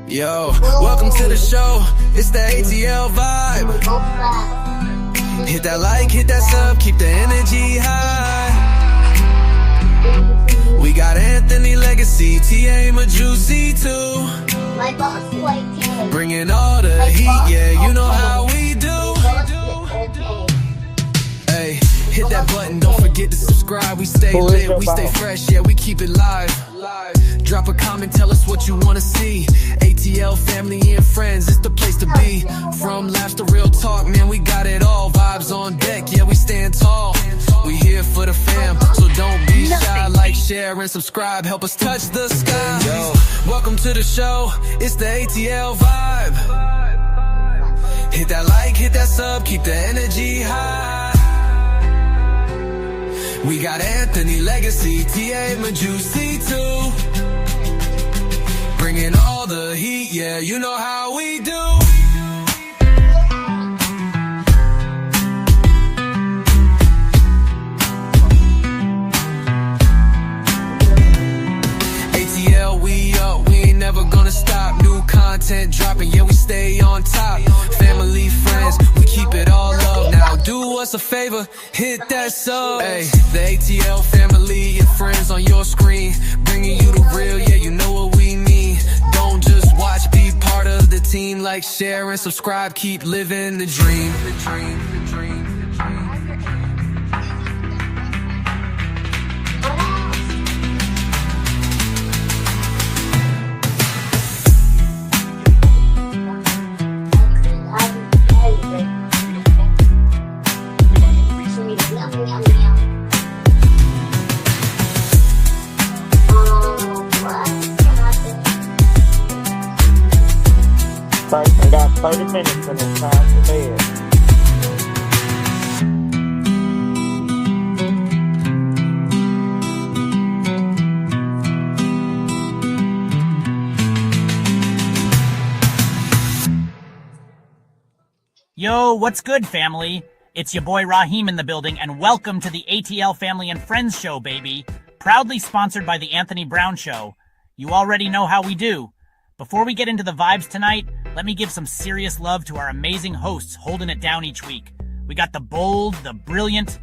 Yo, welcome to the show. It's the ATL vibe. Hit that like, hit that sub, keep the energy high. We got Anthony Legacy, TA Majuicy too. Bringing all the heat, yeah, you know how we do. Hey, hit that button, don't forget to subscribe. We stay lit, we stay fresh, yeah, we keep it live. Drop a comment, tell us what you wanna see. ATL family and friends, it's the place to be. From laughs to real talk, man, we got it all. Vibes on deck, yeah, we stand tall. We here for the fam, so don't be shy. Like, share, and subscribe, help us touch the sky. Yo, welcome to the show, it's the ATL vibe. Hit that like, hit that sub, keep the energy high. We got Anthony Legacy, TA Majuicy too. Bringing all the heat, yeah, you know how we do. ATL, we up, we ain't never gonna stop. New content dropping, yeah, we stay on top. Family, friends, we keep it all up. Now do us a favor, hit that sub. Hey, the ATL family and friends on your screen, bringing you the real, yeah, you know what we mean. Don't just watch, be part of the team. Like, share, and subscribe, keep living the dream. I got 30 minutes and it's time to bed. Yo, what's good, family? It's your boy Raheem in the building, and welcome to the ATL Family and Friends Show, baby. Proudly sponsored by the Anthony Brown Show. You already know how we do. Before we get into the vibes tonight, let me give some serious love to our amazing hosts holding it down each week. We got the bold, the brilliant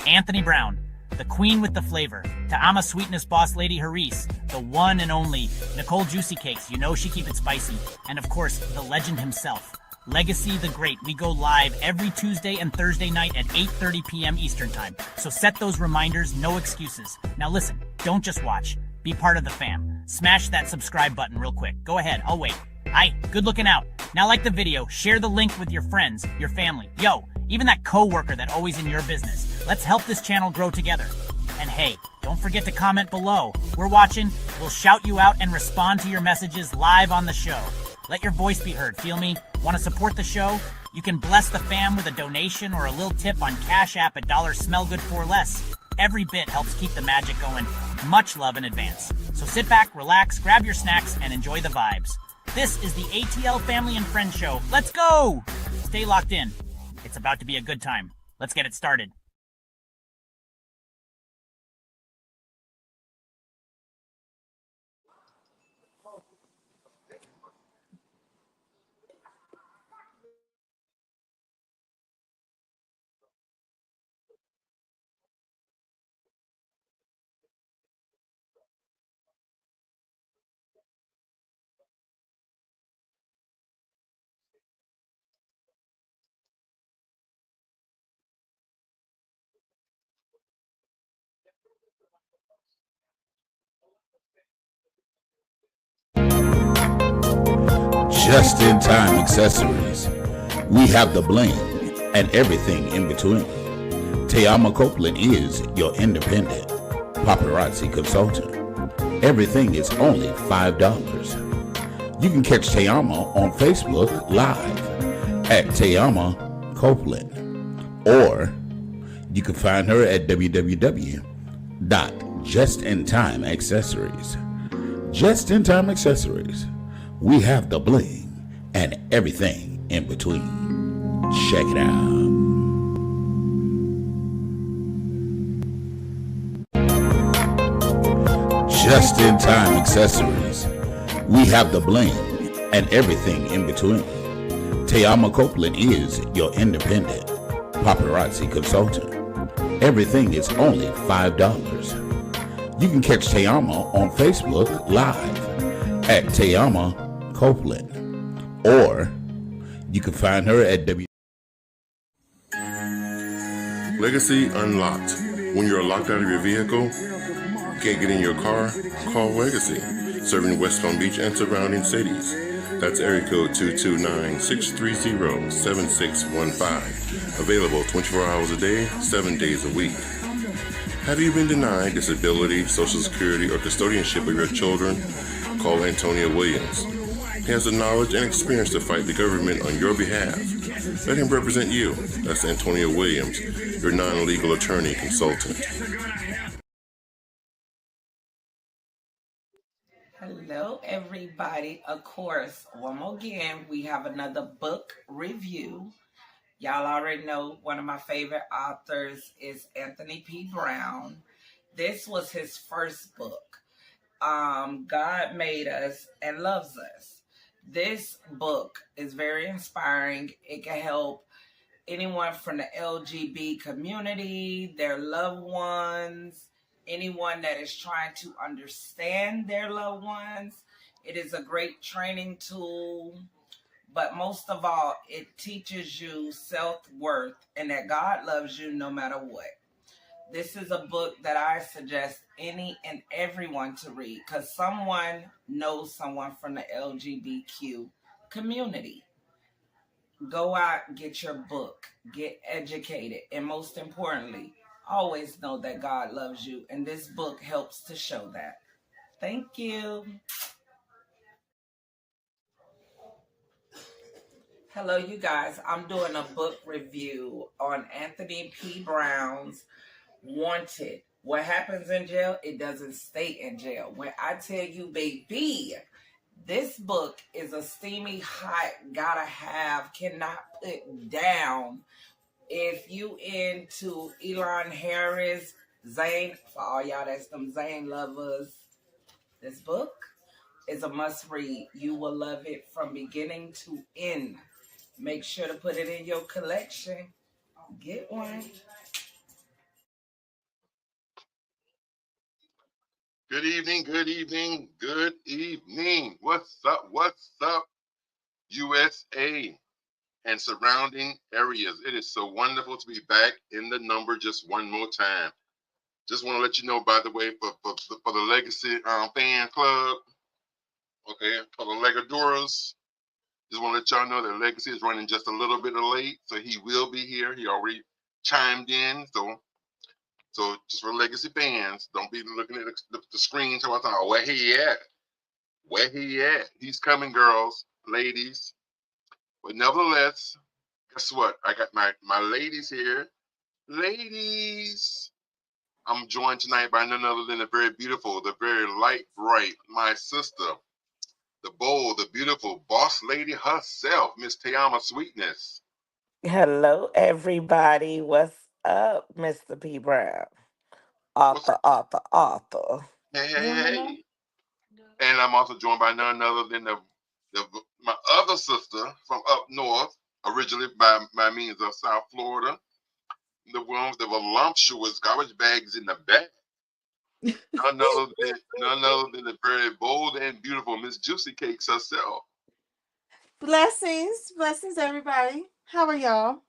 Anthony Brown, the queen with the flavor, Ta'ama Sweetness Boss Lady Haris, the one and only Nicole Juicy Cakes, you know she keep it spicy, and of course, the legend himself, Legacy the Great. We go live every Tuesday and Thursday night at 8:30 p.m. Eastern Time, so set those reminders, no excuses. Now listen, don't just watch, be part of the fam. Smash that subscribe button real quick. Go ahead, I'll wait. Aye, good looking out. Now like the video, share the link with your friends, your family, yo, even that coworker that always in your business. Let's help this channel grow together. And hey, don't forget to comment below. We're watching, we'll shout you out and respond to your messages live on the show. Let your voice be heard, feel me? Want to support the show? You can bless the fam with a donation or a little tip on Cash App at $smellgood4less. Every bit helps keep the magic going. Much love in advance. So sit back, relax, grab your snacks, and enjoy the vibes. This is the ATL Family and Friends Show. Let's go! Stay locked in. It's about to be a good time. Let's get it started. Just-in-time accessories. We have the bling and everything in between. Ta'ama Copeland is your independent paparazzi consultant. Everything is only $5. You can catch Ta'ama on Facebook Live at Ta'ama Copeland, or you can find her at www.justintimeaccessories. Just in Time Accessories. We have the bling and everything in between. Check it out. Just in time accessories. We have the bling and everything in between. Tayama Copeland is your independent paparazzi consultant. Everything is only $5. You can catch Tayama on Facebook Live at Tayama Copeland, or you can find her at Legacy Unlocked. When you're locked out of your vehicle, can't get in your car, call Legacy, serving West Palm Beach and surrounding cities. That's area code 229-630-7615. Available 24 hours a day, 7 days a week. Have you been denied disability, Social Security, or custodianship of your children? Call Antonio Williams. He has the knowledge and experience to fight the government on your behalf. Let him represent you. That's Antonio Williams, your non-legal attorney consultant. Hello, everybody. Of course, one more again, we have another book review. Y'all already know one of my favorite authors is Anthony P. Brown. This was his first book, God Made Us and Loves Us. This book is very inspiring. It can help anyone from the LGBT community, their loved ones, anyone that is trying to understand their loved ones. It is a great training tool, but most of all, it teaches you self-worth and that God loves you no matter what. This is a book that I suggest any and everyone to read because someone knows someone from the LGBTQ community. Go out, get your book, get educated, and most importantly, always know that God loves you, and this book helps to show that. Thank you. Hello, you guys. I'm doing a book review on Anthony P. Brown's Wanted. What happens in jail, it doesn't stay in jail. When I tell you, baby, this book is a steamy, hot, gotta have, cannot put down. If you into Elon Harris, Zayn, for all y'all that's them Zayn lovers, this book is a must read. You will love it from beginning to end. Make sure to put it in your collection. Get one. Good evening, good evening, good evening. What's up, USA and surrounding areas? It is so wonderful to be back in the number just one more time. Just want to let you know, by the way, for the Legacy fan club, okay, for the Legadoras, just want to let y'all know that Legacy is running just a little bit late, so he will be here. He already chimed in, so just for Legacy fans, don't be looking at the screen talking about, oh, where he at? Where he at? He's coming, girls, ladies. But nevertheless, guess what? I got my ladies here. Ladies, I'm joined tonight by none other than the very beautiful, the very light bright, my sister, the bold, the beautiful boss lady herself, Miss Tayama Sweetness. Hello, everybody. What's up, Mr. P. Brown? What's Author. hey. And I'm also joined by none other than my other sister from up north, originally by means of South Florida, the one with the voluptuous garbage bags in the back. None other than the very bold and beautiful Miss Juicy Cakes herself. Blessings, everybody. How are y'all?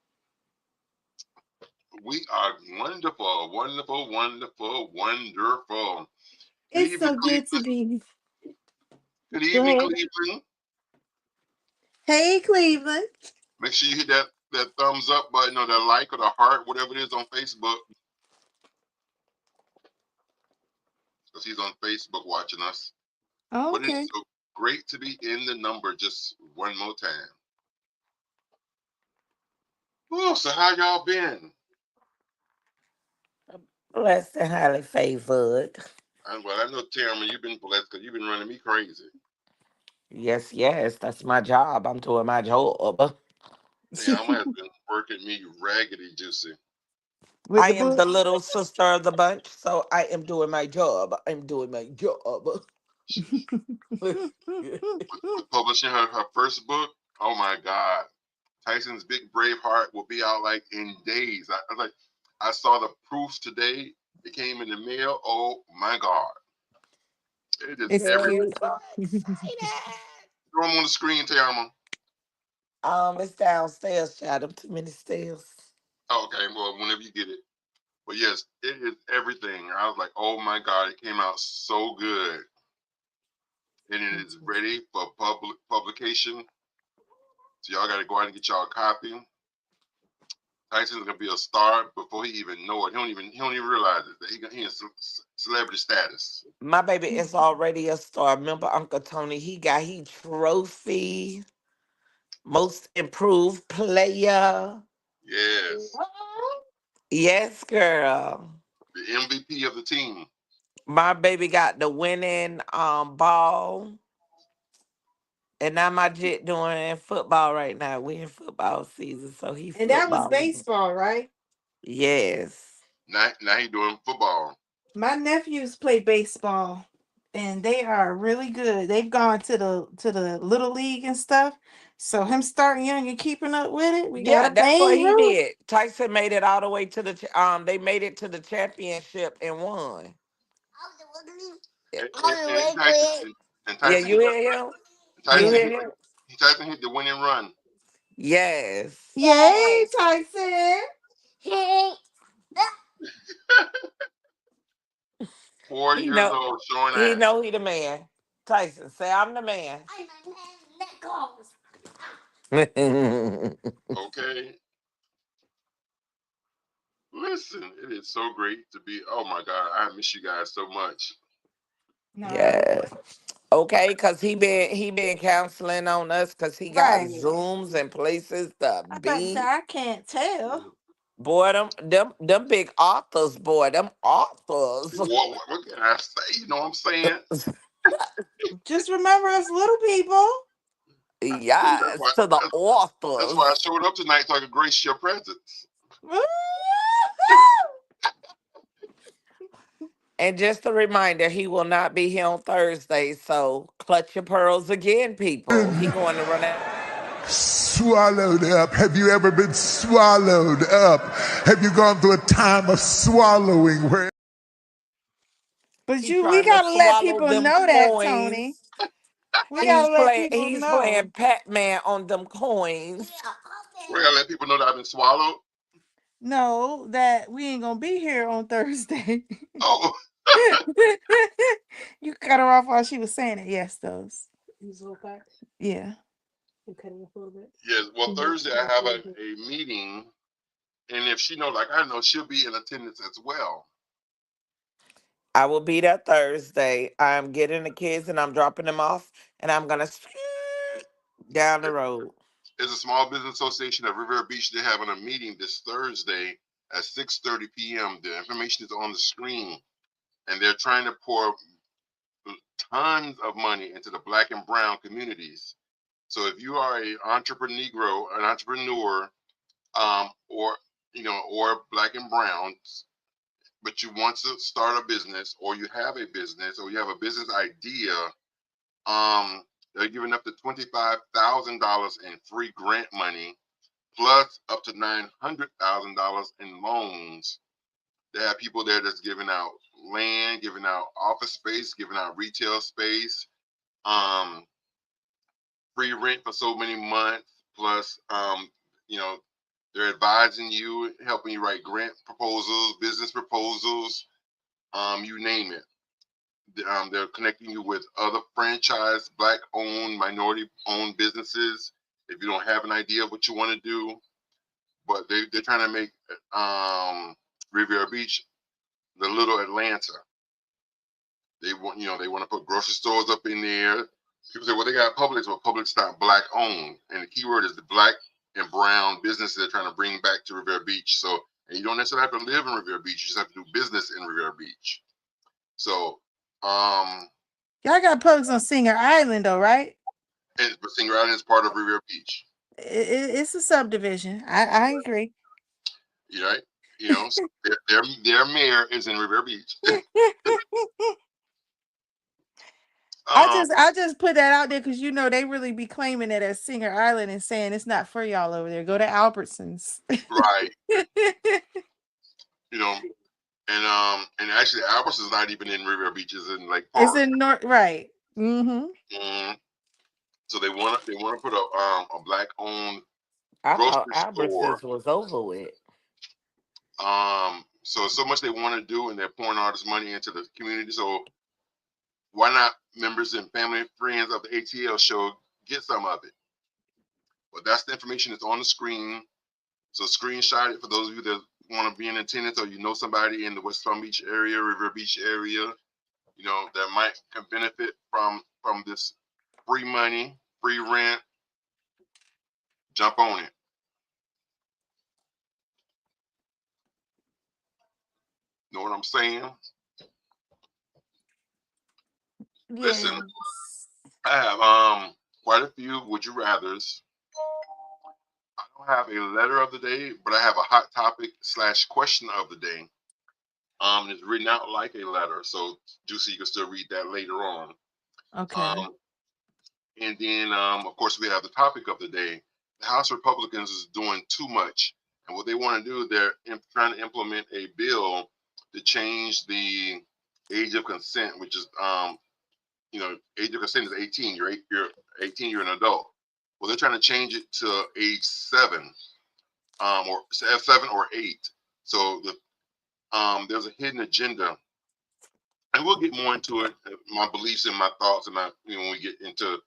We are wonderful, wonderful, wonderful, wonderful. Good It's evening, so good to Cleveland. be. Good Go evening, ahead. Cleveland. Hey, Cleveland. Make sure you hit that thumbs up button or the like or the heart, whatever it is on Facebook. Because he's on Facebook watching us. Oh, But it's okay. so great to be in the number just one more time. Oh, so how y'all been? Blessed and highly favored. Well, I know, Tamara, you've been blessed because you've been running me crazy. Yes, yes, that's my job. I'm doing my job. Tiama has been working me raggedy juicy. With I the am book. the little sister of the bunch, so I am doing my job. I'm doing my job. With publishing her first book. Oh my God. Tyson's Big Brave Heart will be out like in days. I was like, I saw the proof today. It came in the mail. Oh my God. It is It's every. cute. So excited. Throw them on the screen, Tiama. It's downstairs, child. Them too many stairs. Okay, well, whenever you get it. But yes, it is everything. I was like, oh my God, it came out so good. And it is ready for publication. So y'all got to go out and get y'all a copy. Tyson's gonna be a star before he even know it. He don't even realize it that he in celebrity status. My baby is already a star. Remember Uncle Tony? He trophy, most improved player. Yes, Yes, girl. the MVP of the team. My baby got the winning ball. And now my jit doing football right now. We in football season, so he And that was football. baseball, right? Now, Yes. now he doing football. My nephews play baseball and they are really good. They've gone to the little league and stuff. So him starting young and keeping up with it, we got Yeah, a that's what main he room. did. Tyson made it all the way to the they made it to the championship and won. Yeah, And yeah, Tyson you hit hear him? You Tyson hear hit him? Tyson hit the winning run. Yes. Yay, Tyson. 4 He years know old, showing he that. know he the man. Tyson, say I'm the man. Okay, listen, it is so great to be. Oh my God, I miss you guys so much. No. Yes. Okay, cause he been counseling on us cause he got Right. Zooms and places to I about to say be. I can't tell. Boy, them big authors, boy, them authors. What can I say? You know what I'm saying? Just remember us little people. That's Yes, why. to the That's why I authors. showed up tonight so I could grace your presence. And just a reminder, he will not be here on Thursday, so clutch your pearls again, people. He going to run out. Swallowed up. Have you ever been swallowed up? Have you gone through a time of swallowing where But He we trying to gotta let swallow people them know that, Tony. coins. We gotta let people He's know. playing Pac-Man on them coins. We're gonna let people know that I've been swallowed. No, that we ain't gonna be here on Thursday. Oh, You cut her off while she was saying it. Yes, those. Yeah. yes. Well, Thursday I have a meeting, and if she know, like I know, she'll be in attendance as well. I will be there Thursday. I'm getting the kids and I'm dropping them off, and I'm gonna down the road. There's a small business association of Riviera Beach. They're having a meeting this Thursday at 6:30 p.m. The information is on the screen, and they're trying to pour tons of money into the Black and Brown communities. So if you are an entrepreneur, or or Black and Brown, but you want to start a business, or you have a business, or you have a business idea, they're giving up to $25,000 in free grant money, plus up to $900,000 in loans. They have people there that's giving out land, giving out office space, giving out retail space, um, free rent for so many months, plus you know, they're advising you, helping you write grant proposals, business proposals, you name it. They're connecting you with other franchise, Black-owned, minority-owned businesses. If you don't have an idea of what you want to do, but they're trying to make Riviera Beach the little Atlanta. They want to put grocery stores up in there. People say, well, they got Publix, but Publix not Black-owned, and the key word is the Black and Brown businesses they're trying to bring back to Riviera Beach. So, and you don't necessarily have to live in Riviera Beach; you just have to do business in Riviera Beach. So, Y'all got Publix on Singer Island though, right? but Singer Island is part of Revere Beach. It's a subdivision. I agree. You right? So their mayor is in Revere Beach. um, I just put that out there because they really be claiming it as Singer Island and saying it's not for y'all over there. Go to Albertsons. right. You know, and actually, Alberts is not even in Revere Beach; it's in Lake It's Park. in North, right? Mm-hmm. Mm, so they want to put a black owned I thought grocery store. Albertsons was over with. So much they want to do, and they're pouring all this money into the community. So why not members and family friends of the ATL show get some of it? But that's the information that's on the screen. So screenshot it for those of you that want to be in attendance, or somebody in the West Palm Beach area, River Beach area, that might can benefit from this free money, free rent. Jump on it. Know what I'm saying? Listen, Yes. I have quite a few would you rather's. I don't have a letter of the day, but I have a hot topic / question of the day. It's written out like a letter, so Juicy, you can still read that later on. Okay. Um, and then, of course, we have the topic of the day. The House Republicans is doing too much, and what they want to do, they're trying to implement a bill to change the age of consent, which is, age of consent is 18. You're 18. You're an adult. Well, they're trying to change it to age 7, or 7 or 8. So there's a hidden agenda, and we'll get more into it. My beliefs and my thoughts, and when we get into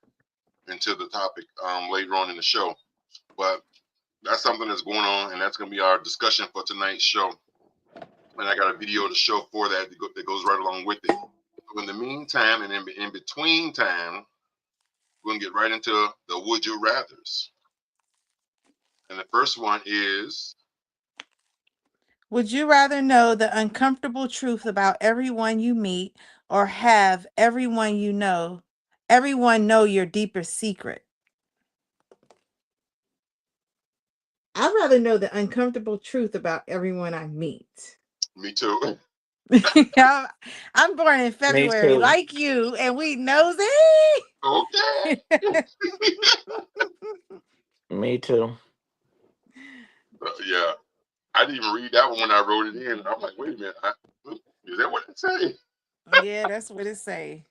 the topic later on in the show. But that's something that's going on, and that's going to be our discussion for tonight's show. And I got a video to show for that goes right along with it. So in the meantime, and in between time, we're going to get right into the Would You Rathers. And the first one is, Would you rather know the uncomfortable truth about everyone you meet or have everyone know your deepest secret? I'd rather know the uncomfortable truth about everyone I meet. me too. I'm I'm born in Me February, too. like you, and we nosy. Okay. Me too. Yeah. I didn't even read that one when I wrote it in. I'm like, wait a minute. Is that what it say? Yeah, that's what it say.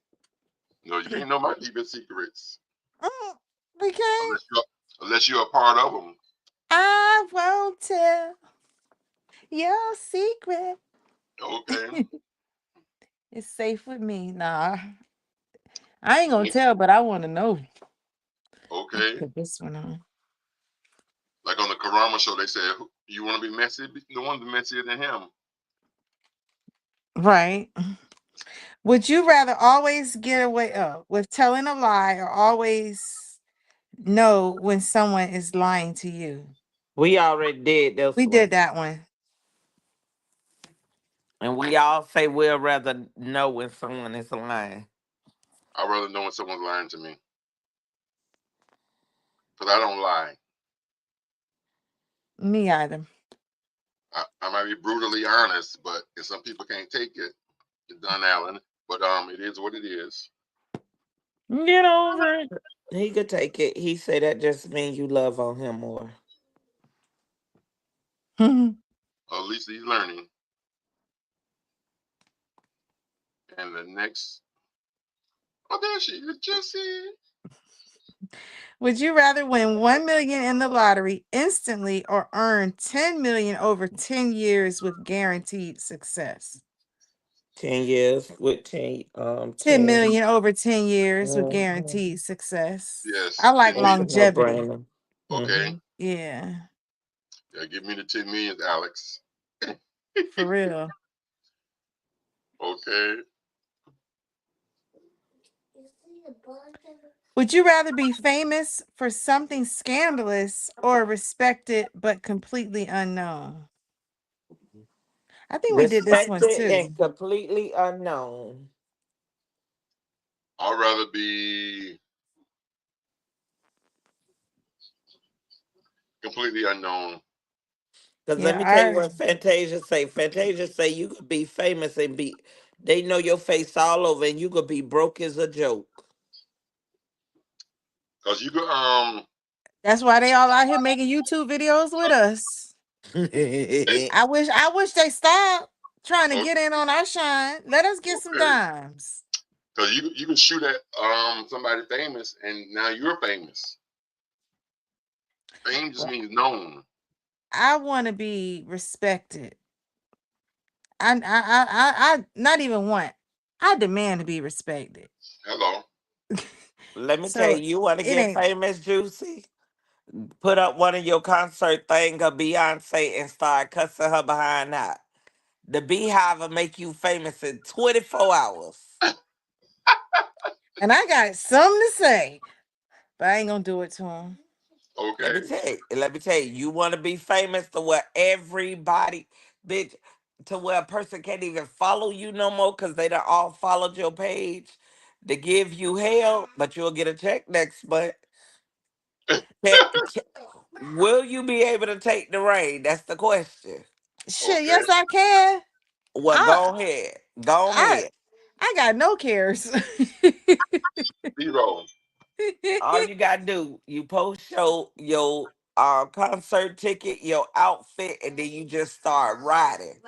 No, you can't know my deepest secrets We can't. unless you're a part of them. I won't tell your secret. Okay. It's safe with me. Nah, I ain't gonna tell, but I want to know. Okay. Put this one on. Like on the Karama show, they said, "You want to be messy? No one be messier than him." Right. Would you rather always get away with telling a lie or always know when someone is lying to you? We already did this We one. did that one. And we all say we'd rather know when someone is lying. I'd rather know when someone's lying to me because I don't lie. Me either. I might be brutally honest, but if some people can't take it, it's done, Alan. But it is what it is. Get over it. He could take it. He said that just means you love on him more. At least he's learning. And the next, oh, there she is, Jessie. Would you rather win 1 million in the lottery instantly or earn 10 million over 10 years with guaranteed success? 10 years with 10 10. million over 10 years with Mhm. guaranteed success. Yes, I like 10 million. That's a no longevity. brainer. Okay. Hmm. Yeah, Yeah, give me the 10 millions, Alex. for real. Okay. Would you rather be famous for something scandalous or respected but completely unknown? I think we did this one Respected too. and completely unknown. I'd rather be completely unknown. Because let Yeah, me tell you what Fantasia say. Fantasia say you could be famous and be, they know your face all over and you could be broke as a joke. Cause you could that's why they all out here making YouTube videos with us. I wish they stopped trying to o- get in on our shine. Let us get some okay. dimes. Cause you can shoot at somebody famous and now you're famous. Fame just Well, means known. I want to be respected. I not even want. I demand to be respected. Hello. Let me tell So you, you want to it get ain't. famous, Juicy? Put up one of your concert thing of Beyonce and start cussing her behind out. The Beehive will make you famous in 24 hours. And I got something to say, but I ain't gonna do it to him. Okay. Let me tell you, you want to be famous to where everybody, bitch, to where a person can't even follow you no more because they done all followed your page to give you hell, but you'll get a check next month. Can- Will you be able to take the rain? That's the question. Shit, Okay. yes I can. Well, I go ahead. Go I ahead. I got no cares. Zero. All you gotta do, you post your concert ticket, your outfit, and then you just start riding.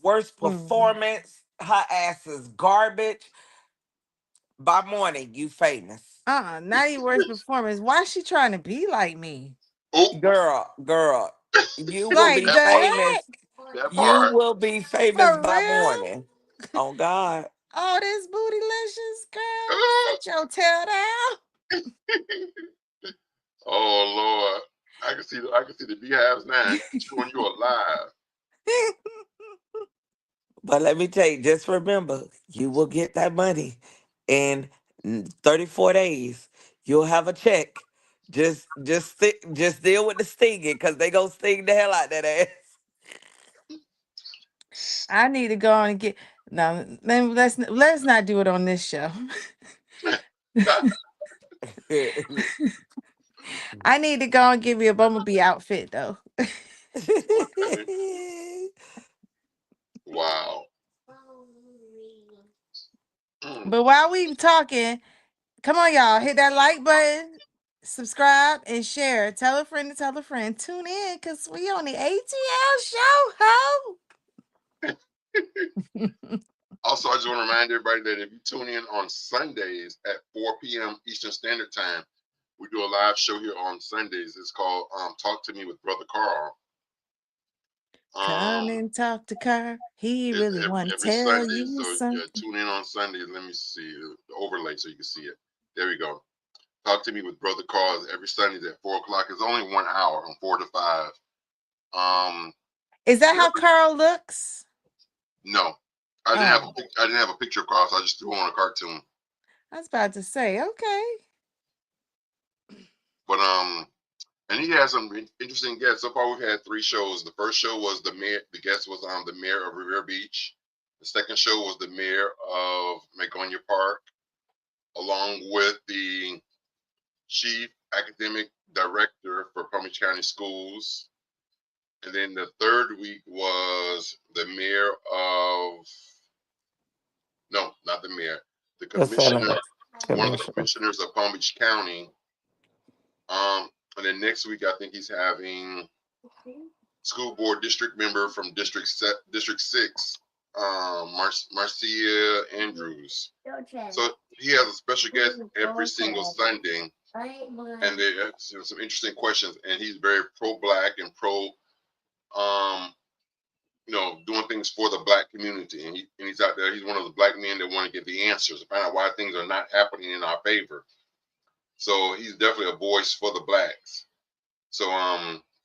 Worst Mm. performance, her ass is garbage. By morning, you famous. Not even worse performance. Why she trying to be like me? Oh, Girl, you will Like be the famous. heck? that You part. will be famous For by real? morning. Oh God. All this bootylicious, girl. Sit your tail down. Oh Lord. I can see the beehives now showing you alive. But let me tell you, just remember, you will get that money in 34 days. You'll have a check. Just deal with the stinging because they gonna sting the hell out that ass. I need to go on and get. No, let's not do it on this show. I need to go and give me a bumblebee outfit though. Okay. Wow. Mm. But while we talking, come on, y'all, hit that like button, subscribe, and share. Tell a friend to tell a friend. Tune in because we on the ATL show, ho. Also, I just want to remind everybody that if you tune in on Sundays at 4 p.m. Eastern Standard Time, we do a live show here on Sundays. It's called Talk to Me with Brother Carl. Come Um, and talk to Carl. He it's really want to every tell Sunday. you So yeah, something. tune in on Sundays. Let me see the overlay so you can see it. There we go. Talk to Me with Brother Carl every Sunday at 4 o'clock. It's only 1 hour from 4 to 5. Um, Is that how definitely, Carl looks? no, Oh, I didn't have a picture of Carl, so I just threw on a cartoon. I was about to say, okay. But and he has some interesting guests. So far, we've had 3 shows. The first show was the mayor. The guest was the mayor of Revere Beach. The second show was the mayor of Magonia Park, along with the chief academic director for Palm Beach County Schools. And then the third week was the mayor of, no, not the mayor, the The commissioner, senator. one of the Commissioner. commissioners of Palm Beach County. And then next week, I think he's having school board district member from District 6, Marcia Andrews. So he has a special guest every single Sunday, and there's some interesting questions. And he's very pro-black and pro, doing things for the black community. And he's out there. He's one of the black men that want to get the answers to find out why things are not happening in our favor. So he's definitely a voice for the blacks. So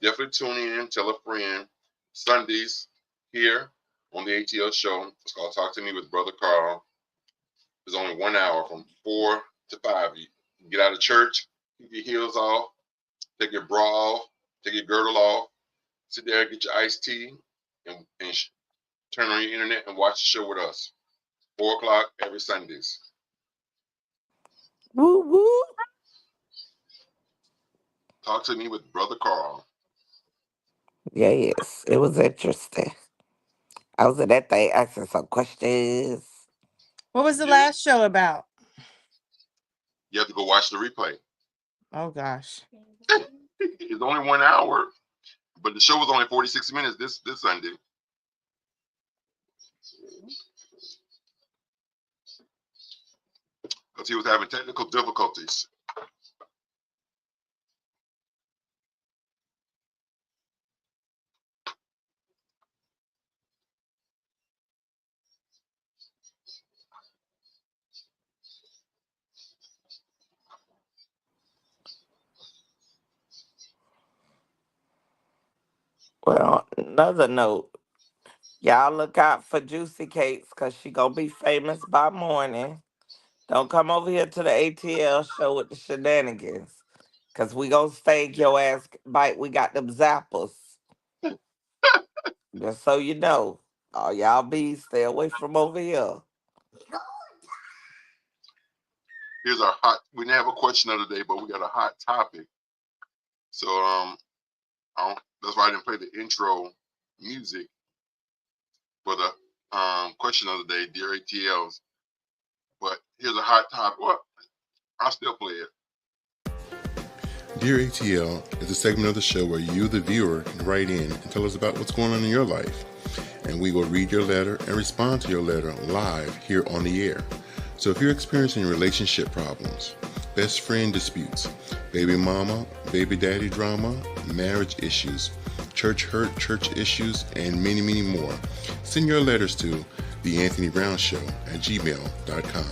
definitely tune in, tell a friend. Sundays here on the ATL show. It's called Talk to Me with Brother Carl. It's only 1 hour from 4 to 5. You get out of church, keep your heels off, take your bra off, take your girdle off, sit there, get your iced tea, and turn on your internet and watch the show with us. 4 o'clock every Sundays. Woo woo. Talk to Me with Brother Carl. Yes, it was interesting. I was in that thing asking some questions. What was the Yeah, last show about? you have to go watch the replay. Oh gosh. It's only 1 hour, but the show was only 46 minutes this Sunday. Because he was having technical difficulties. Well, another note, y'all look out for Juicy Cakes because she gonna be famous by morning. Don't come over here to the ATL show with the shenanigans. Cause we gonna stake your ass bite. We got them zappers. Just so you know. Oh, y'all be stay away from over here. Here's our hot. We didn't have a question of the day, but we got a hot topic. So that's why I didn't play the intro music for the question of the day, dear ATLs. But here's a hot topic. Well, I'll still play it. Dear ATL is a segment of the show where you, the viewer, can write in and tell us about what's going on in your life. And we will read your letter and respond to your letter live here on the air. So if you're experiencing relationship problems, best friend disputes, baby mama, baby daddy drama, marriage issues, church hurt, church issues, and many, many more, send your letters to theanthonybrownshow@gmail.com.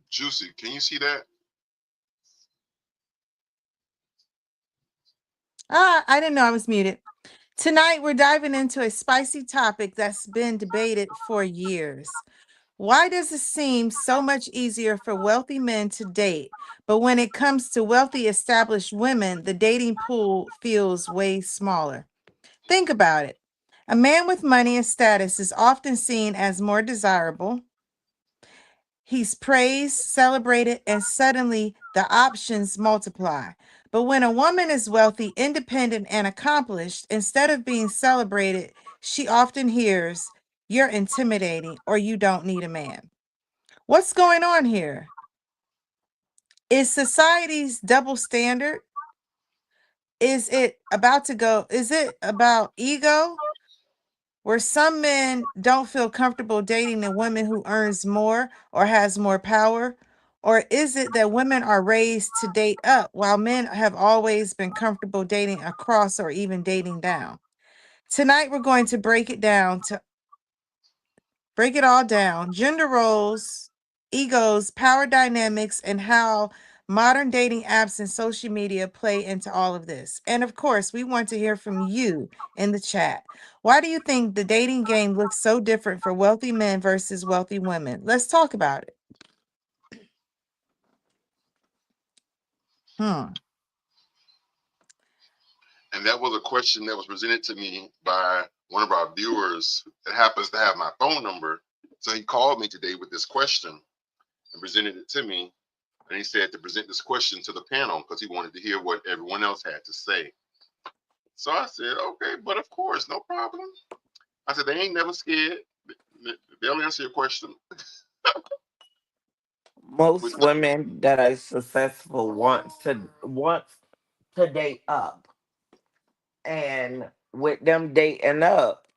Juicy, can you see that? I didn't know I was muted. Tonight, we're diving into a spicy topic that's been debated for years. Why does it seem so much easier for wealthy men to date, but when it comes to wealthy established women, the dating pool feels way smaller? Think about it. A man with money and status is often seen as more desirable. He's praised, celebrated, and suddenly the options multiply. But when a woman is wealthy, independent, and accomplished, instead of being celebrated, she often hears, "You're intimidating," or "You don't need a man." What's going on here? Is society's double standard? Is it about ego? Where some men don't feel comfortable dating a woman who earns more or has more power? Or is it that women are raised to date up while men have always been comfortable dating across or even dating down? Tonight, we're going to break it all down: gender roles, egos, power dynamics, and how modern dating apps and social media play into all of this. And of course, we want to hear from you in the chat. Why do you think the dating game looks so different for wealthy men versus wealthy women? Let's talk about it. And that was a question that was presented to me by one of our viewers that happens to have my phone number. So he called me today with this question and presented it to me. And he said to present this question to the panel because he wanted to hear what everyone else had to say. So I said, okay, but of course, no problem. I said, they ain't never scared. They'll answer your question. Most women that are successful wants to date up. And with them dating up,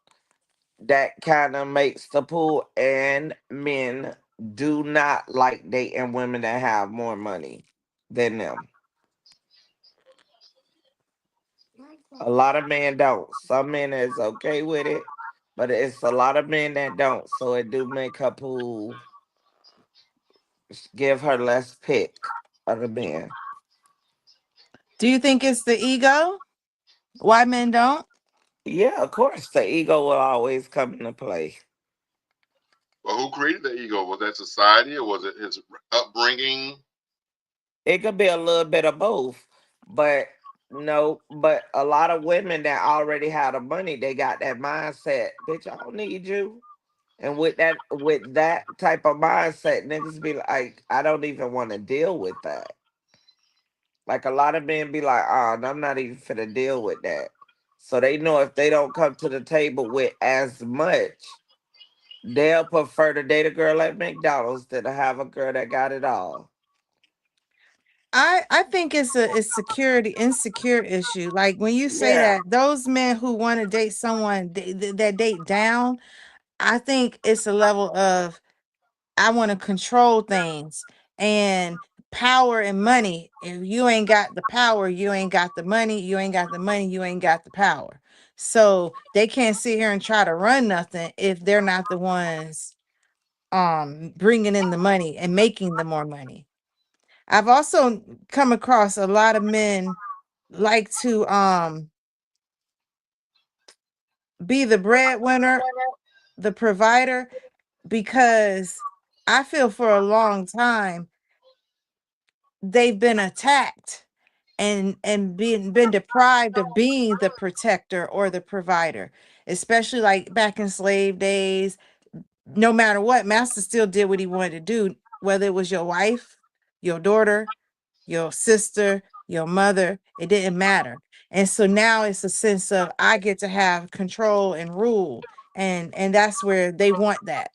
that kind of makes the pool, and men do not like dating women that have more money than them. A lot of men don't. Some men is okay with it, but it's a lot of men that don't. So it do make her pool give her less pick of the men. Do you think it's the ego? Why men don't? Yeah, of course, the ego will always come into play. Well, who created the ego? Was that society or was it his upbringing? It could be a little bit of both, but no, but a lot of women that already have the money, they got that mindset, bitch, I don't need you. And with that type of mindset, niggas be like, I don't even want to deal with that. Like a lot of men be like, oh, I'm not even finna deal with that. So they know if they don't come to the table with as much, they'll prefer to date a girl at McDonald's than to have a girl that got it all. I think it's a security insecure issue. Like when you say Yeah. that, those men who want to date someone that date down, I think it's a level of I want to control things and power and money. If you ain't got the power, you ain't got the money. You ain't got the money, you ain't got the power. So they can't sit here and try to run nothing if they're not the ones bringing in the money and making the more money. I've also come across a lot of men like to be the breadwinner, the provider, because I feel for a long time they've been attacked and been deprived of being the protector or the provider, especially like back in slave days. No matter what, master still did what he wanted to do, whether it was your wife, your daughter, your sister, your mother, it didn't matter. And so now it's a sense of I get to have control and rule, and that's where they want that.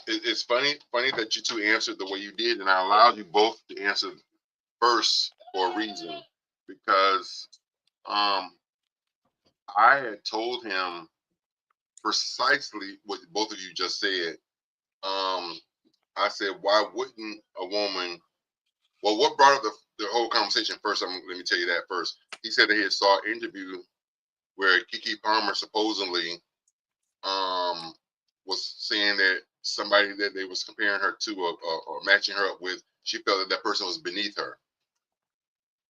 It's funny that you two answered the way you did, and I allowed you both to answer first for a reason, because um, I had told him precisely what both of you just said. I said, why wouldn't a woman? Well, what brought up the whole conversation first? Let me tell you that first. He said that he had saw an interview where Kiki Palmer supposedly um, was saying that somebody that they was comparing her to or matching her up with, she felt that that person was beneath her.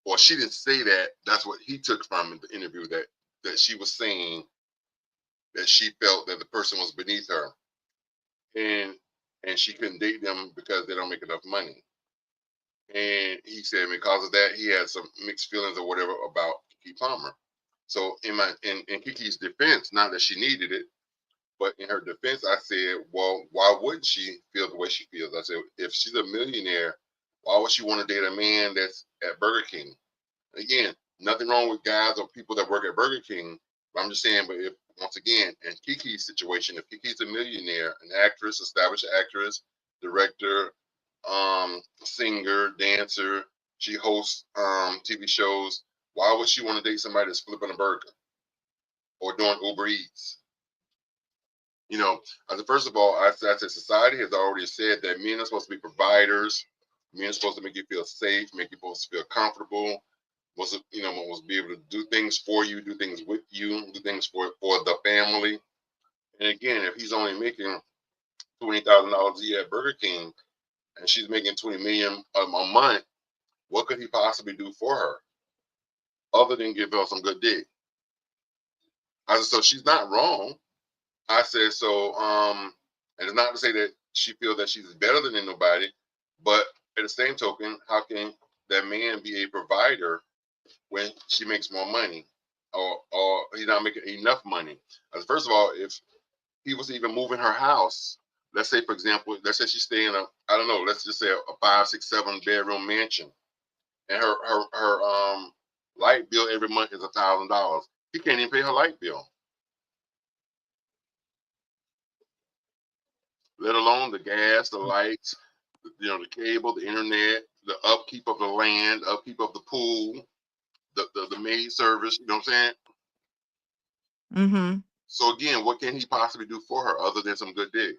Well, she didn't say that. That's what he took from the interview, that she was saying that she felt that the person was beneath her, and she couldn't date them because they don't make enough money. And he said because of that, he had some mixed feelings or whatever about Kiki Palmer. So in Kiki's defense, not that she needed it, but in her defense, I said, well, why wouldn't she feel the way she feels? I said, if she's a millionaire, why would she want to date a man that's at Burger King? Again, nothing wrong with guys or people that work at Burger King. But I'm just saying, but if once again, in Kiki's situation, if Kiki's a millionaire, an actress, established actress, director, singer, dancer, she hosts TV shows, why would she want to date somebody that's flipping a burger or doing Uber Eats? You know, I said, first of all, I said society has already said that men are supposed to be providers. Men are supposed to make you feel safe, make you supposed to feel comfortable, was was be able to do things for you, do things with you, do things for the family. And again, if he's only making $20,000 a year at Burger King and she's making 20 million a month, what could he possibly do for her other than give her some good dick? I said, so she's not wrong. I said, so and it's not to say that she feels that she's better than anybody, but at the same token, how can that man be a provider when she makes more money, or he's not making enough money? As first of all, if he was even moving her house, let's say for example, let's say she's staying I don't know, let's just say a 5, 6, 7 bedroom mansion, and her light bill every month is $1,000. He can't even pay her light bill, let alone the gas, the lights, the cable, the internet, the upkeep of the land, upkeep of the pool, the maid service. You know what I'm saying? Mm-hmm. So again, what can he possibly do for her other than some good dick?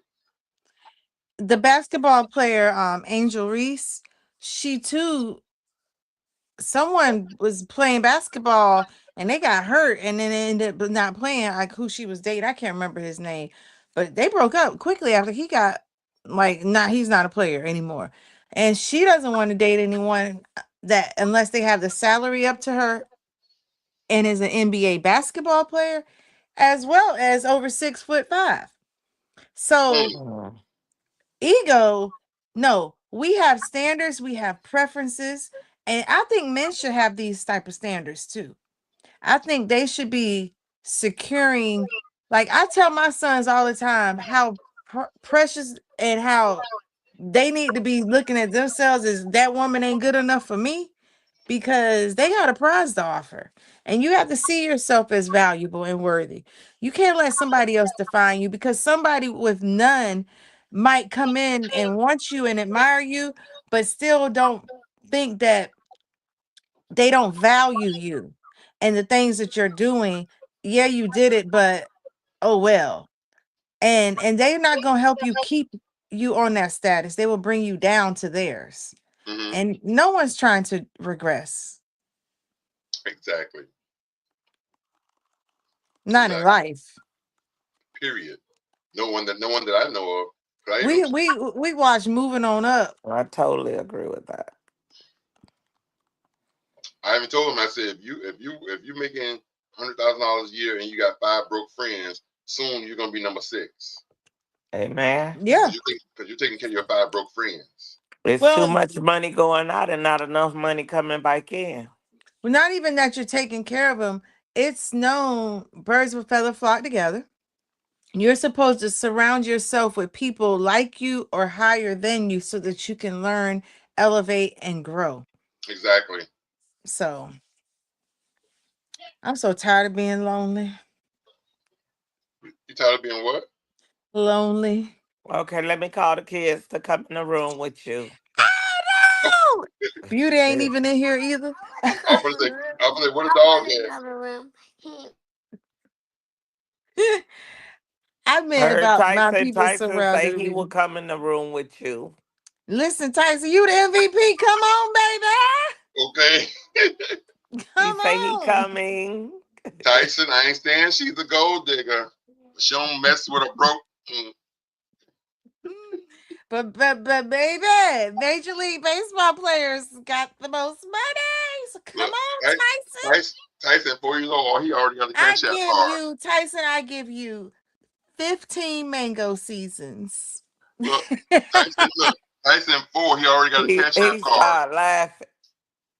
The basketball player, Angel Reese, she too, someone was playing basketball and they got hurt and then they ended up not playing, like who she was dating. I can't remember his name, but they broke up quickly after he got like not he's not a player anymore. And she doesn't want to date anyone that unless they have the salary up to her and is an NBA basketball player, as well as over 6'5". So Mm. Mm. ego, no, we have standards, we have preferences, and I think men should have these type of standards too. I think they should be securing Like I tell my sons all the time how precious and how they need to be looking at themselves as that woman ain't good enough for me because they got a prize to offer. And you have to see yourself as valuable and worthy. You can't let somebody else define you because somebody with none might come in and want you and admire you, but still don't think that they don't value you and the things that you're doing. Yeah, you did it, but oh well. And they're not going to help you keep you on that status. They will bring you down to theirs. Mm-hmm. And no one's trying to regress. Exactly. Not in Exactly. life. Period. No one that I know of. 'Cause We watch Moving On Up. I totally agree with that. I even told him. I said, if you making $100,000 a year and you got 5 broke friends, soon you're gonna be number 6. Amen. Yeah. Because you're taking care of your 5 broke friends. It's too Well, much money going out and not enough money coming back in. not even that you're taking care of them. It's known birds of a feather flock together. You're supposed to surround yourself with people like you or higher than you so that you can learn, elevate, and grow. Exactly. So I'm so tired of being lonely. You tired of being what? Lonely. Okay, let me call the kids to come in the room with you. Oh no! Beauty ain't even in here either. I'm gonna say, what a dog at? I meant Heard about my Tyson. people Tyson say surrounding he will me. come in the room with you. Listen, Tyson, you the MVP. Come on, Okay. baby. He Come say he on. coming. Tyson, I ain't saying she's a gold digger. She don't mess with a broke. But baby, Major League Baseball players got the most money. So come Look, on, Tyson. Tyson, 4 years old. He already got a I cash out give card. you, Tyson, I give you 15 mango seasons. Look, Tyson 4. He already got a cash out He card. start laughing.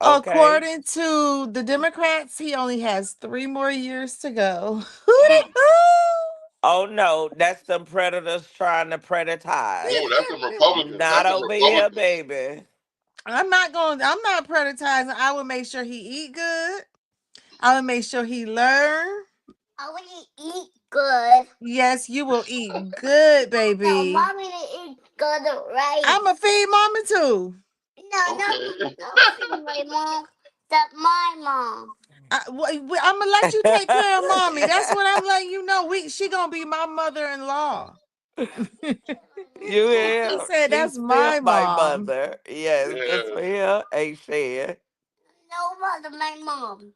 Okay. According to the Democrats, he only has 3 more years to go. Mm. Oh no, that's the predators trying to predatize. No, that's the Republicans. Not That's the over here, Republicans. baby. I'm not prioritizing. I will make sure he eat good. I will make sure he learn. I want to eat good. Yes, you will eat good, baby. No, mommy to eat good right. I'ma feed mama too. No, Okay. not my mom. That's my mom. I'm gonna let you take care of mommy. That's what I'm letting you know. She gonna be my mother-in-law. You He hear? said She's that's still my my mom. mother. Yes, this Yeah. for here ain't shared. No, mother, my mom.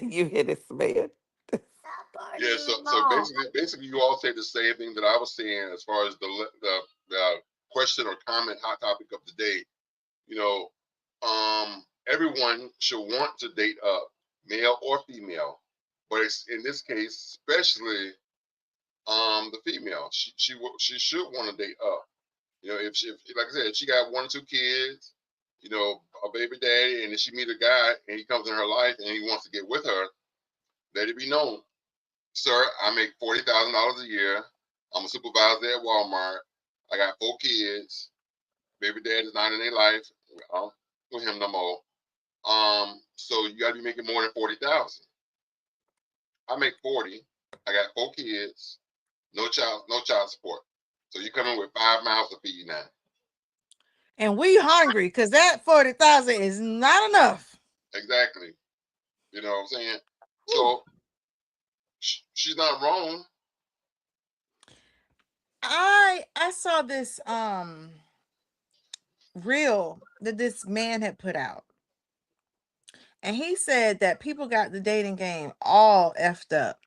You hear this man? Yeah. So basically, you all say the same thing that I was saying as far as the question or comment hot topic of the day. You know, everyone should want to date up, male or female, but it's in this case, especially the female. She should want to date up. You know, if like I said, if she got 1 or 2 kids, you know, a baby daddy, and if she meet a guy and he comes in her life and he wants to get with her, let it be known, sir, I make $40,000 a year. I'm a supervisor at Walmart. I got 4 kids. Baby dad is not in their life. I don't with him no more. So you got to be making more than 40,000. I make 40. I got 4 kids. No child support. So you come in with 5 mouths to feed now. And we hungry because that 40,000 is not enough. Exactly. You know what I'm saying? So she's not wrong. I saw this reel that this man had put out. And he said that people got the dating game all effed up.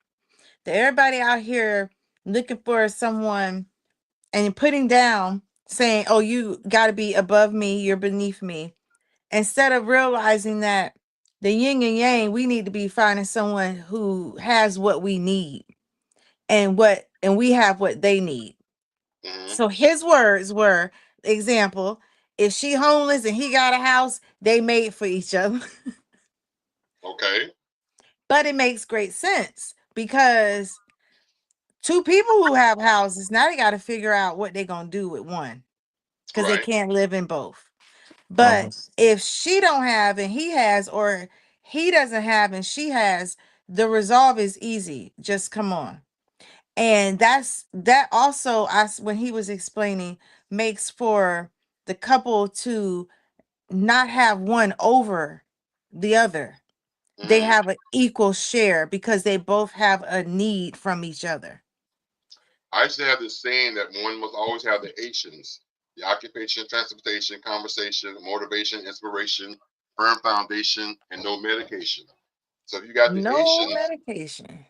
That everybody out here looking for someone and putting down saying, oh, you got to be above me, you're beneath me. Instead of realizing that the yin and yang, we need to be finding someone who has what we need and we have what they need. Mm-hmm. So his words were, example, if she homeless and he got a house, they made for each other. Okay. But it makes great sense. because two people who have houses, now they got to figure out what they're going to do with one because they Right. can't live in both. Mhm. But if she don't have and he has, or he doesn't have and she has, the resolve is easy. Just come on. And that also, when he was explaining, makes for the couple to not have one over the other. They Mm-hmm. have an equal share because they both have a need from each other. I used to have this saying that one must always have the Asians: the occupation, transportation, conversation, motivation, inspiration, firm foundation, and no medication. So if you got the No Asians, medication.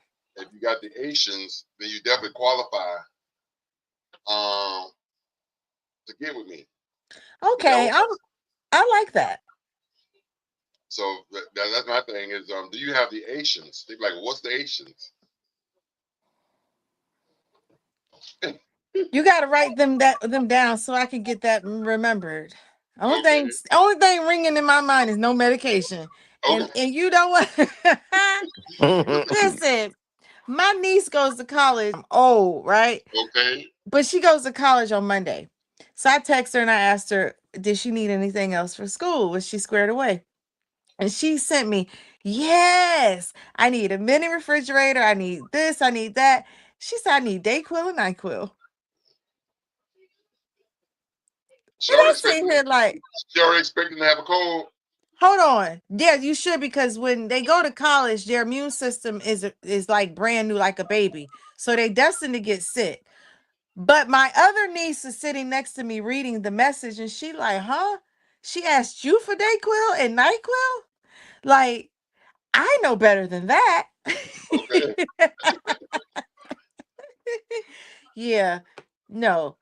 then you definitely qualify um, to get with me. But that Okay, was, I like that. so that's my thing is, do you have the Asians? They be like, what's the Asians? You got to write them down so I can get that remembered. Okay, Only thing ringing in my mind is no medication. okay, And you know what? Listen, my niece goes to college. I'm old, right? okay. But she goes to college on Monday. So I text her and I asked her, did she need anything else for school? Was she squared away? And she sent me, yes, I need a mini refrigerator. I need this. I need that. She said, I need Dayquil and NyQuil. She And already I'm sitting expecting, here like, to have a cold. hold on. Yeah, you should, because when they go to college, their immune system is like brand new, like a baby. So they destined to get sick. But my other niece is sitting next to me reading the message, and she like, huh? She asked you for Dayquil and NyQuil? Like, I know better than that. Okay, Yeah. No.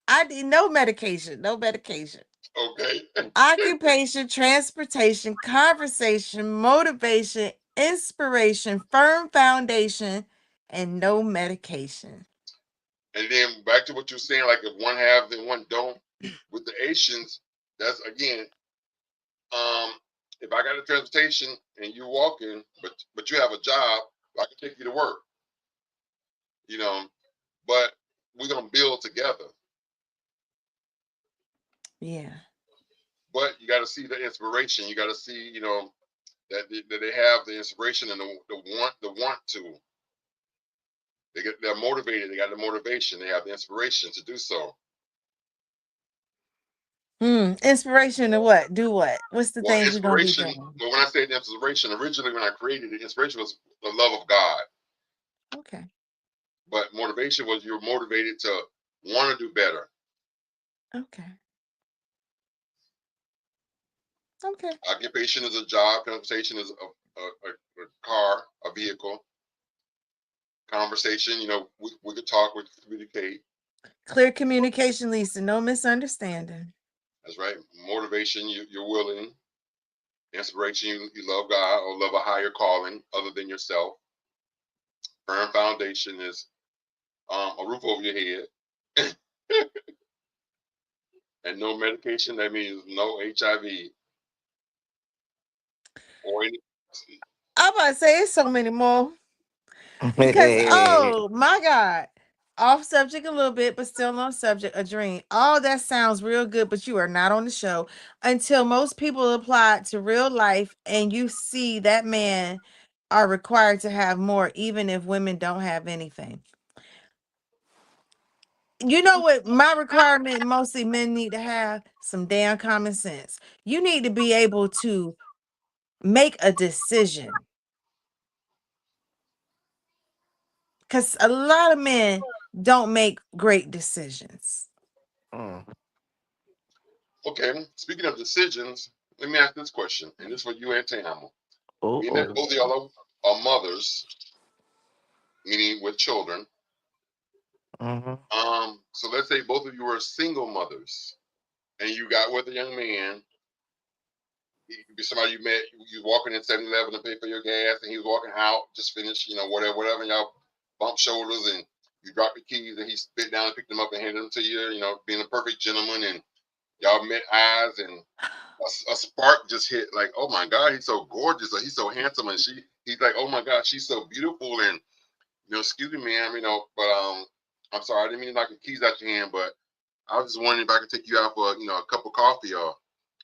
I need no medication. No medication. okay, Occupation, transportation, conversation, motivation, inspiration, firm foundation, and no medication. and then back to what you're saying, like if one have and one don't. With the Asians, that's again, um, if I got a transportation and you walking, but you have a job, I can take you to work, you know. But we're gonna build together. Yeah. But you got to see the inspiration. You got to see, that they have the inspiration and the want to. They're motivated. They got the motivation. They have the inspiration to do so. Inspiration to what? Do what? What's the Well, things we're gonna be inspiration. doing? Well, when I say inspiration, originally when I created it, inspiration was the love of God. Okay. But motivation was you're motivated to want to do better. Okay. Okay. Occupation is a job. Conversation is a car, a vehicle. Conversation, we could talk, we could communicate. Clear communication leads to no misunderstanding. That's right. Motivation, you're willing. Inspiration, you love God or love a higher calling other than yourself. Firm foundation is a roof over your head. And no medication, that means no HIV or any. I'm about to say it's so many more. Because, oh my God. Off subject a little bit, but still on subject, a dream. Oh, that sounds real good, but you are not on the show until most people apply it to real life and you see that man are required to have more, even if women don't have anything. You know what my requirement mostly men need to have? Some damn common sense. You need to be able to make a decision. Because a lot of men don't make great decisions. Okay, speaking of decisions, let me ask this question, and this is for you and Tam. Being that Oh. both of y'all are mothers, meaning with children. Mhm. So let's say both of you were single mothers, and you got with a young man. He could be somebody you met. You walking in 7-Eleven to pay for your gas, and he was walking out, just finished, whatever. And y'all bump shoulders, and you drop your keys, and he spit down and picked them up and handed them to you. Being a perfect gentleman, and y'all met eyes, and a spark just hit. Like, oh my God, he's so gorgeous, or he's so handsome, and he's like, oh my God, she's so beautiful, and excuse me, ma'am, but I'm sorry, I didn't mean to knock the keys out your hand, but I was just wondering if I could take you out for a cup of coffee or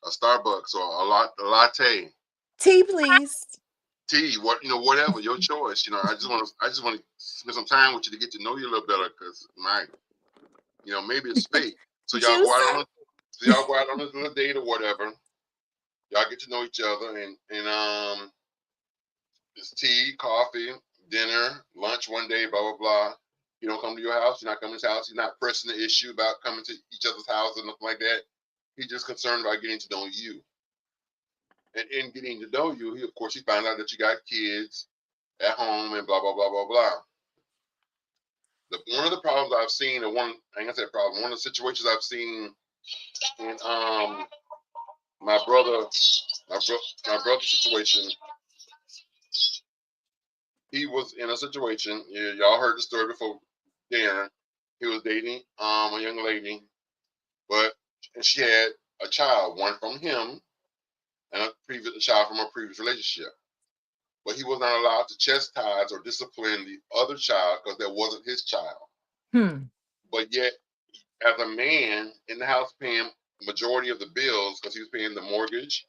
a Starbucks or a latte. Tea, please. Tea, whatever, your choice. I just want to spend some time with you to get to know you a little better, because maybe it's fake. So y'all go out on this little date or whatever. Y'all get to know each other, and it's tea, coffee, dinner, lunch one day, blah blah blah. He don't come to your house. You're not coming to his house. He's not pressing the issue about coming to each other's house or nothing like that. He's just concerned about getting to know you. And in getting to know you, he found out that you got kids at home and blah blah blah blah blah. One of the problems I've seen, and one I ain't gonna say problem, one of the situations I've seen in my brother's situation, he was in a situation. Y'all heard the story before, Darren. He was dating a young lady, and she had a child, one from him and a child from a previous relationship. But he was not allowed to chastise or discipline the other child because that wasn't his child. But yet, as a man in the house paying majority of the bills because he was paying the mortgage,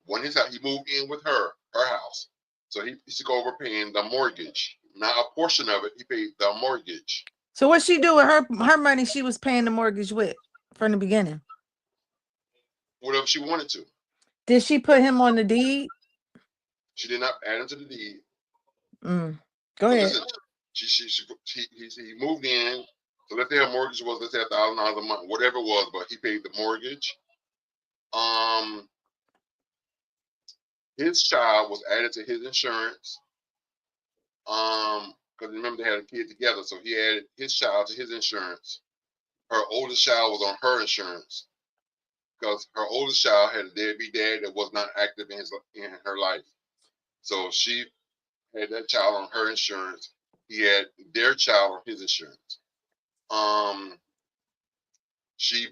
when he moved in with her house. So he took over paying the mortgage. Not a portion of it, he paid the mortgage. So what she do with her money she was paying the mortgage with from the beginning? Whatever she wanted to. Did she put him on the deed? She did not add him to the deed. Go ahead. Listen, he moved in. So let's say her mortgage was, let's say $1,000 a month, whatever it was, but he paid the mortgage. His child was added to his insurance. Because remember they had a kid together, so he added his child to his insurance. Her oldest child was on her insurance because her oldest child had a deadbeat dad that was not active in her life. So she had that child on her insurance. He had their child on his insurance. She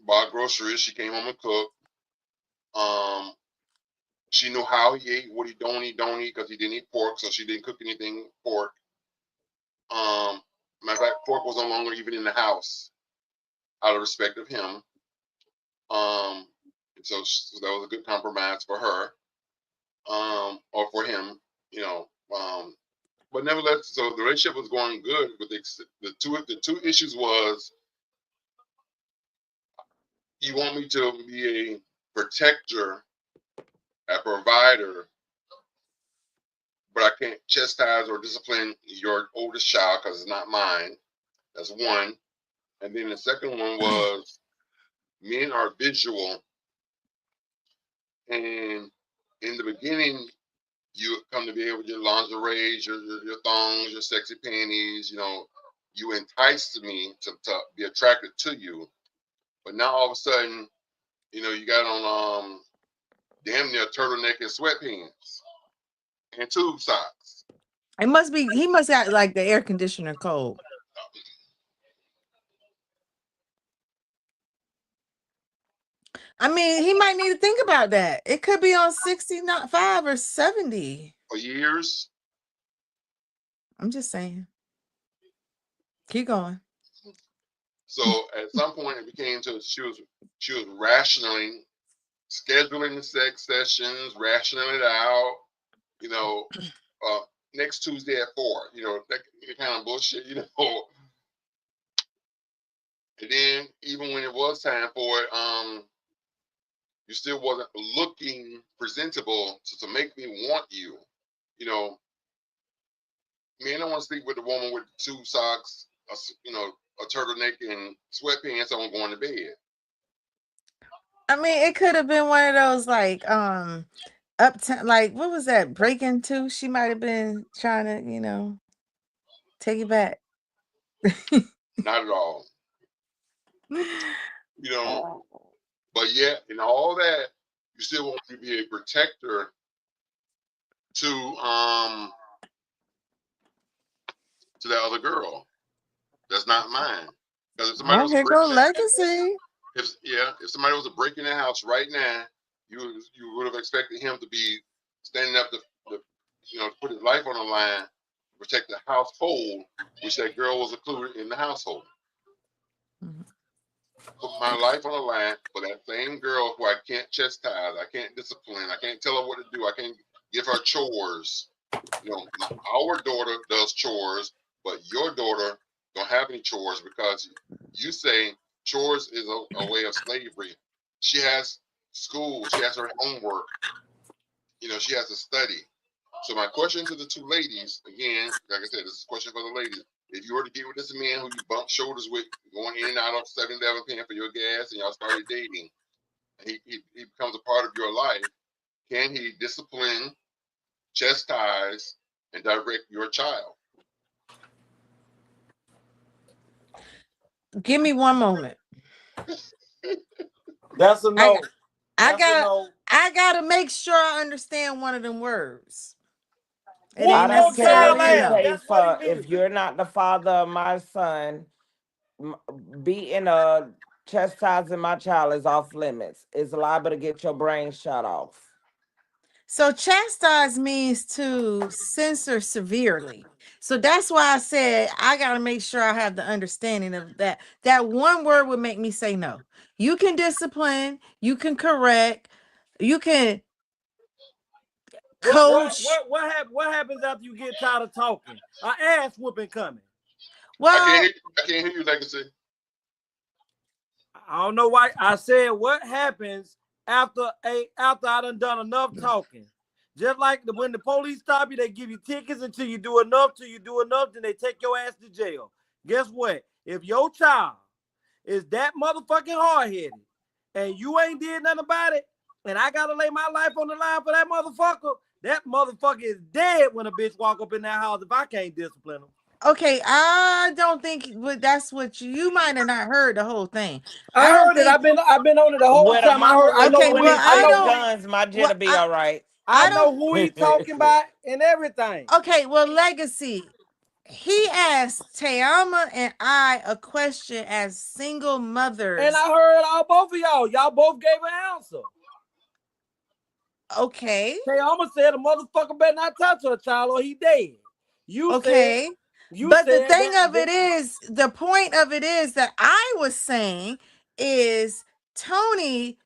bought groceries. She came home and cooked. She knew how he ate, what he don't eat, because he didn't eat pork, so she didn't cook anything pork. Matter of fact, pork was no longer even in the house out of respect of him. So that was a good compromise for her, or for him, but nevertheless, so the relationship was going good. But the two issues was, you want me to be a protector, a provider, but I can't chastise or discipline your oldest child because it's not mine. That's one. And then the second one was, men are visual, and in the beginning, you come to be able to your lingerie, your thongs, your sexy panties. You enticed me to be attracted to you, but now all of a sudden, you got on damn near turtleneck and sweatpants and tube socks. He must have like the air conditioner cold. I mean, he might need to think about that. It could be on 60, not 5 or 70. For years. I'm just saying. Keep going. So at some point it became she was rationally scheduling the sex sessions, rationing it out, next Tuesday at 4, that kind of bullshit, And then even when it was time for it, you still wasn't looking presentable to make me want you. Men don't want to sleep with a woman with 2 socks, a turtleneck and sweatpants on going to bed. I mean, it could have been one of those like uptown, like what was that, Break Into? She might have been trying to, take it back. Not at all. But yet, in all that, you still want to be a protector to that other girl. That's not mine. Because if somebody was legacy. If somebody was breaking in the house right now, you would have expected him to be standing up to to put his life on the line, protect the household, which that girl was included in the household. Mhm. Put my life on the line for that same girl who I can't chastise, I can't discipline, I can't tell her what to do, I can't give her chores. Our daughter does chores, but your daughter don't have any chores because you say chores is a way of slavery. She has school, she has her homework, she has to study. So my question to the two ladies, again, like I said, this is a question for the ladies. If you were to get with this man who you bump shoulders with, going in and out of 7-Eleven paying for your gas, and y'all started dating, and he becomes a part of your life, can he discipline, chastise, and direct your child? Give me one moment. That's a no. I That's a gotta no. I gotta make sure I understand one of them words. It Whoop ain't I don't your care child what necessarily a you ass. no. pay That's what he for. means. If you're not the father of my son, beating chastising my child is off limits. It's liable to get your brain shut off. So chastise means to censor severely. So that's why I said I got to make sure I have the understanding of that. That one word would make me say no. You can discipline, you can correct, you can coach. What happens after you get tired of talking? An ass whooping coming. Well, I can't hear you, Legacy. I don't know why I said what happens after I done enough talking. Just like when the police stop you, they give you tickets until you do enough, then they take your ass to jail. Guess what? If your child is that motherfucking hard-headed and you ain't did nothing about it, and I gotta lay my life on the line for that motherfucker is dead when a bitch walk up in that house if I can't discipline him. okay, I don't think that's what you might have not heard the whole thing. I I don't heard it. think. I've been on it the whole With a time. mama I with know Okay, who he. well, 25 guns, my well, jit'll be all right. I I know don't. who he talking about and everything. Okay, well, legacy. He asked Tayama and I a question as single mothers. And I heard both of y'all. Y'all both gave an answer. Okay. Tayama said a motherfucker better not touch her child or he dead. Okay. But the thing of it is, the point of it is that I was saying is Tony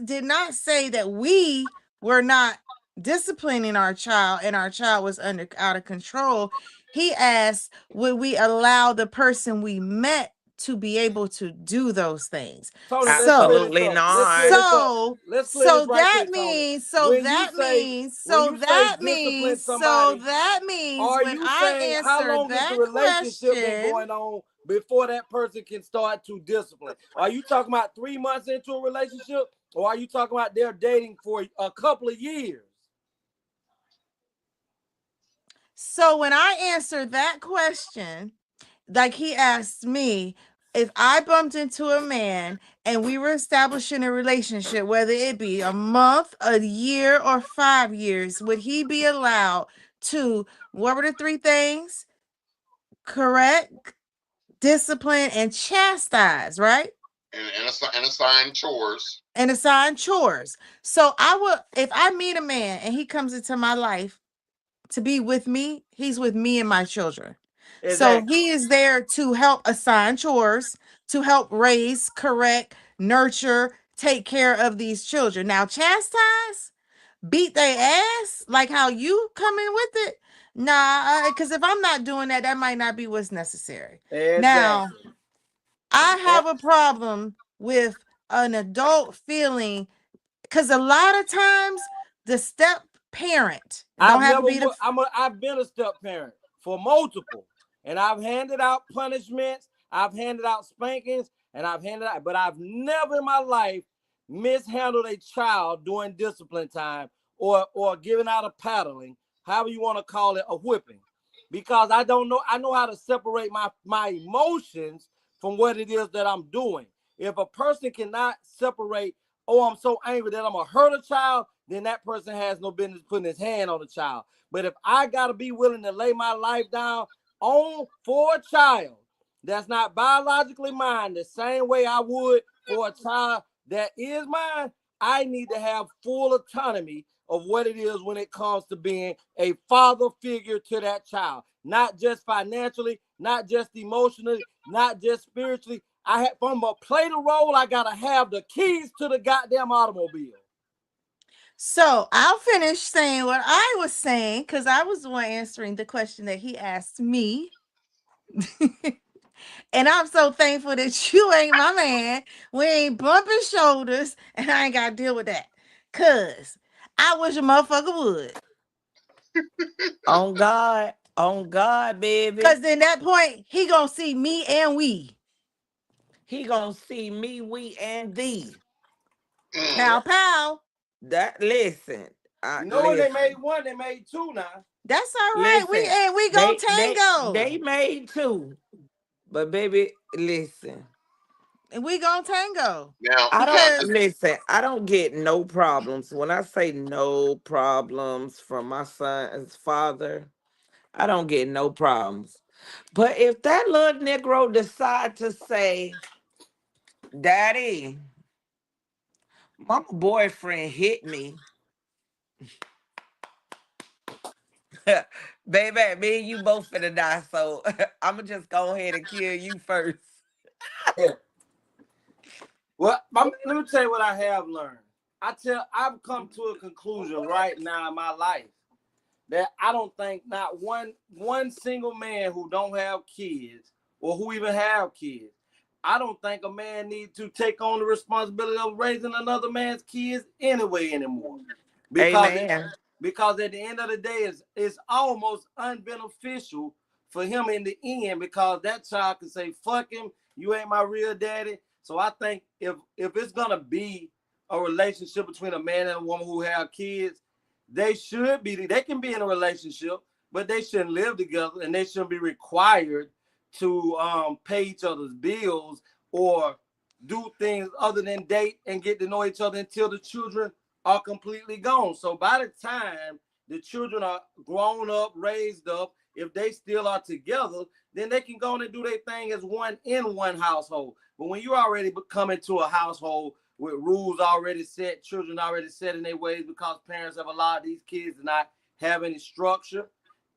did not say that we were not disciplining our child and our child was out of control. He asked, would we allow the person we met to be able to do those things? Tony, let's clear this Absolutely up. not. Let's clear this right quick, Tony. So When that you say discipline somebody, means are when you I saying how answer long has the that relationship been question, going on before that person can start to discipline? Are you talking about 3 months into a relationship, or are you talking about they're dating for a couple of years? so when I answer that question, like he asked me, if I bumped into a man and we were establishing a relationship, whether it be a month, a year, or 5 years, would he be allowed to, what were the 3 things? Correct, discipline, and chastise, right? And assign chores. And assign chores. So I would, if I meet a man and he comes into my life to be with me, he's with me and my children. Exactly. So he is there to help assign chores, to help raise, correct, nurture, take care of these children. Now, chastise, beat their ass, like how you come in with it. Nah, because if I'm not doing that, that might not be what's necessary. Exactly. Now, I have a problem with an adult feeling, because a lot of times the step parent don't have to be the. I've been a step parent for multiple, and I've handed out punishments, I've handed out spankings, and but I've never in my life mishandled a child during discipline time or giving out a paddling, however you want to call it, a whipping, because I know how to separate my emotions from what it is that I'm doing. If a person cannot separate, oh, I'm so angry that I'm gonna hurt a child, then that person has no business putting his hand on the child. But if I gotta be willing to lay my life down for a child that's not biologically mine, the same way I would for a child that is mine, I need to have full autonomy of what it is when it comes to being a father figure to that child. Not just financially, not just emotionally, not just spiritually. I have from a play the role, I gotta have the keys to the goddamn automobile. So I'll finish saying what I was saying because I was the one answering the question that he asked me. And I'm so thankful that you ain't my man. We ain't bumping shoulders, and I ain't got to deal with that. Cause I wish a motherfucker would. On God, baby. Cause then that point, he gonna see me and we. He gonna see me, we, and thee. Pow pow. That listen, You know when they made listen, one, they made two now. That's all right. We listen. and we gonna They tango. made two, but baby, listen. And we gonna tango. Now, I now, don't just Because listen. I don't get no problems when I say no problems from my son's father. I don't get no problems. But if that little Negro decide to say, "Daddy, my boyfriend hit me," baby, me and you both finna die. So I'ma just go ahead and kill you first. Well, let me tell you what I have learned. I've come to a conclusion right now in my life that I don't think not one single man who don't have kids or who even have kids, I don't think a man needs to take on the responsibility of raising another man's kids anyway anymore. Because it, Amen. because at the end of the day, it's almost unbeneficial for him in the end because that child can say, fuck him, you ain't my real daddy. So I think if it's gonna be a relationship between a man and a woman who have kids, they can be in a relationship, but they shouldn't live together and they shouldn't be required to pay each other's bills or do things other than date and get to know each other until the children are completely gone. So by the time the children are grown up, raised up, if they still are together, then they can go on and do their thing as one in one household. But when you already come into a household with rules already set, children already set in their ways because parents have allowed these kids to not have any structure,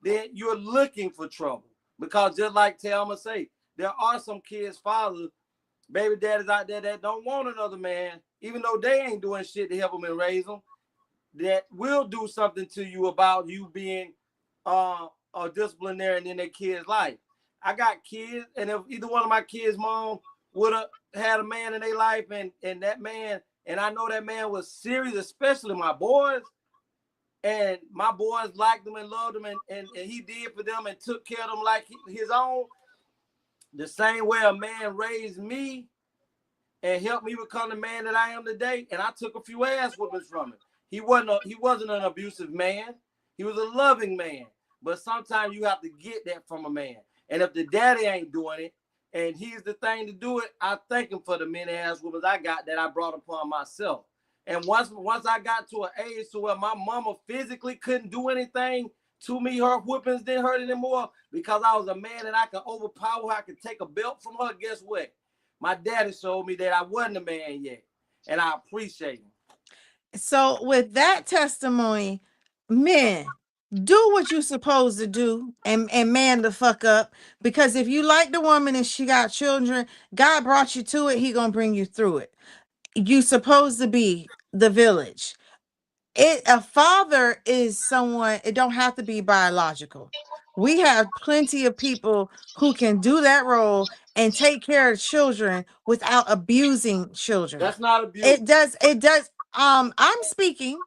then you're looking for trouble. Because just like Thelma say, there are some kids' fathers, baby daddies out there that don't want another man, even though they ain't doing shit to help them and raise them, that will do something to you about you being a disciplinarian in their kid's life. I got kids, and if either one of my kids' mom would have had a man in their life, and that man, and I know that man was serious, especially my boys, and my boys liked them and loved them, and he did for them and took care of them like his own, the same way a man raised me and helped me become the man that I am today. And I took a few ass whoopings from him. He wasn't an abusive man. He was a loving man. But sometimes you have to get that from a man. And if the daddy ain't doing it, and he's the thing to do it, I thank him for the many ass whoopings I got that I brought upon myself. And once I got to an age to where my mama physically couldn't do anything to me, her whoopings didn't hurt anymore because I was a man and I could overpower her. I could take a belt from her. Guess what? My daddy showed me that I wasn't a man yet, and I appreciate him. so with that testimony, men, do what you're supposed to do and man the fuck up. Because if you like the woman and she got children, God brought you to it, he gonna bring you through it. You supposed to be the village. A father is someone, it don't have to be biological. We have plenty of people who can do that role and take care of children without abusing children. That's not abuse. It does. I'm speaking,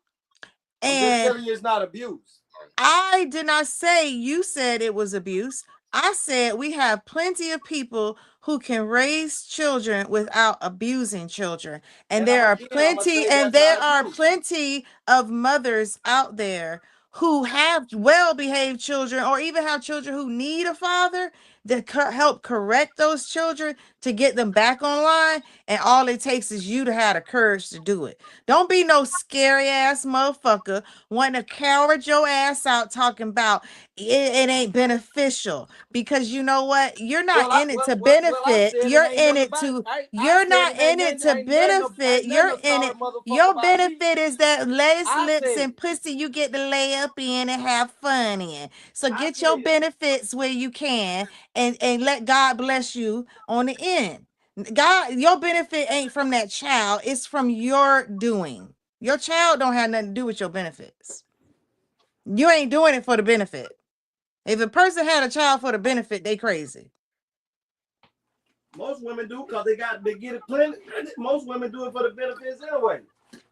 I'm just and telling you it's not abuse. I did not say you said it was abuse. I said we have plenty of people who can raise children without abusing children. And And there are I'm gonna plenty, say and that's there not are abuse. plenty of mothers out there who have well-behaved children or even have children who need a father that help correct those children to get them back online. And all it takes is you to have the courage to do it. Don't be no scary ass motherfucker wanting to coward your ass out talking about it ain't beneficial, because you know what? You're not Well, I in it to I benefit. said it You're ain't in nothing it about. to, I you're said not it in it to ain't benefit. nothing You're a in sorry it. motherfucker Your about me. benefit is that lace I lips said and it. pussy you get to lay up in and have fun in. So I get said your it. benefits where you can, and let God bless you on the end. God, your benefit ain't from that child, it's from your doing. Your child don't have nothing to do with your benefits. You ain't doing it for the benefit. If a person had a child for the benefit, they crazy. Most women do because they get it plenty. Most women do it for the benefits anyway.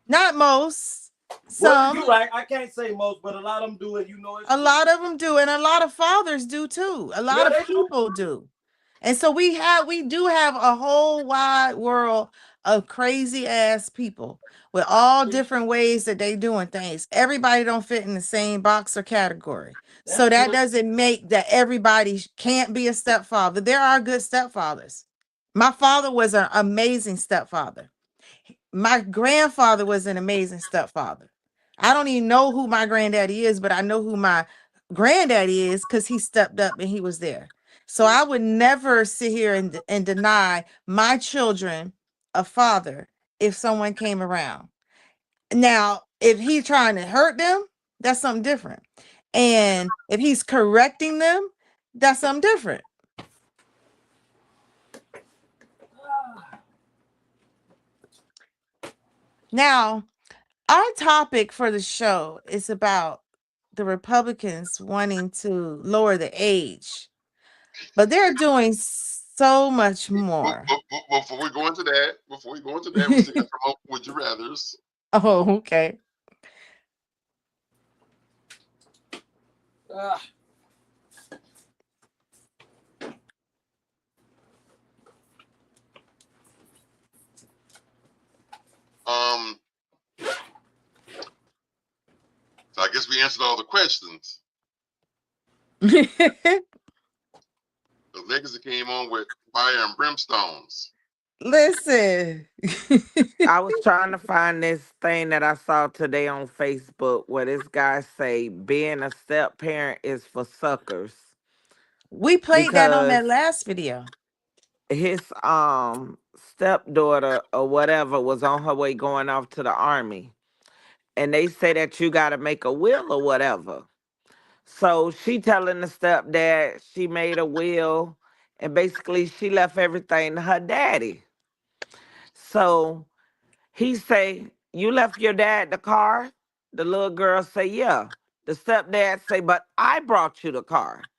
Not most. Well, Some. you're right. I can't say most, but a lot of them do it. You know it's A true. lot of them do, and a lot of fathers do too. A lot Yeah, of they do. people do. And so we do have a whole wide world of crazy ass people with all different ways that they doing things. Everybody don't fit in the same box or category. That's So that true. doesn't make that everybody can't be a stepfather. There are good stepfathers. My father was an amazing stepfather. My grandfather was an amazing stepfather. I don't even know who my granddaddy is, but I know who my granddaddy is because he stepped up and he was there. So I would never sit here and deny my children a father if someone came around. Now, if he's trying to hurt them, that's something different. And if he's correcting them, that's something different. Now, our topic for the show is about the Republicans wanting to lower the age, but they're doing so much more. Before we go into that, we still got some more would you rather's. Oh, okay. Uh, Um, so I guess we answered all the questions. The legacy came on with fire and brimstones. Listen. I was trying to find this thing that I saw today on Facebook where this guy say being a step parent is for suckers We played that on because that last video. his stepdaughter or whatever was on her way going off to the army, and they say that you got to make a will or whatever. So she telling the stepdad she made a will, and basically she left everything to her daddy. So he say, "You left your dad the car?" The little girl say, "Yeah." The stepdad say, "But I brought you the car."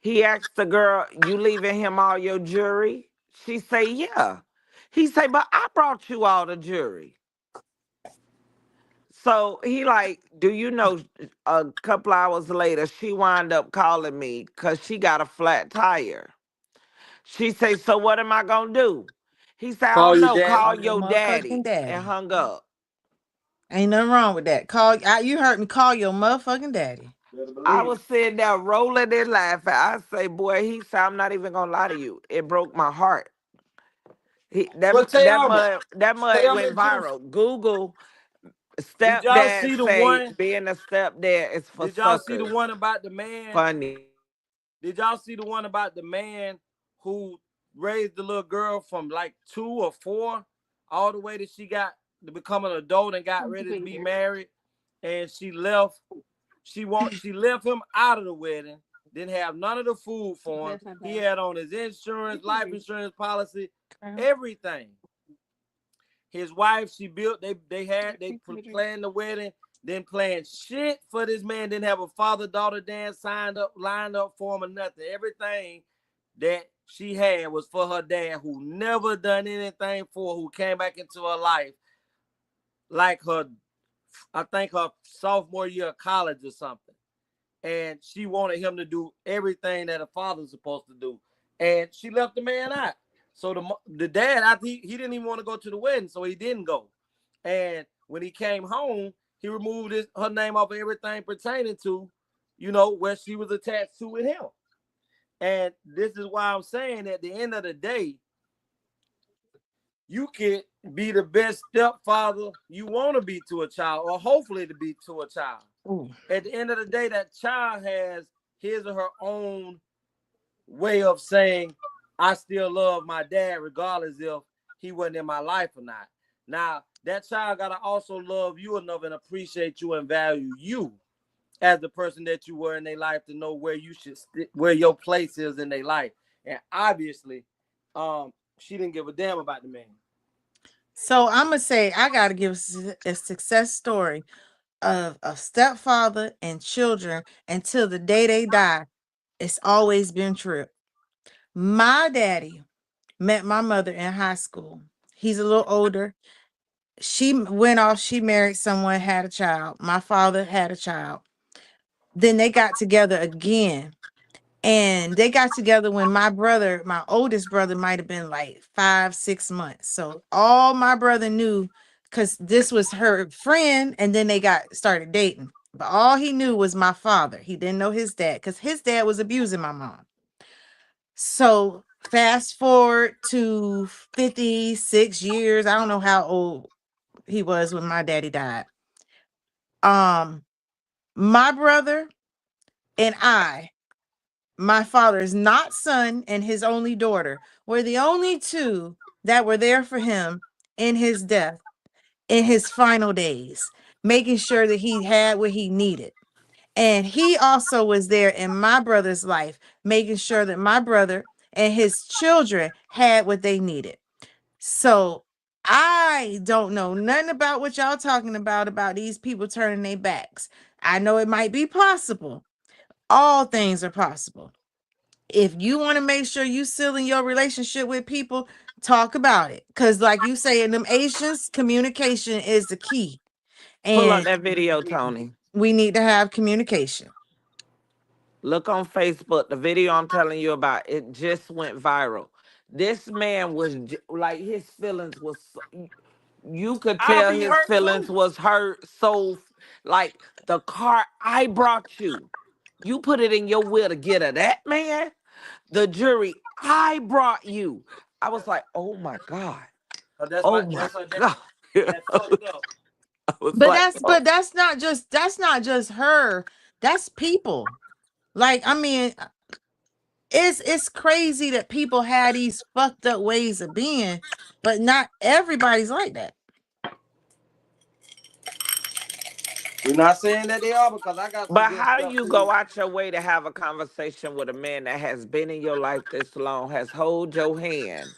He asked the girl, "You leaving him all your jewelry?" She say, "Yeah." He say, "But I brought you all the jewelry." So he like, do you know, a couple hours later, she wound up calling me because she got a flat tire. She say, "So what am I going to do?" He said, "I call don't your know. daddy. Call Call your your motherfucking daddy," and daddy. hung up. Ain't nothing wrong with that. You heard me, call your motherfucking daddy. Better I believe was it. sitting there rolling and laughing. I say, boy, he said, "I'm not even gonna lie to you. It broke my heart." He Well, that mud Tayama went and Juice. viral. Google Did y'all stepdad see the say one? being a stepdad is for Did y'all see the suckers. one about the man? Funny. Did y'all see the one about the man who raised the little girl from like 2 or 4 all the way that she got to become an adult and got ready to be married, and she left. She left him out of the wedding. Didn't have none of the food for him. He had on his insurance, life insurance policy, everything. His wife, she built. They planned the wedding. Didn't plan shit for this man. Didn't have a father-daughter dance lined up for him or nothing. Everything that she had was for her dad, who never done anything for her, who came back into her life like I think her sophomore year of college or something. And she wanted him to do everything that a father's supposed to do. And she left the man out. So the dad, he didn't even want to go to the wedding, so he didn't go. And when he came home, he removed her name off of everything pertaining to, where she was attached to with him. And this is why I'm saying at the end of the day, you can be the best stepfather you want to be to a child, or hopefully to be to a child. Ooh. At the end of the day, that child has his or her own way of saying, I still love my dad, regardless if he wasn't in my life or not. Now, that child got to also love you enough and appreciate you and value you as the person that you were in their life to know where you should where your place is in their life. And obviously, she didn't give a damn about the man. So I'm gonna say I gotta give a success story of a stepfather and children until the day they die. It's always been true. My daddy met my mother in high school. He's a little older. She went off, she married someone, had a child. My father had a child. Then they got together again. And they got together when my brother, my oldest brother, might have been like 5, 6 months. So all my brother knew, because this was her friend, and then they got started dating. But all he knew was my father. He didn't know his dad because his dad was abusing my mom. So fast forward to 56 years. I don't know how old he was when my daddy died. My brother and my father's not son and his only daughter were the only two that were there for him in his death, in his final days, making sure that he had what he needed. And he also was there in my brother's life, making sure that my brother and his children had what they needed. So I don't know nothing about what y'all talking about these people turning their backs. I know it might be possible. All things are possible. If you want to make sure you sealing your relationship with people, talk about it. Because like you say in them Asians, communication is the key. Pull up And that video, Tony. we need to have communication. Look on Facebook. The video I'm telling you about, it just went viral. This man was like, his feelings was you could I'll tell be his hurt feelings too. was hurt. So like, the car I brought you, you put it in your will to get at that man. The jury I brought you. I was like, oh my God. That's Oh my my that's her dad. God. That fucked up. I was But like, that's oh. but that's not just her. That's people. Like, I mean, it's crazy that people have these fucked up ways of being, but not everybody's like that. We're not saying that they are, because I got some But good how do stuff you too. go out your way to have a conversation with a man that has been in your life this long, has hold your hand,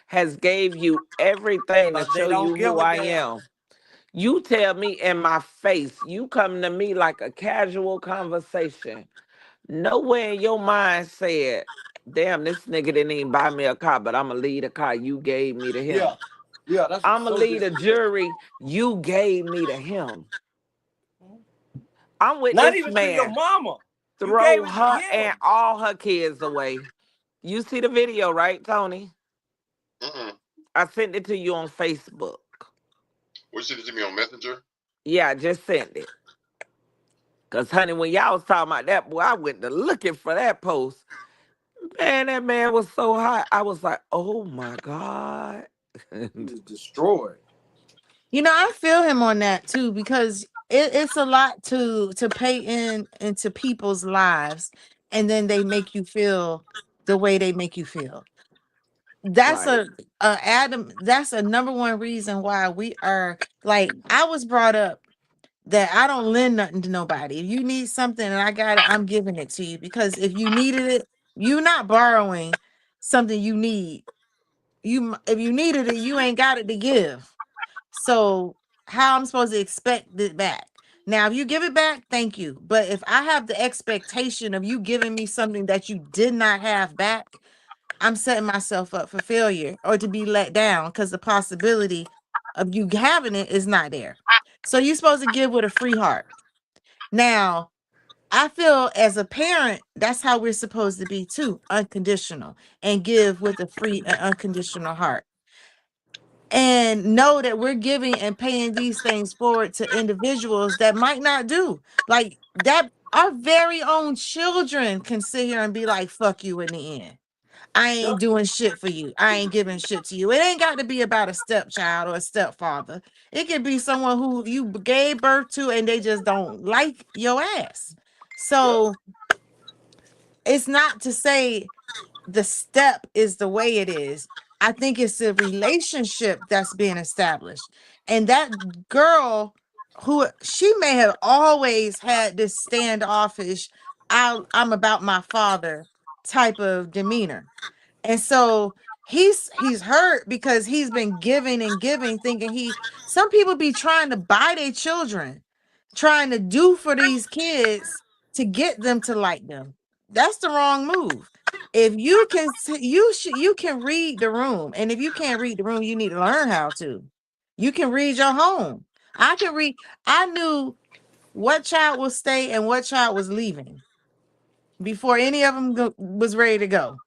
has gave you everything to Because they show don't you give who a I damn. am? You tell me in my face, you come to me like a casual conversation. Nowhere in your mind said, damn, this nigga didn't even buy me a car, but I'ma leave the car you gave me to Yeah. him. Yeah, that's I'ma so leave the disrespectful. jury you gave me to him. I'm with Not this even to your man. mama. You Throw gave it to her him. and all her kids away. You see the video, right, Tony? Mm-mm. I sent it to you on Facebook. What you sent it to me on Messenger? Yeah, I just sent it. Cause honey, when y'all was talking about that boy, I went to looking for that post. Man, that man was so hot. I was like, oh my God. He was destroyed. You know, I feel him on that too, because it's a lot to pay into people's lives, and then they make you feel the way they make you feel. That's Right. that's a number one reason why we are, like, I was brought up that I don't lend nothing to nobody. If you need something and I got it, I'm giving it to you, because if you needed it, you're not borrowing something you need. If you needed it, you ain't got it to give. So how I'm supposed to expect it back? Now, if you give it back, thank you. But if I have the expectation of you giving me something that you did not have back, I'm setting myself up for failure or to be let down, because the possibility of you having it is not there. So you're supposed to give with a free heart. Now, I feel as a parent, that's how we're supposed to be too, unconditional, and give with a free and unconditional heart. And know that we're giving and paying these things forward to individuals that might not do like that. Our very own children can sit here and be like, fuck you in the end. I ain't doing shit for you. I ain't giving shit to you. It ain't got to be about a stepchild or a stepfather. It could be someone who you gave birth to and they just don't like your ass. So it's not to say the step is the way it is. I think it's a relationship that's being established. And that girl who she may have always had this standoffish, I'm about my father type of demeanor. And so he's hurt because he's been giving and giving, thinking some people be trying to buy their children, trying to do for these kids to get them to like them. That's the wrong move. If you can you can read the room. And if you can't read the room, you need to learn how to. You can read your home. I can read. I knew what child will stay and what child was leaving before any of them was ready to go.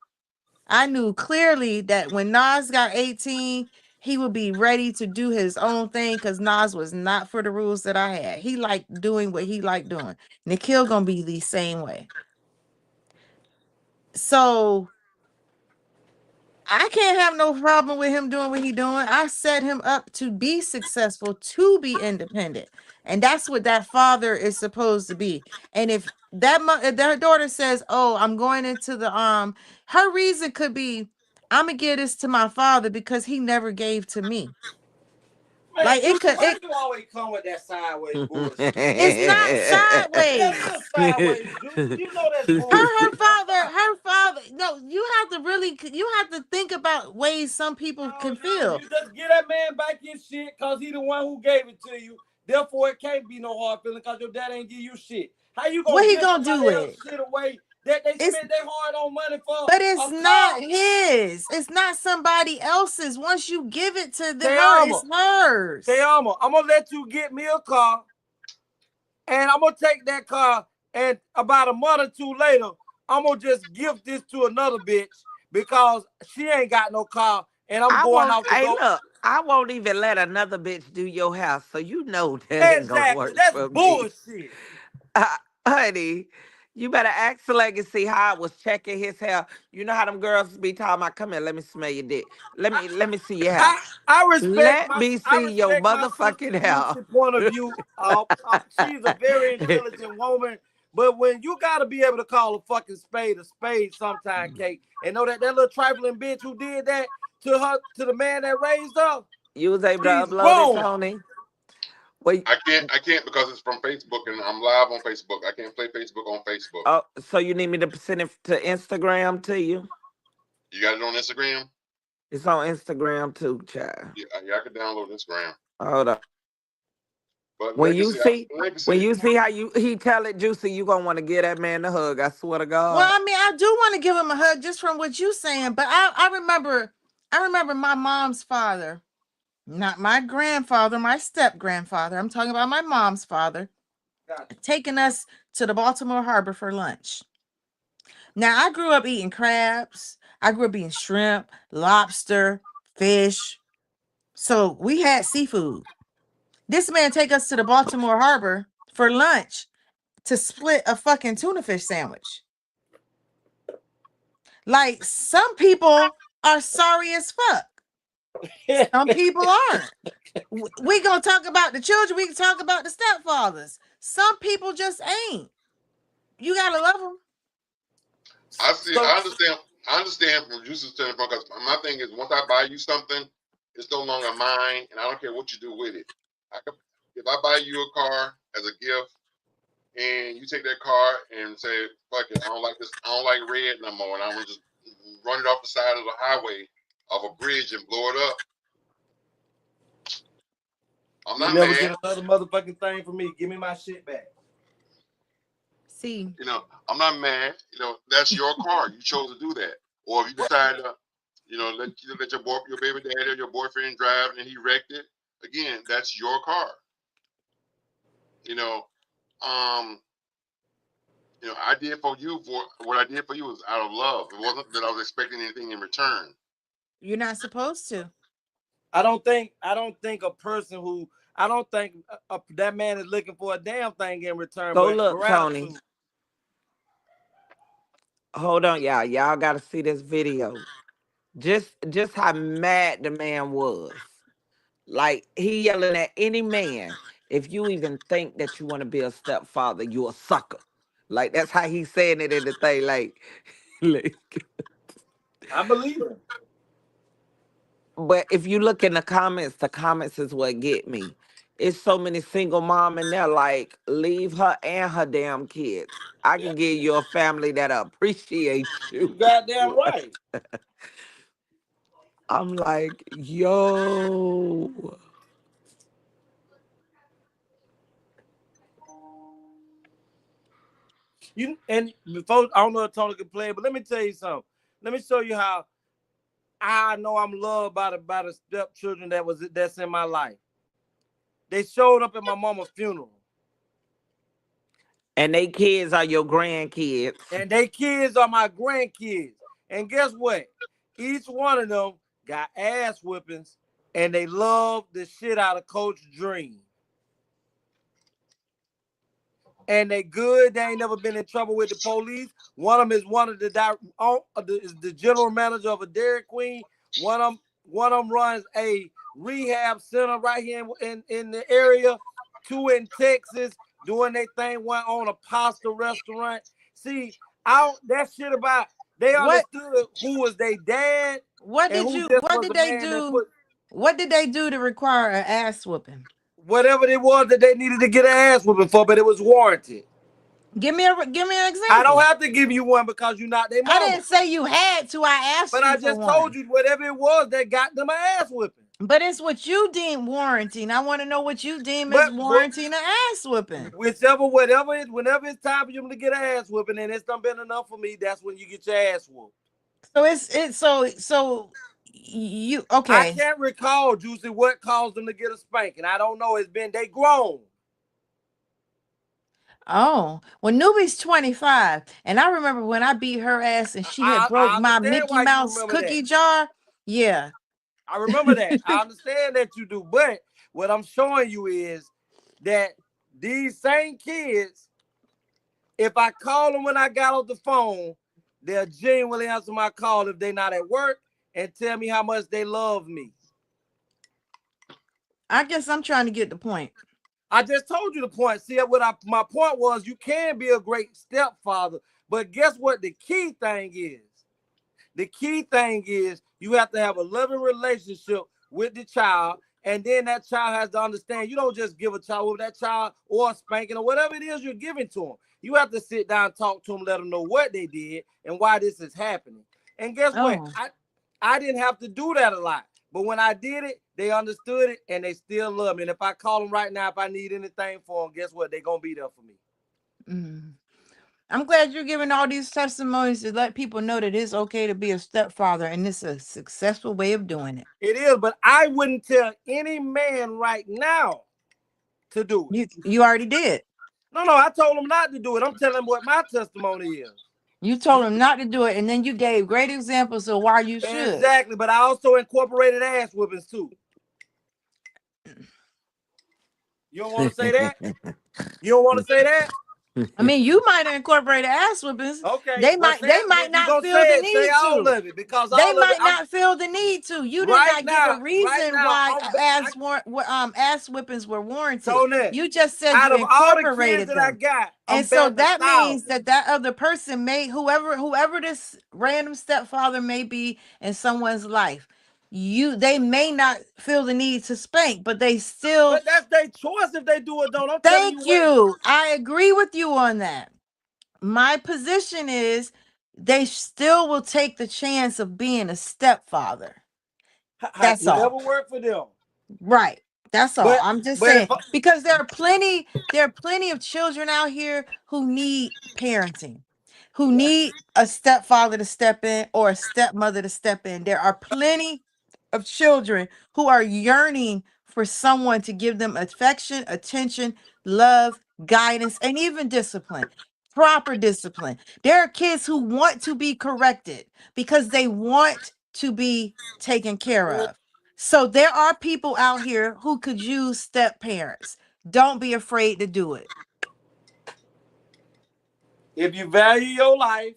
I knew clearly that when Nas got 18, he would be ready to do his own thing because Nas was not for the rules that I had. He liked doing what he liked doing. Nikhil gonna be the same way. So I can't have no problem with him doing what he's doing. I set him up to be successful, to be independent. And that's what that father is supposed to be. And if if their daughter says, "Oh, I'm going into the her reason could be, I'm gonna give this to my father because he never gave to me." Man, Like it could why you always come with that sideways bullshit? it's not sideways. That is sideways, Juice. You know that's Her bullshit. father. No, you have to really, you have to think about ways some people can feel. You just get that man back his shit because he the one who gave it to you. Therefore, it can't be no hard feeling because your dad ain't give you shit. How you gonna What he give gonna do somebody with else shit away that they it? spent their hard on money for? But it's A not car? his. It's not somebody else's. Once you give it to her, Te it's hers. amo. I'm gonna let you get me a car, and I'm gonna take that car, and about a month or two later, I'm gonna just give this to another bitch because she ain't got no car, and I'm I going won't. out to Hey, go. look, I won't even let another bitch do your house, so you know that ain't gonna Exactly. work That's for me. bullshit. Honey, you better ask Legacy how I was checking his hair. You know how them girls be talking about, come here, let me smell your dick. Let me see your hair. I respect Let me I see your respect my sister motherfucking hair. Juicy point of view. She's a very intelligent woman, but when you got to be able to call a fucking spade sometime, Kate, and know that little trifling bitch who did that to the man that raised her, You was able to she's upload it, wrong. Tony? Well, I can't because it's from Facebook and I'm live on Facebook. I can't play Facebook on Facebook. oh, so you need me to send it to Instagram to you? You got it on Instagram? It's on Instagram too, child. Yeah, I can download Instagram. Hold on. But When you see, when legacy. you see how he tell it, Juicy, you gonna want to give that man the hug. I swear to Well, God. I mean, I do want to give him a hug just from what you saying, but I remember my mom's father, not my grandfather, my step grandfather. I'm talking about my mom's father, taking us to the Baltimore Harbor for lunch. Now, I grew up eating crabs. I grew up eating shrimp, lobster, fish. So we had seafood. This man take us to the Baltimore Harbor for lunch to split a fucking tuna fish sandwich. Like, some people are sorry as fuck. Some people aren't. We gonna talk about the children. We can talk about the stepfathers. Some people just ain't. You gotta love them. I understand from Juice's standpoint because my thing is once I buy you something, it's no longer mine, and I don't care what you do with it. If I buy you a car as a gift, and you take that car and say, "Fuck it, I don't like this. I don't like red no more," and I want to just run it off the side of the highway of a bridge and blow it up. I'm not never mad. get another motherfucking thing from me. Give me my shit back. See, I'm not mad. That's your car. You chose to do that. Or if you decide to, let your baby daddy or your boyfriend drive and he wrecked it, again, that's your car. I did for you for what I did for you was out of love. It wasn't that I was expecting anything in return. you're not supposed to. I don't think a person who I don't think that man is looking for a damn thing in return Go but look, Tony. gratitude. hold on, y'all. Y'all gotta see this video. Just how mad the man was. Like he yelling at any man. If you even think that you want to be a stepfather, you a sucker. Like that's how he's saying it in the thing. Like, I believe it. but if you look in the comments is what get me. It's so many single mom in there. Like leave her and her damn kids. I Yeah, can give you a family that appreciates you you. goddamn right. I'm like, yo. You and before I don't know if Tony can play, but let me tell you something. Let me show you how I know I'm loved by the stepchildren that's in my life. They showed up at my mama's funeral. And they kids are your grandkids. And they kids are my grandkids. And guess what? Each one of them got ass whippings and they love the shit out of Coach Dream. And they good. They ain't never been in trouble with the police. One of them is one of is the general manager of a Dairy Queen. One of them runs a rehab center right here in the area. Two in Texas doing their thing. One on a pasta restaurant. See, that shit about they What understood who was their dad and who just what was did the they man that do? put What did they do to require an ass whooping? whatever it was that they needed to get an ass whooping for, but it was warranted. Give me an I don't example. have to give you one because you're not their I mama. didn't say you had to. I asked But you I for just told one. you whatever it was that got them an ass whipping. But it's what you deem warranting. I want to know what you deem as But warranting an ass whooping. whenever it's time for you to get an ass whipping, and it's done been enough for me, that's when you get your ass whooped. So so you I okay. can't recall, Juicy, what caused them to get a spanking. I don't know. It's been they grown. Oh, well, Newbie's 25, and I remember when I beat her ass and she had broke I my understand Mickey why you Mouse remember that. cookie jar. Yeah. I remember that. I understand that you do. But what I'm showing you is that these same kids, if I call them when I got off the phone, they'll genuinely answer my call if they're not at work and tell me how much they love me. I guess I'm trying to get the point. I just told you the point. See, my point was you can be a great stepfather, but guess what the key thing is? The key thing is you have to have a loving relationship with the child, and then that child has to understand you don't just give a child with that child or a spanking or whatever it is you're giving to them. You have to sit down, talk to them, let them know what they did and why this is happening. And guess what? Oh. I didn't have to do that a lot. But when I did it, they understood it and they still love me. And if I call them right now, if I need anything for them, guess what? They're going to be there for me. Mm. I'm glad you're giving all these testimonies to let people know that it's okay to be a stepfather and it's a successful way of doing it. It is, but I wouldn't tell any man right now to do it. You already did. No, I told him not to do it. I'm telling him what my testimony is. You told him not to do it, and then you gave great examples of why you should. Exactly, but I also incorporated ass whippings too. You don't want to say that? You don't want to say that? I mean, you might incorporate ass whippings. Okay, They well, might if you not gonna feel the say need all to. of it because They all of it. might not feel the need to. You did Right not give now, a reason why ass whippings were warranted. Tony, You just said out you of all the kids incorporated that I them. got, I'm And so betting that means 1,000. that other person may whoever this random stepfather may be in someone's life, they may not feel the need to spank, but they still. But that's their choice if they do or don't. I'm telling you Thank what. you. I agree with you on that. My position is they still will take the chance of being a stepfather. That's Whatever all. worked for them. Right. That's all. But I'm just but if saying because there are plenty of children out here who need parenting, who need a stepfather to step in or a stepmother to step in. There are plenty of children who are yearning for someone to give them affection, attention, love, guidance, and even discipline. Proper discipline. There are kids who want to be corrected because they want to be taken care of. So there are people out here who could use step parents. Don't be afraid to do it. if you value your life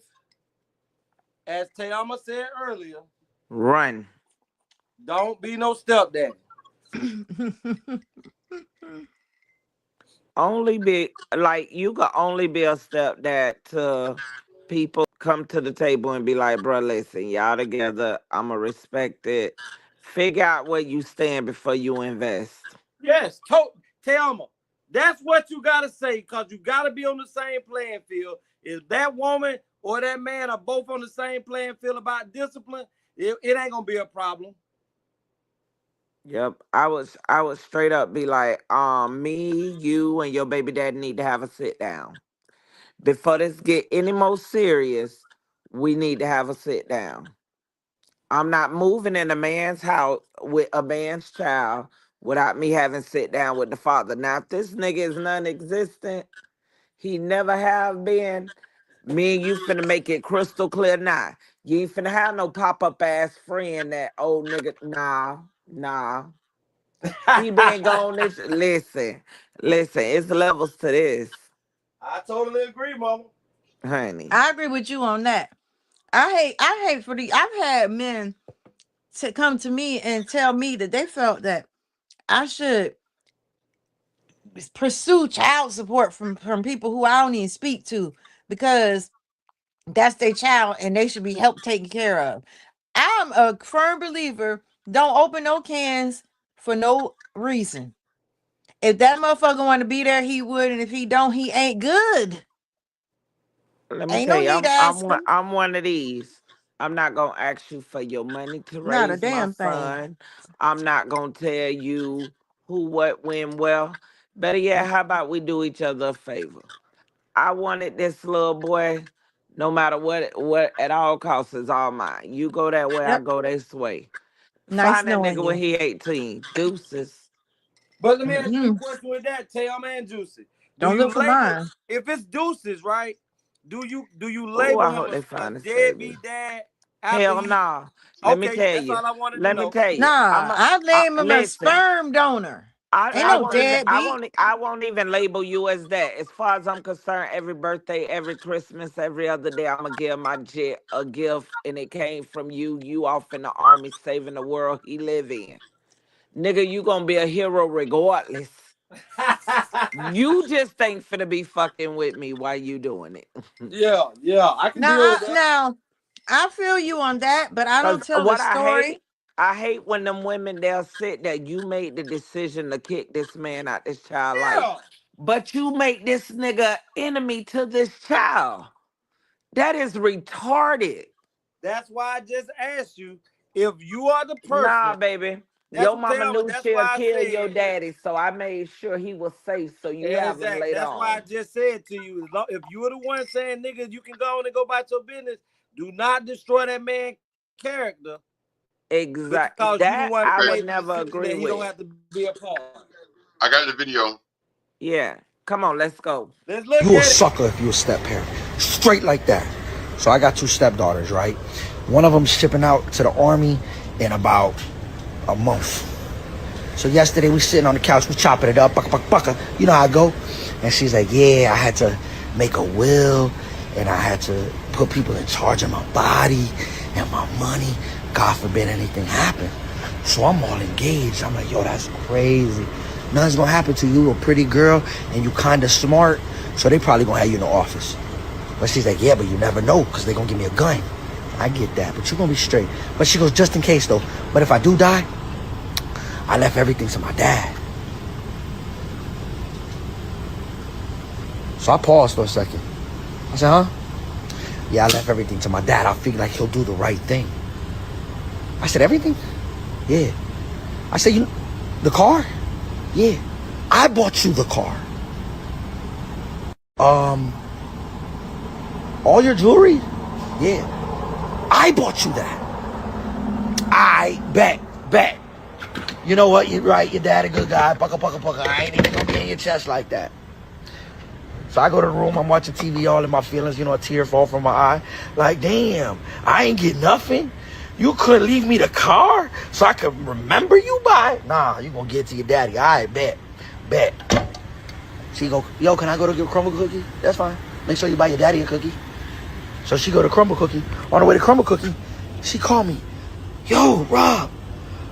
as Tayama said earlier, Run. don't be no stepdaddy. Only be like you could only be a stepdad to people come to the table and be like, bro, listen, y'all together. I'ma respect it. Figure out where you stand before you invest. Yes, Tayama. That's what you gotta say, because you gotta be on the same playing field. If that woman or that man are both on the same playing field about discipline, it ain't gonna be a problem. Yep. I would straight up be like, me, you, and your baby daddy need to have a sit down. Before this get any more serious, we need to have a sit down. I'm not moving in a man's house with a man's child without me having sit down with the father. Now, if this nigga is non-existent, he never have been. Me and you finna make it crystal clear now. You ain't finna have no pop-up ass friend that old nigga. Nah. He been gone this. Listen. It's levels to this, I totally agree, mama. honey. I agree with you on that. I hate for the. I've had men to come to me and tell me that they felt that I should pursue child support from people who I don't even speak to because that's their child and they should be helped taken care of. I'm a firm believer. Don't open no cans for no reason. If that motherfucker want to be there, he would, and if he don't, he ain't good. Let me Ain't tell no you, need to I'm ask one, him. I'm one of these. I'm not gonna ask you for your money to Not a raise my damn thing. son. I'm not gonna tell you who, what, when, well. Better yet, how about we do each other a favor? I wanted this little boy, no matter what at all costs is all mine. You go that way, I Yep. go this way. Nice Find that knowing nigga when you. he 18. Deuces. But let me ask you a Mm-mm. question with that, Tayama and Juicy. Do Don't you look for label, mine. if it's deuces, right? Do you Oh, label I him hope they a find this baby. deadbeat dad after Hell he? nah. Let me Okay, tell that's you. all I wanted to Let me know. tell you. Nah, I name him a Listen. sperm donor. I, Ain't I no won't even deadbeat. I won't even label you as that. As far as I'm concerned, every birthday, every Christmas, every other day, I'm gonna give my jet a gift, and it came from you. You off in the army saving the world he live in, nigga. You gonna be a hero regardless. You just ain't finna be fucking with me while you doing it. Yeah, I can deal Now, with that. now, I feel you on that, but I Cause don't tell the what story. I hate when them women they'll sit that you made the decision to kick this man out this child life, Yeah, but you make this nigga enemy to this child. That is retarded. that's why I just asked you if you are the Nah, person. baby. That's Your what mama Tayama. knew That's she'll why I kill your said. daddy, so I made sure he was safe so you have him Exactly. later That's why I on. just said to you, if you are the one saying, nigga, you can go on and go about your business, do not destroy that man's character Exactly. because you the That one who I Okay, made would the never decision that agree he don't with. have to be a part. I got the video. Yeah. Come on, let's go. Let's look You a at it. sucker if you a step parent. Straight like that. So I got two stepdaughters, right? One of them's shipping out to the army in about a month. So yesterday we sitting on the couch, we chopping it up, bucka. You know how I go? And she's like, yeah, I had to make a will and I had to put people in charge of my body and my money. God forbid anything happen. So I'm all engaged. I'm like, yo, that's crazy. Nothing's gonna happen to you, a pretty girl, and you kinda smart, so they probably gonna have you in the office. But she's like, yeah, but you never know, because they gonna give me a gun. I get that, but you're gonna be straight. But she goes, just in case though, but if I do die, I left everything to my dad. So I paused for a second. I said, huh? Yeah, I left everything to my dad. I figured like he'll do the right thing. I said, everything? Yeah. I said, the car? Yeah. I bought you the car. All your jewelry? Yeah. I bought you that. I bet. You know what? You're right. Your dad a good guy. Pucka. I ain't even gonna be in your chest like that. So I go to the room. I'm watching TV, all in my feelings. You know, a tear fall from my eye. Like, damn, I ain't get nothing. You couldn't leave me the car so I could remember you by? Nah, you gonna get it to your daddy. All right, bet. She go, yo, can I go to get a crumble cookie? That's fine. Make sure you buy your daddy a cookie. So she go to Crumble Cookie. On the way to Crumble Cookie, she called me. Yo, Rob,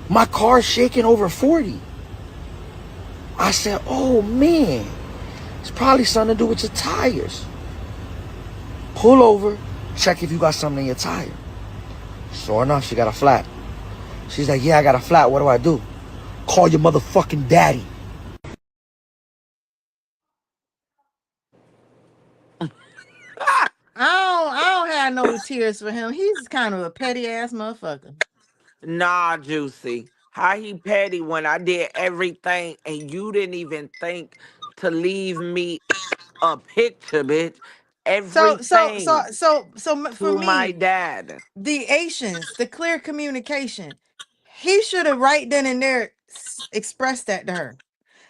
my car's shaking over 40. I said, oh man, it's probably something to do with your tires. Pull over, check if you got something in your tire. Sure enough, she got a flat. She's like, yeah, I got a flat. What do I do? Call your motherfucking daddy. I don't have no tears for him. He's kind of a petty ass motherfucker. Nah, Juicy. How he petty when I did everything and you didn't even think to leave me a picture, bitch. Everything For to my me, dad. the Asians, the clear communication. He should have right then and there expressed that to her.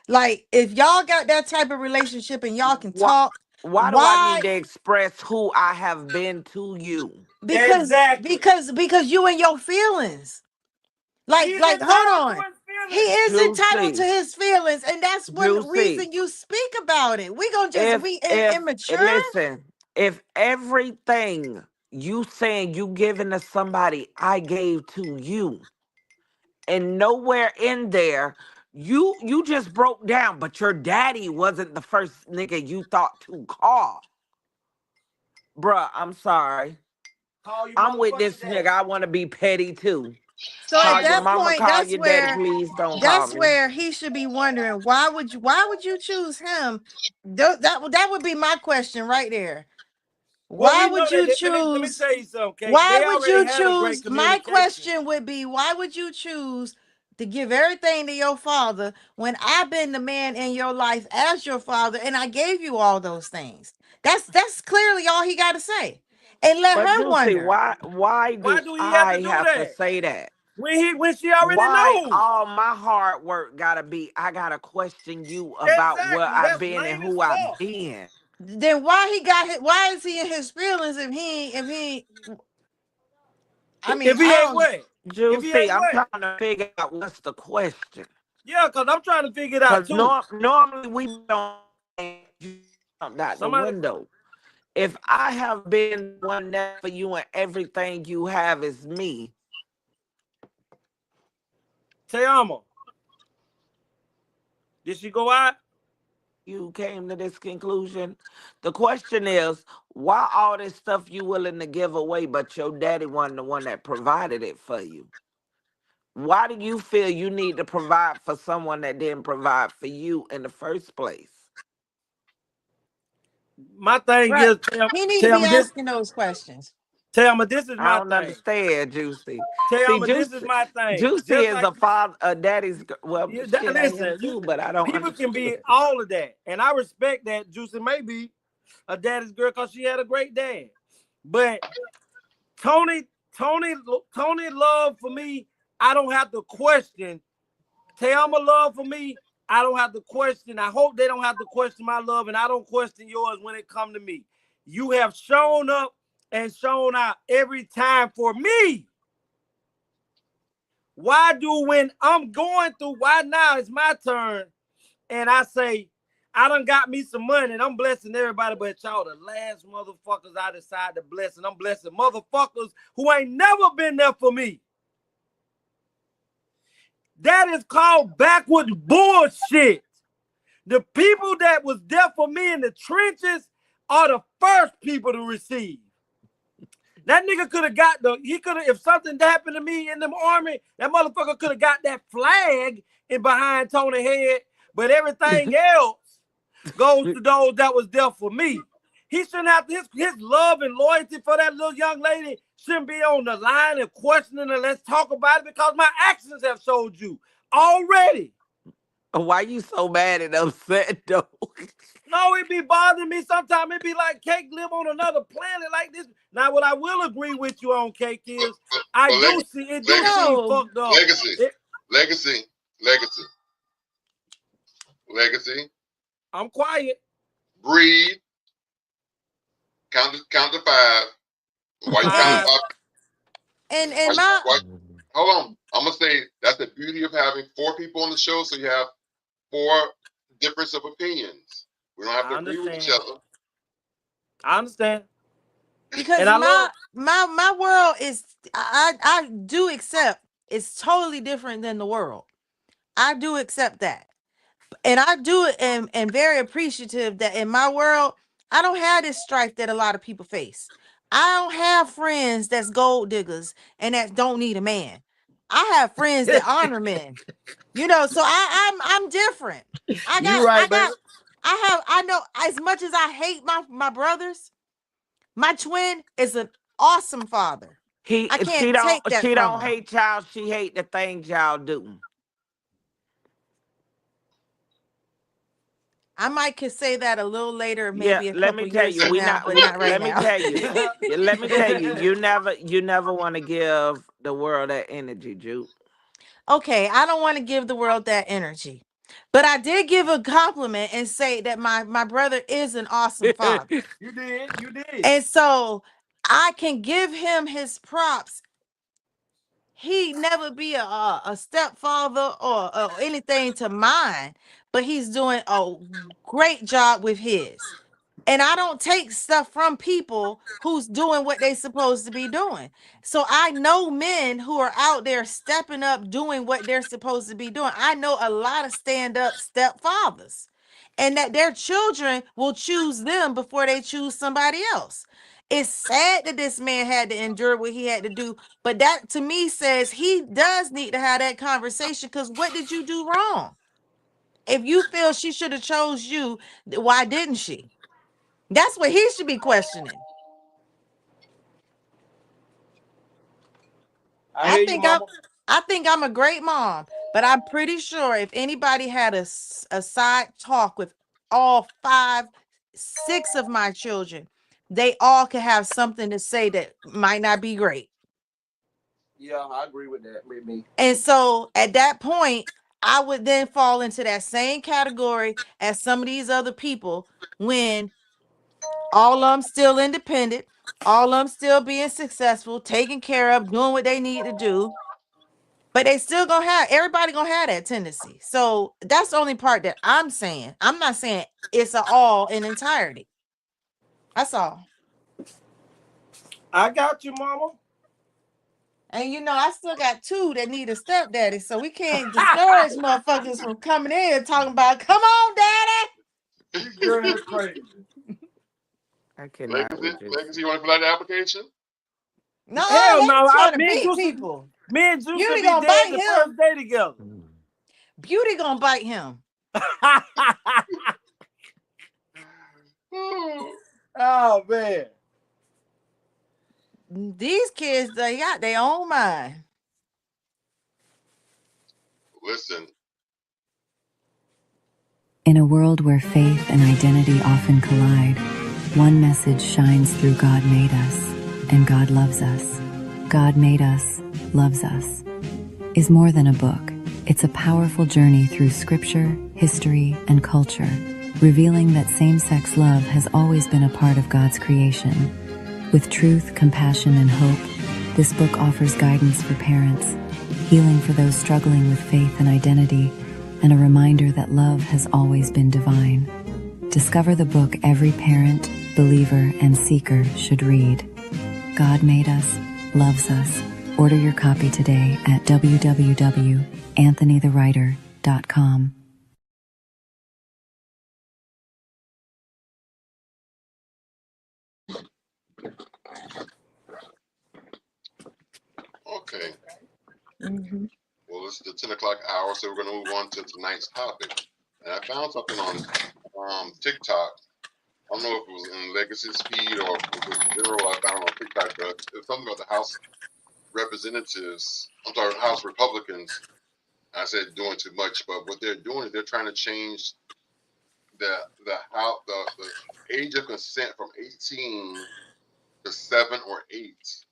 Like, if y'all got that type of relationship and y'all can Why, talk, why do I need why? to express who I have been to you? Because Exactly. because you and your feelings. Like He's hold entitled to on. his He feelings. is entitled to Juicy. his feelings, and that's one Juicy. reason you speak about it. We gonna just be If immature. listen, if everything you saying you giving to somebody I gave to you, and nowhere in there you just broke down, but your daddy wasn't the first nigga you thought to call. Bruh, I'm sorry. Call your I'm with this motherfucking nigga. daddy. I want to be petty too. So Call at Call your your that mama, point, call your daddy. Please don't call that's me. where he should be wondering why would you choose him? That would be my question right there. Well, Why we know would that. you Let me choose? tell you something, Kate. Why They would already you had a great choose? My communication. question would be, why would you choose to give everything to your father when I've been the man in your life as your father and I gave you all those things? That's clearly all he got to say. And let But her Juicy, wonder. why Why do do he have to I do have to that? say that? When she already Why knows. all my hard work gotta be I gotta question you about where Exactly. I've That's been and lame as who I've fuck. been? Then why is he in his feelings if he I mean, If he I ain't don't. what? If he Juicy, ain't I'm what? trying to figure out what's the question. Yeah, because I'm trying to figure it out Cause too. normally we don't jump out the Somebody window. If I have been the one there for you and everything you have is me, Te amo. Did she go out? you came to this conclusion. The question is, why all this stuff you willing to give away, but your daddy wasn't the one that provided it for you? Why do you feel you need to provide for someone that didn't provide for you in the first place? My thing Right. is, He need to tell be me this. asking those questions. Tell me this is I my don't thing. understand, Juicy. Tell See, me this is Juicy, my thing. Juicy Just is like a father, a daddy's. Well, shit, I am listen, too, but I don't people can be understand. all of that, and I respect that. Juicy may be a daddy's girl because she had a great dad, but Tony, Tony, Tony love for me, I don't have to question. Tayama love for me, I don't have to question. I hope they don't have to question my love, and I don't question yours when it come to me. You have shown up and shown out every time for me. Why do when I'm going through, why now it's my turn, and I say, I done got me some money and I'm blessing everybody, but y'all the last motherfuckers I decide to bless, and I'm blessing motherfuckers who ain't never been there for me. That is called backwards bullshit. The people that was there for me in the trenches are the first people to receive. That nigga could have got if something happened to me in the army, that motherfucker could have got that flag in behind Tony's head, but everything else goes to those that was there for me. He shouldn't have his love and loyalty for that little young lady shouldn't be on the line and questioning her. Let's talk about it because my actions have showed you already. Why you so mad and upset though? No, it be bothering me. Sometimes it be like Cake live on another planet like this. Now, what I will agree with you on, Cake, is I But do see it do legacy, seem No. fucked up. legacy, legacy, legacy, legacy. I'm quiet. Breathe. Count to five. Why you counting 5. five? And my Why, hold on. I'm gonna say that's the beauty of having 4 people on the show, so you have 4 difference of opinions. We don't have to I agree with each understand. other. I understand. Because And I love my world is, I do accept it's totally different than the world. I do accept that. And I do it and very appreciative that in my world, I don't have this strife that a lot of people face. I don't have friends that's gold diggers and that don't need a man. I have friends that honor men. You know, so I'm different. you right, baby. I know, as much as I hate my brothers, my twin is an awesome father. I can't take that She from don't him. hate y'all. She hate the things y'all do. I might could say that a little later, Yeah, maybe a let me couple tell years you, from we now, not. but not right Let me now. tell you. Yeah, let me tell you. You never want to give the world that energy, Juke. Okay, I don't want to give the world that energy. But I did give a compliment and say that my brother is an awesome father. You did. And so I can give him his props. He never be a stepfather or anything to mine, but he's doing a great job with his. And I don't take stuff from people who's doing what they supposed to be doing. So I know men who are out there stepping up, doing what they're supposed to be doing. I know a lot of stand-up stepfathers, and that their children will choose them before they choose somebody else. It's sad that this man had to endure what he had to do, but that to me says he does need to have that conversation, because what did you do wrong? If you feel she should have chose you, why didn't she? That's what he should be questioning. I I hear you, think I'm mama. I think I'm a great mom, but I'm pretty sure if anybody had a side talk with all 6 of my children, they all could have something to say that might not be great. Yeah, I agree with that with me. And so at that point, I would then fall into that same category as some of these other people, when all of them still independent, all of them still being successful, taking care of, doing what they need to do. But they still gonna have, everybody gonna have that tendency. So that's the only part that I'm saying. I'm not saying it's all in entirety. That's all. I got you, mama. And you know, I still got 2 that need a stepdaddy, so we can't discourage motherfuckers from coming in and talking about, come on, daddy. You girl is crazy. I cannot Legacy, with you. Legacy, you want to fill out the application? No, Hell they no. trying to beat people. Me and Juice Beauty could be gonna dead bite the first him. day together. Beauty gonna bite him. Oh man. These kids, they got their own mind. Listen, In a world where faith and identity often collide, one message shines through: God made us, and God loves us. God made us, loves us is more than a book. It's a powerful journey through scripture, history, and culture, revealing that same-sex love has always been a part of God's creation. With truth, compassion, and hope, this book offers guidance for parents, healing for those struggling with faith and identity, and a reminder that love has always been divine. Discover the book every parent, believer, and seeker should read. God Made Us, Loves Us. Order your copy today at www.anthonythewriter.com. okay. Mm-hmm. Well, it's the 10 o'clock hour, so we're going to move on to tonight's topic. And I found something on TikTok. I don't know if it was in Legacy's feed or if it was general. I found on TikTok, but it was something about the House Representatives. I'm sorry, House Republicans. I said doing too much, but what they're doing is they're trying to change the age of consent from 18 to 7 or 8.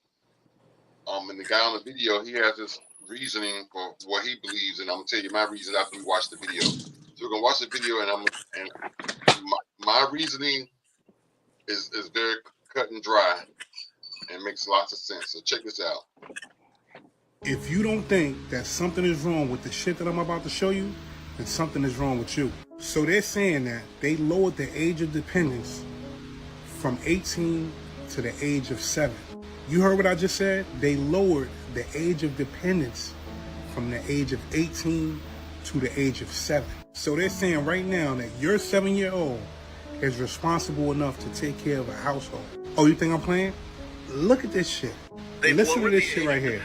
And the guy on the video, he has this reasoning for what he believes, and I'm gonna tell you my reasons after we watch the video. So we're gonna watch the video, and my reasoning is very cut and dry and makes lots of sense. So check this out. If you don't think that something is wrong with the shit that I'm about to show you, then something is wrong with you. So they're saying that they lowered the age of dependence from 18 to the age of 7. You heard what I just said? They lowered the age of dependence from the age of 18 to the age of 7. So they're saying right now that your 7-year-old is responsible enough to take care of a household. Oh, you think I'm playing? Look at this shit. Listen to this shit right here.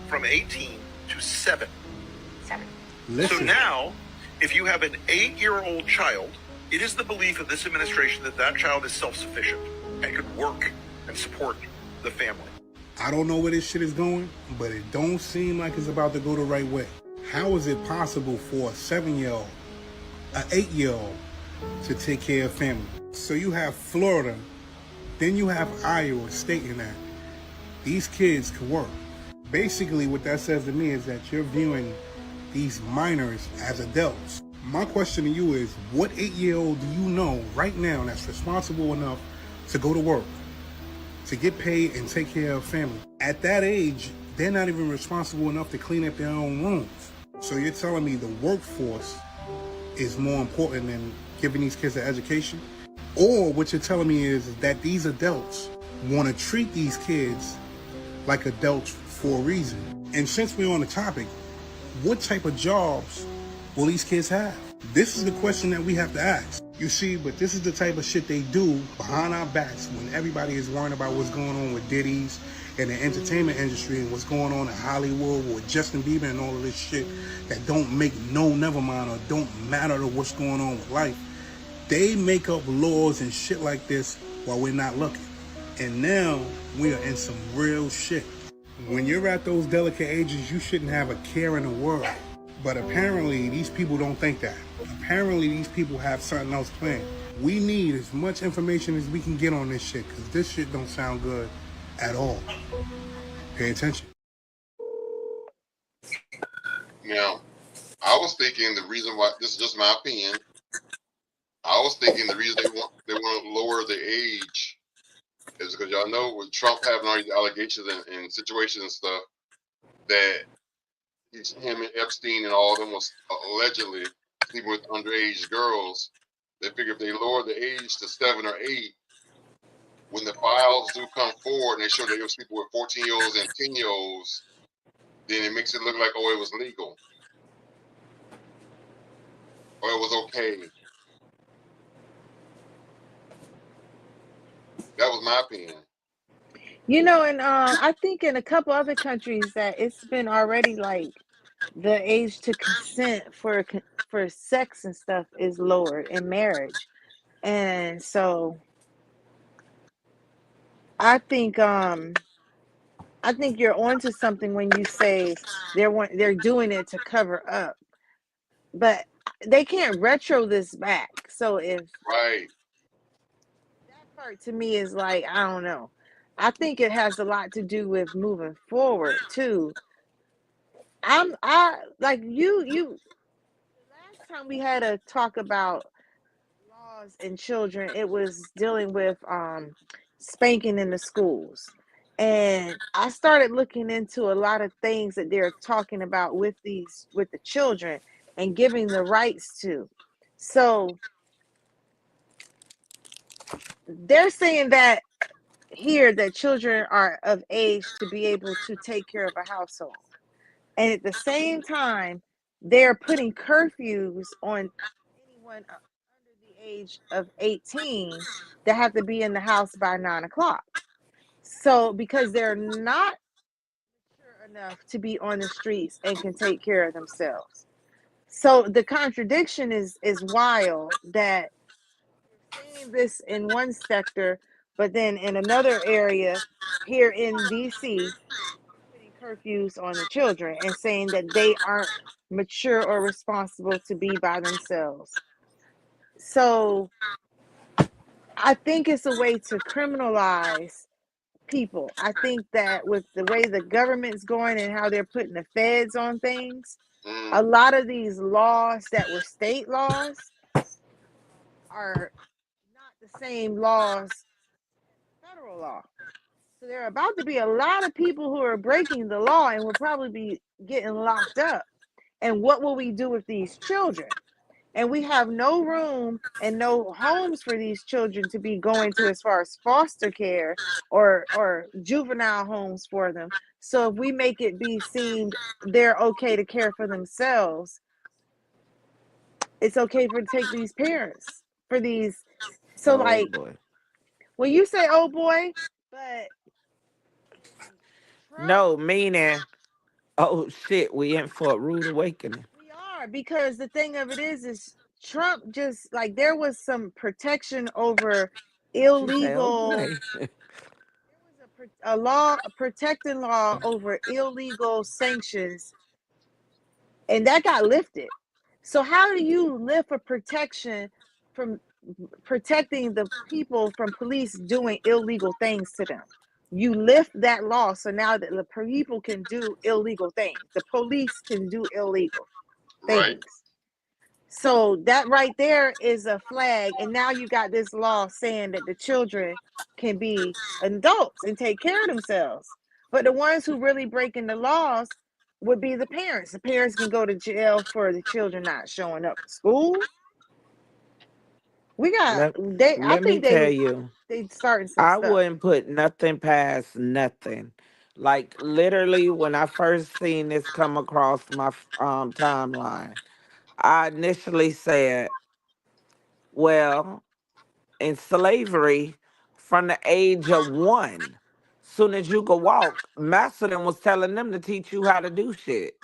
From 18 to 7. Listen. So now, if you have an 8-year-old child, it is the belief of this administration that that child is self-sufficient and could work and support the family. I don't know where this shit is going, but it don't seem like it's about to go the right way. How is it possible for a 7-year-old, an 8-year-old to take care of family? So you have Florida, then you have Iowa stating that these kids can work. Basically what that says to me is that you're viewing these minors as adults. My question to you is, what 8-year-old do you know right now that's responsible enough to go to work, to get paid and take care of family? At that age, they're not even responsible enough to clean up their own rooms. So you're telling me the workforce is more important than giving these kids an education? Or what you're telling me is that these adults want to treat these kids like adults for a reason. And since we're on the topic, what type of jobs will these kids have? This is the question that we have to ask. You see, but this is the type of shit they do behind our backs when everybody is worrying about what's going on with Diddy's and the entertainment industry and what's going on in Hollywood with Justin Bieber and all of this shit that don't make no never mind or don't matter to what's going on with life. They make up laws and shit like this while we're not looking. And now we are in some real shit. When you're at those delicate ages, you shouldn't have a care in the world. But apparently, these people don't think that. Apparently, these people have something else planned. We need as much information as we can get on this shit, because this shit don't sound good at all. Pay attention. Now, I was thinking the reason why, this is just my opinion, I was thinking the reason they want to lower the age is because y'all know with Trump having all these allegations and situations and stuff, that him and Epstein and all of them was allegedly sleeping with underage girls. They figure if they lower the age to 7 or 8, when the files do come forward and they show that it was people with 14-year-olds and 10-year-olds, then it makes it look like, oh, it was legal. Or it was okay. That was my opinion. You know, and I think in a couple other countries that it's been already like the age to consent for sex and stuff is lowered in marriage. And so I think you're onto something when you say they're doing it to cover up. But they can't retro this back. So if Right. that part to me is like, I don't know. I think it has a lot to do with moving forward too. I like you last time we had a talk about laws and children, it was dealing with spanking in the schools. And I started looking into a lot of things that they're talking about with the children and giving the rights to. So they're saying that here that children are of age to be able to take care of a household. And at the same time, they're putting curfews on anyone under the age of 18 that have to be in the house by 9 o'clock. So because they're not mature enough to be on the streets and can take care of themselves. So the contradiction is wild that you're saying this in one sector, but then in another area here in DC, putting curfews on the children and saying that they aren't mature or responsible to be by themselves. So I think it's a way to criminalize people. I think that with the way the government's going and how they're putting the feds on things, a lot of these laws that were state laws are not the same laws as federal law. So there are about to be a lot of people who are breaking the law and will probably be getting locked up. And what will we do with these children? and we have no room and no homes for these children to be going to as far as foster care or juvenile homes for them. So if we make it be seemed they're okay to care for themselves, it's okay for to take these parents for these. So Oh like boy. when you say oh boy, but Trump, No, meaning, oh shit, we in for a rude awakening. we are, because the thing of it is Trump just like there was some protection over She said, oh illegal. boy. There was a law, a protecting law over illegal sanctions, and that got lifted. So how do you lift a protection from protecting the people from police doing illegal things to them? You lift that law, so now that the people can do illegal things, the police can do illegal Right. things. So that right there is a flag, and now you got this law saying that the children can be adults and take care of themselves. But the ones who really breaking the laws would be the parents. The parents can go to jail for the children not showing up to school. We got Let, they. I let me think tell you, they starting some I stuff. wouldn't put nothing past nothing. Like literally, when I first seen this come across my timeline, I initially said, "Well, in slavery, from the age of 1, soon as you could walk, Master was telling them to teach you how to do shit.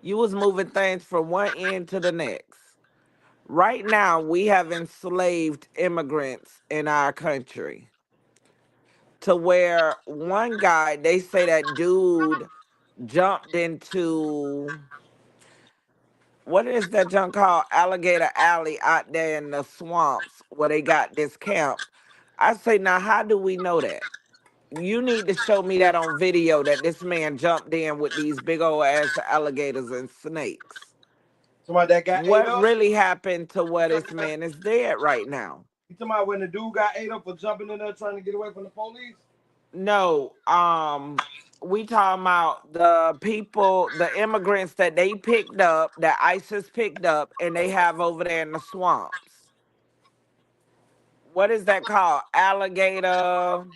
You was moving things from one end to the next. Right now, we have enslaved immigrants in our country." To where one guy, they say that dude jumped into, what is that junk called? Alligator Alley out there in the swamps where they got this camp. I say, now how do we know that? You need to show me that on video that this man jumped in with these big old ass alligators and snakes. Somebody that got ate What up. really happened to where You this man is dead right now? talking about when the dude got ate up for jumping in there trying to get away from the police? No, we talking about the people, the immigrants that they picked up, that ISIS picked up, and they have over there in the swamps. What is that called? Alligator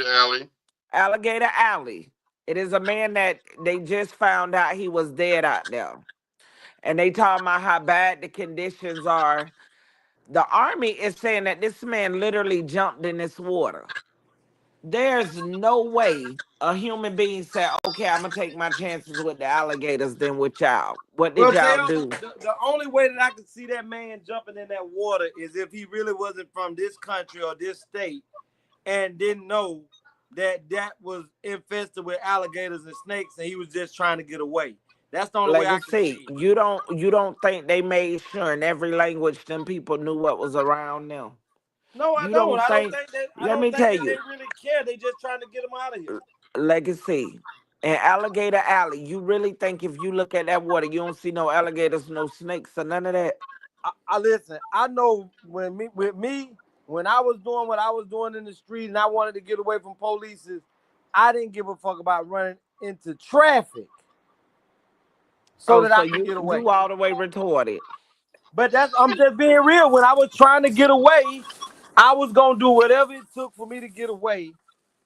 Alley. Alligator Alley. It is a man that they just found out he was dead out there, and they talking about how bad the conditions are. The army is saying that this man literally jumped in this water. There's no way a human being said, okay, I'm gonna take my chances with the alligators than with y'all. What did Well, y'all tell do? the only way that I could see that man jumping in that water is if he really wasn't from this country or this state and didn't know that that was infested with alligators and snakes, and he was just trying to get away. That's the only way I can Legacy, see it. you don't think they made sure in every language them people knew what was around them? No, I You don't. don't I don't think, think that. I let don't me think tell that they you, really care. They just trying to get him out of here. Legacy, in Alligator Alley, you really think if you look at that water, you don't see no alligators, no snakes, or none of that? I listen. I know with me when I was doing what I was doing in the street and I wanted to get away from police, I didn't give a fuck about running into traffic so Oh, that so I could you get away. you all the way retarded. But I'm just being real. When I was trying to get away, I was gonna do whatever it took for me to get away.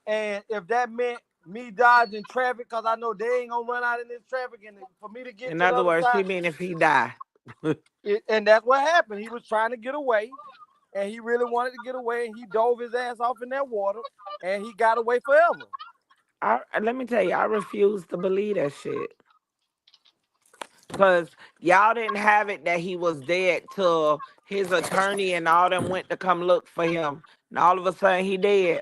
And if that meant me dodging traffic, because I know they ain't gonna run out in this traffic, and for me to get In to the other other words, she side, mean if he die. and that's what happened. He was trying to get away, and he really wanted to get away, and he dove his ass off in that water, and he got away forever. Let me tell you, I refuse to believe that shit. Cause y'all didn't have it that he was dead till his attorney and all them went to come look for him. And all of a sudden he dead.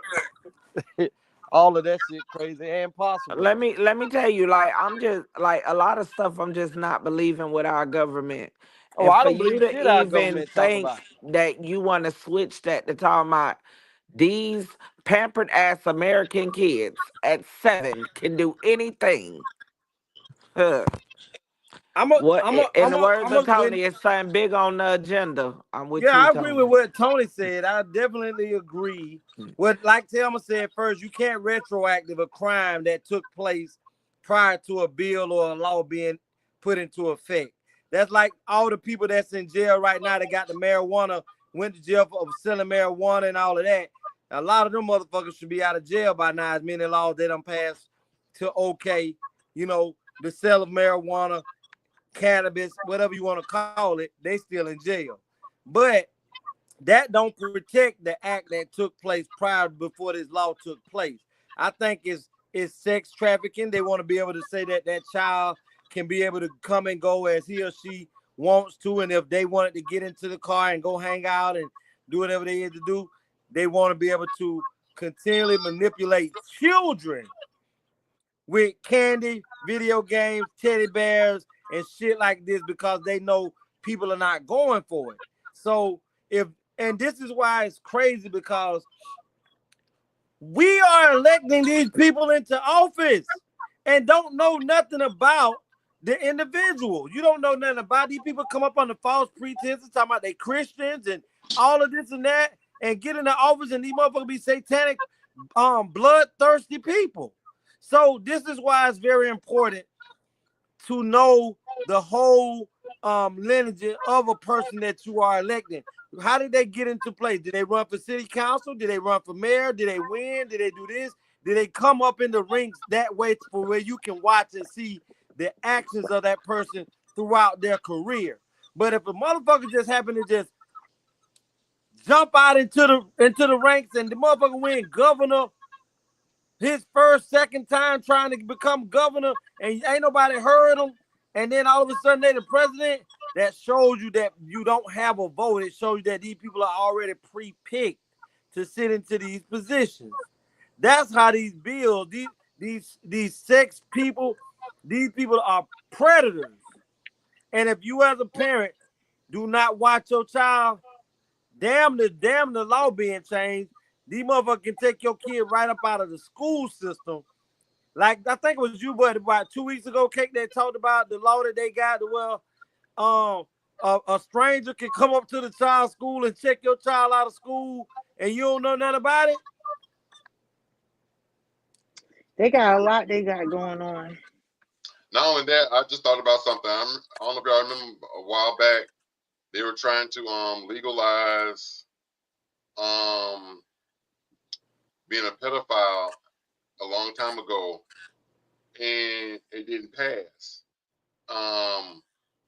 All of that shit crazy and possible Let though. me let me tell you, like I'm just like a lot of stuff I'm just not believing with our government. Oh, And I for don't you believe to shit our even government talk think about. that you want to switch that to talking about these pampered ass American kids at 7 can do anything. Huh. I'm a, What I'm a, in I'm the a, words I'm of a. When Tony, it's something big on the agenda. I'm with Yeah, you, I agree with Tony. what Tony said. I definitely agree. What, like Thelma said first, you can't retroactive a crime that took place prior to a bill or a law being put into effect. That's like all the people that's in jail right now that got the marijuana, went to jail for selling marijuana and all of that. A lot of them motherfuckers should be out of jail by now. As many laws they done passed to okay, you know, the sale of marijuana, cannabis, whatever you want to call it, they still in jail. But that don't protect the act that took place prior before this law took place. I think it's sex trafficking. They want to be able to say that that child can be able to come and go as he or she wants to, and if they wanted to get into the car and go hang out and do whatever they had to do, they want to be able to continually manipulate children with candy, video games, teddy bears, and shit like this because they know people are not going for it. So if and this is why it's crazy because we are electing these people into office and don't know nothing about the individual. You don't know nothing about these people come up on the false pretenses talking about they Christians and all of this and that and get in the office and these motherfuckers be satanic, bloodthirsty people. So this is why it's very important to know the whole lineage of a person that you are electing. How did they get into place? Did they run for city council? Did they run for mayor? Did they win? Did they do this? Did they come up in the ranks that way for where you can watch and see the actions of that person throughout their career? But if a motherfucker just happen to just jump out into the ranks and the motherfucker win governor his first, second time trying to become governor, and ain't nobody heard him, and then all of a sudden they the president, that shows you that you don't have a vote. It shows you that these people are already pre-picked to sit into these positions. That's how these bills, these sex people, these people are predators. And if you as a parent do not watch your child, damn the law being changed. These motherfuckers can take your kid right up out of the school system. Like I think it was you, but about 2 weeks ago, Cake, that talked about the law that they got. Well, a stranger can come up to the child's school and check your child out of school, and you don't know nothing about it. They got a lot they got going on. Not only that, I just thought about something. I don't know if y'all remember a while back they were trying to legalize being a pedophile a long time ago, and it didn't pass.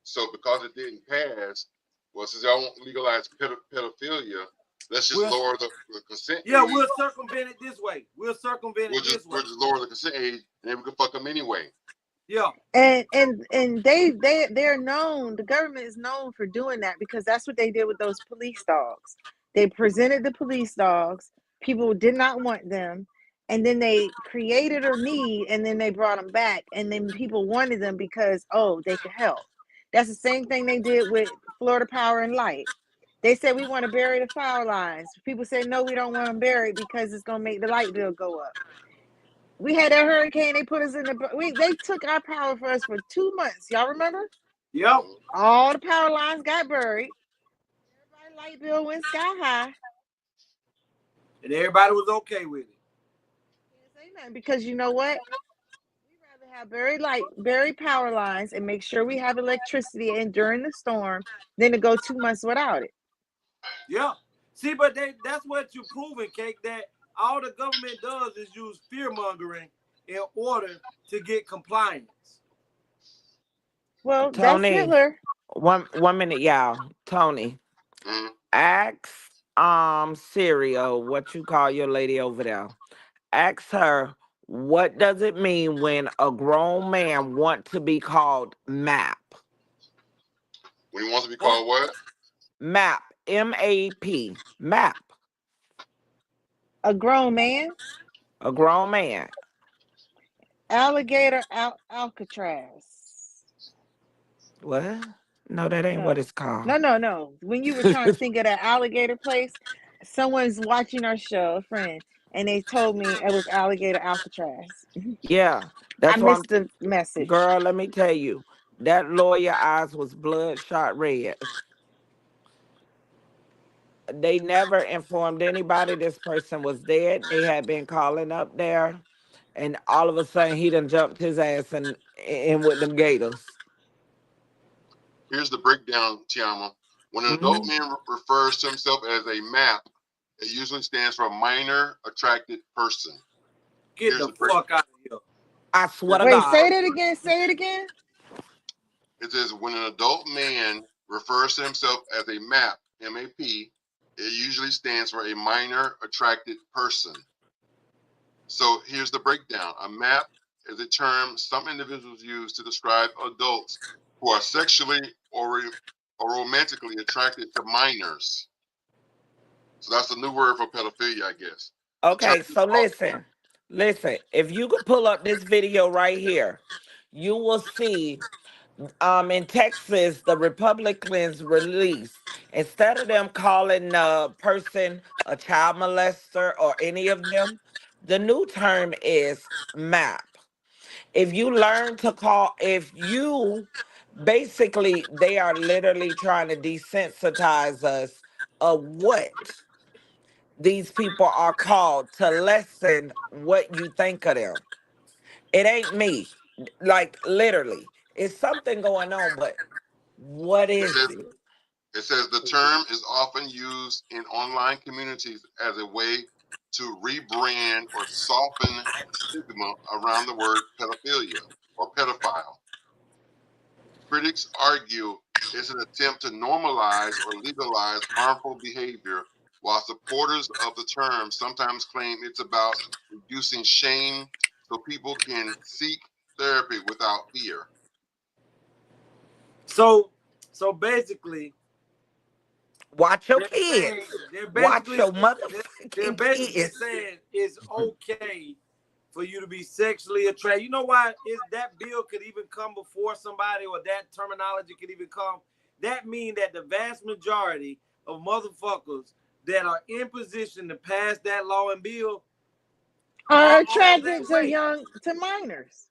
So because it didn't pass, well, since y'all won't legalize pedophilia, let's just lower the consent age. Yeah, we'll circumvent it this way. We'll just lower the consent age, and then we can fuck them anyway. Yeah. And they're known, the government is known for doing that because that's what they did with those police dogs. They presented the police dogs, people did not want them, and then they created a need and then they brought them back, and then people wanted them because they could help. That's the same thing they did with Florida Power and Light. They said we want to bury the power lines. People said no, we don't want them buried because it's gonna make the light bill go up. We had that hurricane. They put us in they took our power for us for 2 months. Y'all remember? Yep. All the power lines got buried. Everybody's light bill went sky high. And everybody was okay with it. Can't say nothing because you know what? We'd rather have buried power lines and make sure we have electricity in during the storm than to go 2 months without it. Yeah. See, but that's what you're proving, Cake, that all the government does is use fear-mongering in order to get compliance. Well, Tony, that's Hitler. One minute, y'all. Tony, ask Cereal what you call your lady over there. Ask her what does it mean when a grown man want to be called MAP? When he wants to be called what? MAP. MAP. MAP. A grown man? A grown man. Alligator Alcatraz. What? No, that ain't what it's called. No. When you were trying to think of that alligator place, someone's watching our show, a friend, and they told me it was Alligator Alcatraz. Yeah, that's I why missed the message. Girl, let me tell you, that lawyer eyes was bloodshot red. They never informed anybody this person was dead. They had been calling up there, and all of a sudden he done jumped his ass in with them gators. Here's the breakdown, Tiama. When an adult man refers to himself as a map, it usually stands for a minor attracted person. Get the fuck out of here. I swear to Wait, God. say that again. Say it again. It says when an adult man refers to himself as a map, M-A-P, it usually stands for a minor attracted person. So here's the breakdown. A map is a term some individuals use to describe adults who are sexually or romantically attracted to minors. So that's a new word for pedophilia, I guess. Okay, so listen. If you could pull up this video right here, you will see in Texas, the Republicans released, instead of them calling the person a child molester or any of them, the new term is MAP. If you basically, they are literally trying to desensitize us of what these people are called to lessen what you think of them. It ain't me. Like, literally, it's something going on, but what is it? It says the term is often used in online communities as a way to rebrand or soften the stigma around the word pedophilia or pedophile. Critics argue it's an attempt to normalize or legalize harmful behavior, while supporters of the term sometimes claim it's about reducing shame so people can seek therapy without fear. So basically, watch your kids. Watch your motherfucking they're basically kids. saying it's okay for you to be sexually attracted. You know why that bill could even come before somebody, or that terminology could even come? That means that the vast majority of motherfuckers that are in position to pass that law and bill are attracted to minors.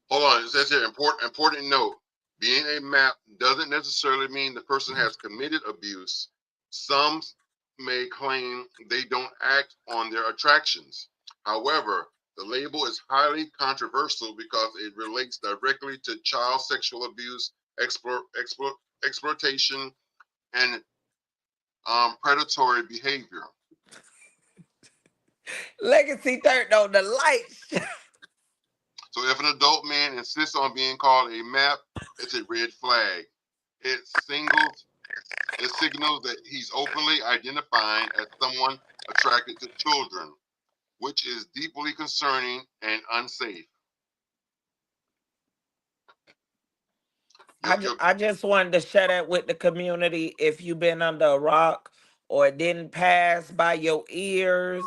Hold on, it says here, important note. Being a MAP doesn't necessarily mean the person has committed abuse. Some may claim they don't act on their attractions. However, the label is highly controversial because it relates directly to child sexual abuse, exploitation, and predatory behavior. Legacy turned on the lights. So if an adult man insists on being called a MAP, it's a red flag. It signals that he's openly identifying as someone attracted to children, which is deeply concerning and unsafe. I just wanted to share that with the community. If you've been under a rock or it didn't pass by your ears.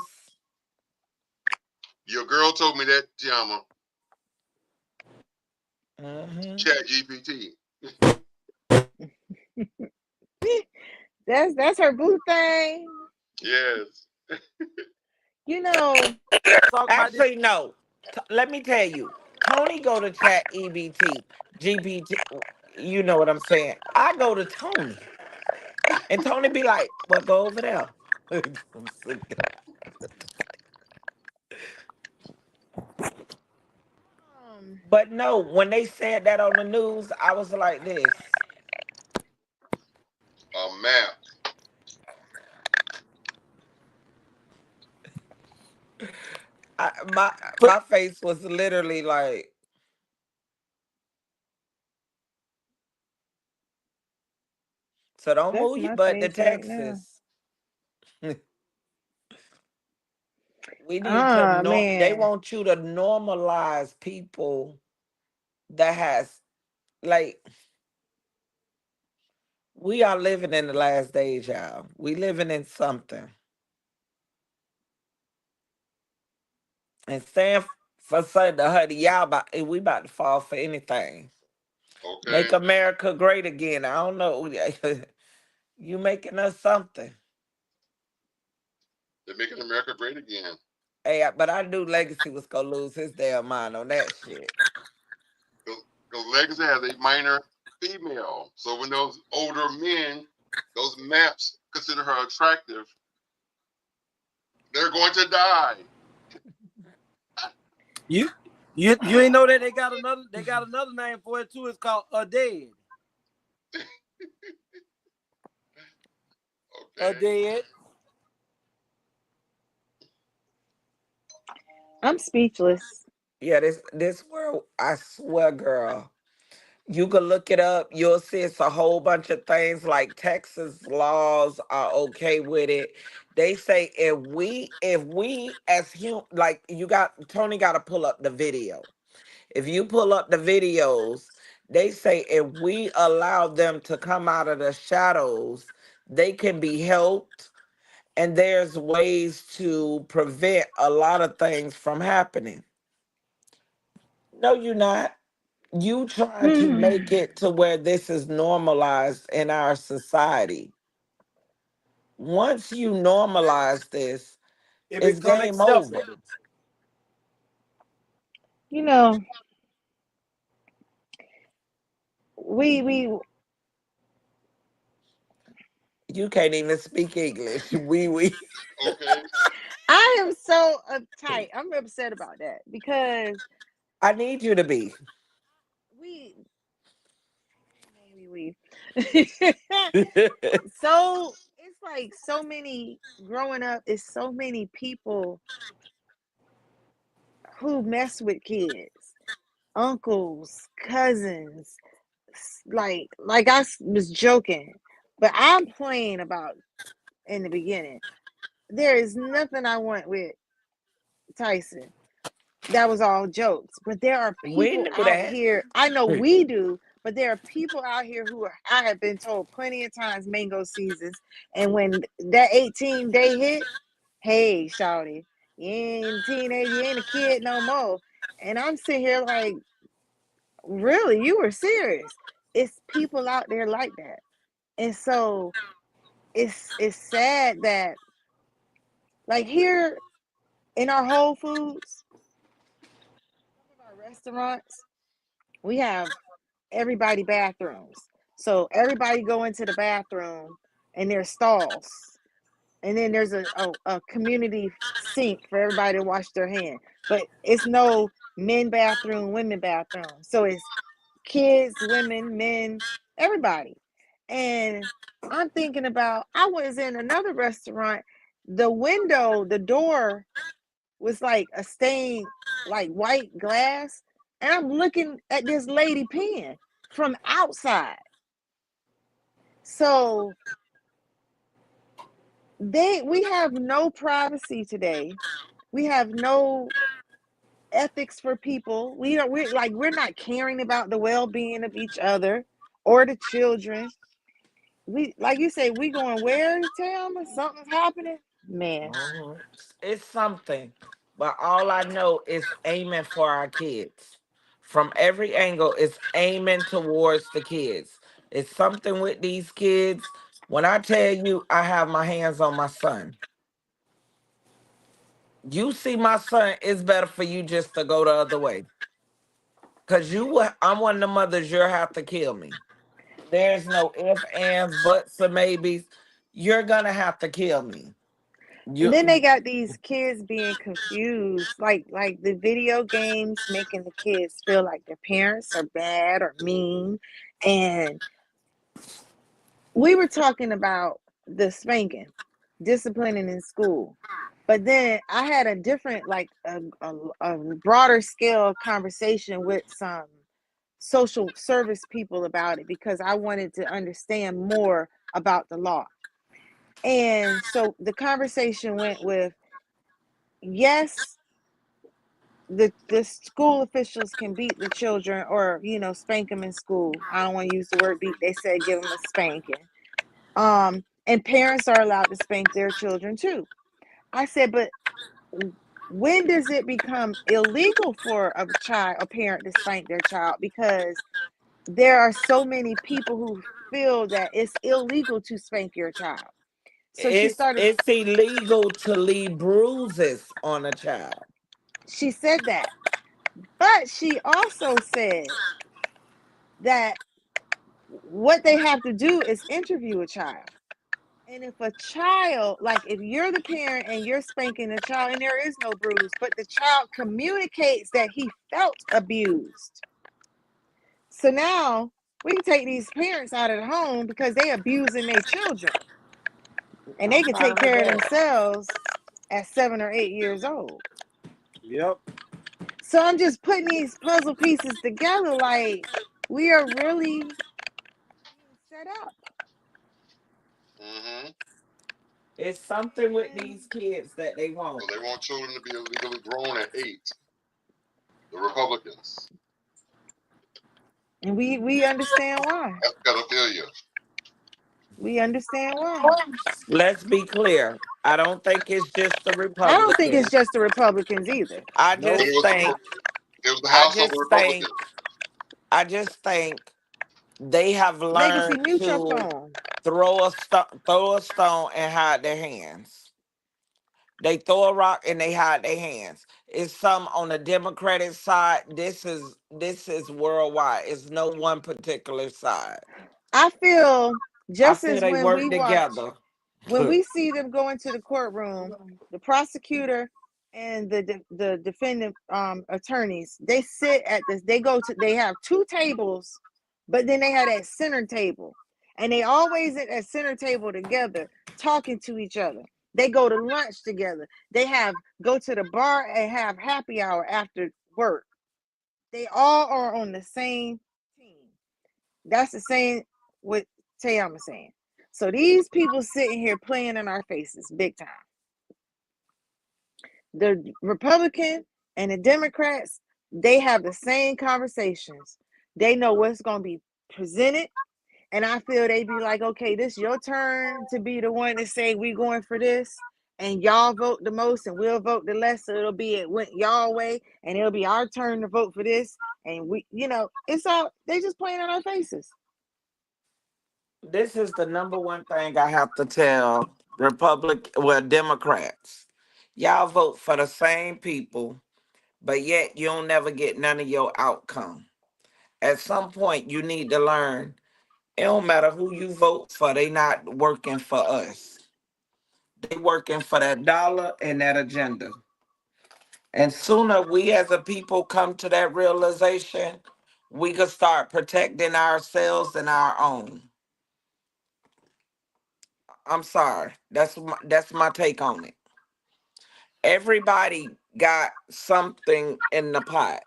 Your girl told me that, Tiama. Chat GPT. That's her boo thing. Yes. You know. Actually, no. Let me tell you. Tony go to Chat GPT. You know what I'm saying. I go to Tony. And Tony be like, well, go over there. But no, when they said that on the news, I was like this. A map. My face was literally like. So don't move your butt to Texas. We need to they want you to normalize people that has, like, we are living in the last days, y'all. We living in something. And stand for something to hurry y'all we about to fall for anything. Okay. Make America great again. I don't know. You making us something. They're making America great again. Hey, but I knew Legacy was gonna lose his damn mind on that shit. Because Legacy has a minor female. So when those older men, those maps consider her attractive, they're going to die. You ain't know that they got another name for it too. It's called a dead. Or Okay. dead. I'm speechless. Yeah, this world, I swear, girl. You can look it up. You'll see it's a whole bunch of things like Texas laws are okay with it. They say if we as like you got Tony got to pull up the video. If you pull up the videos, they say if we allow them to come out of the shadows, they can be helped, and there's ways to prevent a lot of things from happening. No, you're not. You trying to make it to where this is normalized in our society. Once you normalize this, It it's become game over. acceptable. You know, we You can't even speak English. We. Okay. I am so uptight. I'm upset about that because I need you to be. we maybe we so it's like so many growing up is so many people who mess with kids, uncles, cousins, like was joking, but I'm playing about in the beginning. There is nothing I want with Tyson. That was all jokes. But there are We people knew out that. here. I know we do, but there are people out here who are, I have been told plenty of times mango seasons. And when that 18-day hit, hey, shawty, you ain't a teenager, you ain't a kid no more. And I'm sitting here like, really, you were serious. It's people out there like that. And so it's sad that like here in our Whole Foods, some of our restaurants, we have everybody bathrooms. So everybody go into the bathroom and there's stalls. And then there's a community sink for everybody to wash their hand. But it's no men bathroom, women bathroom. So it's kids, women, men, everybody. And I'm thinking about I was in another restaurant, the window, the door was like a stained like white glass, and I'm looking at this lady peeing from outside. So we have no privacy today. We have no ethics for people. We're not caring about the well-being of each other or the children. We like you say, we going where, Tam? Something's happening, man. Mhm. It's something, but all I know is aiming for our kids. From every angle, it's aiming towards the kids. It's something with these kids. When I tell you I have my hands on my son, you see my son, it's better for you just to go the other way. Cause I'm one of the mothers, you'll have to kill me. There's no ifs, ands, buts, or maybes. You're gonna have to kill me. And then they You got these kids being confused, like the video games making the kids feel like their parents are bad or mean. And we were talking about the spanking, disciplining in school. But then I had a different, like a broader scale conversation with some social service people about it because I wanted to understand more about the law. And so the conversation went with yes, the school officials can beat the children or spank them in school. I don't want to use the word beat. They said give them a spanking. And parents are allowed to spank their children too. I said, but when does it become illegal for a parent to spank their child? Because there are so many people who feel that it's illegal to spank your child. So it's illegal to leave bruises on a child. she said that, but she also said that what they have to do is interview a child. And if a child, like if you're the parent and you're spanking the child and there is no bruise, but the child communicates that he felt abused. So now We can take these parents out of the home because they abusing their children, and they I'm can take fine with care of that. themselves at 7 or 8 years old. Yep. So I'm just putting these puzzle pieces together. Like, we are really being set up. Mm-hmm. It's something with And these kids that they So want. they want children to be illegally grown at 8. The Republicans. we understand why. That's pedophilia. We understand why. Let's be clear. I don't think it's just the I don't think it's Republicans. just the Republicans either. I Nope. But just think, it was the I House of the just think, Republicans. I just think they have Legacy, learned mute your to phone. throw a stone and hide their hands. They throw a rock and they hide their hands. It's some on the Democratic side. This is worldwide. It's no one particular side. I feel I just feel as they when work we watch, together. when we see them go into the courtroom, the prosecutor and the defendant attorneys, they sit at this. They have two tables, but then they have that center table, and they always at that center table together, talking to each other. They go to lunch together. They go to the bar and have happy hour after work. They all are on the same team. That's the same what Tayama saying. So these people sitting here playing in our faces big time. The Republican and the Democrats, they have the same conversations. They know what's going to be presented. And I feel they be like, okay, this your turn to be the one to say we going for this. And y'all vote the most and we'll vote the less. So it went y'all way. And it'll be our turn to vote for this. And it's all, they just playing in our faces. This is the number one thing I have to tell Democrats. Y'all vote for the same people, but yet you'll never get none of your outcome. At some point, you need to learn it don't matter who you vote for, they not working for us. They working for that dollar and that agenda. And sooner we as a people come to that realization, we can start protecting ourselves and our own. I'm sorry. That's my take on it. Everybody got something in the pot.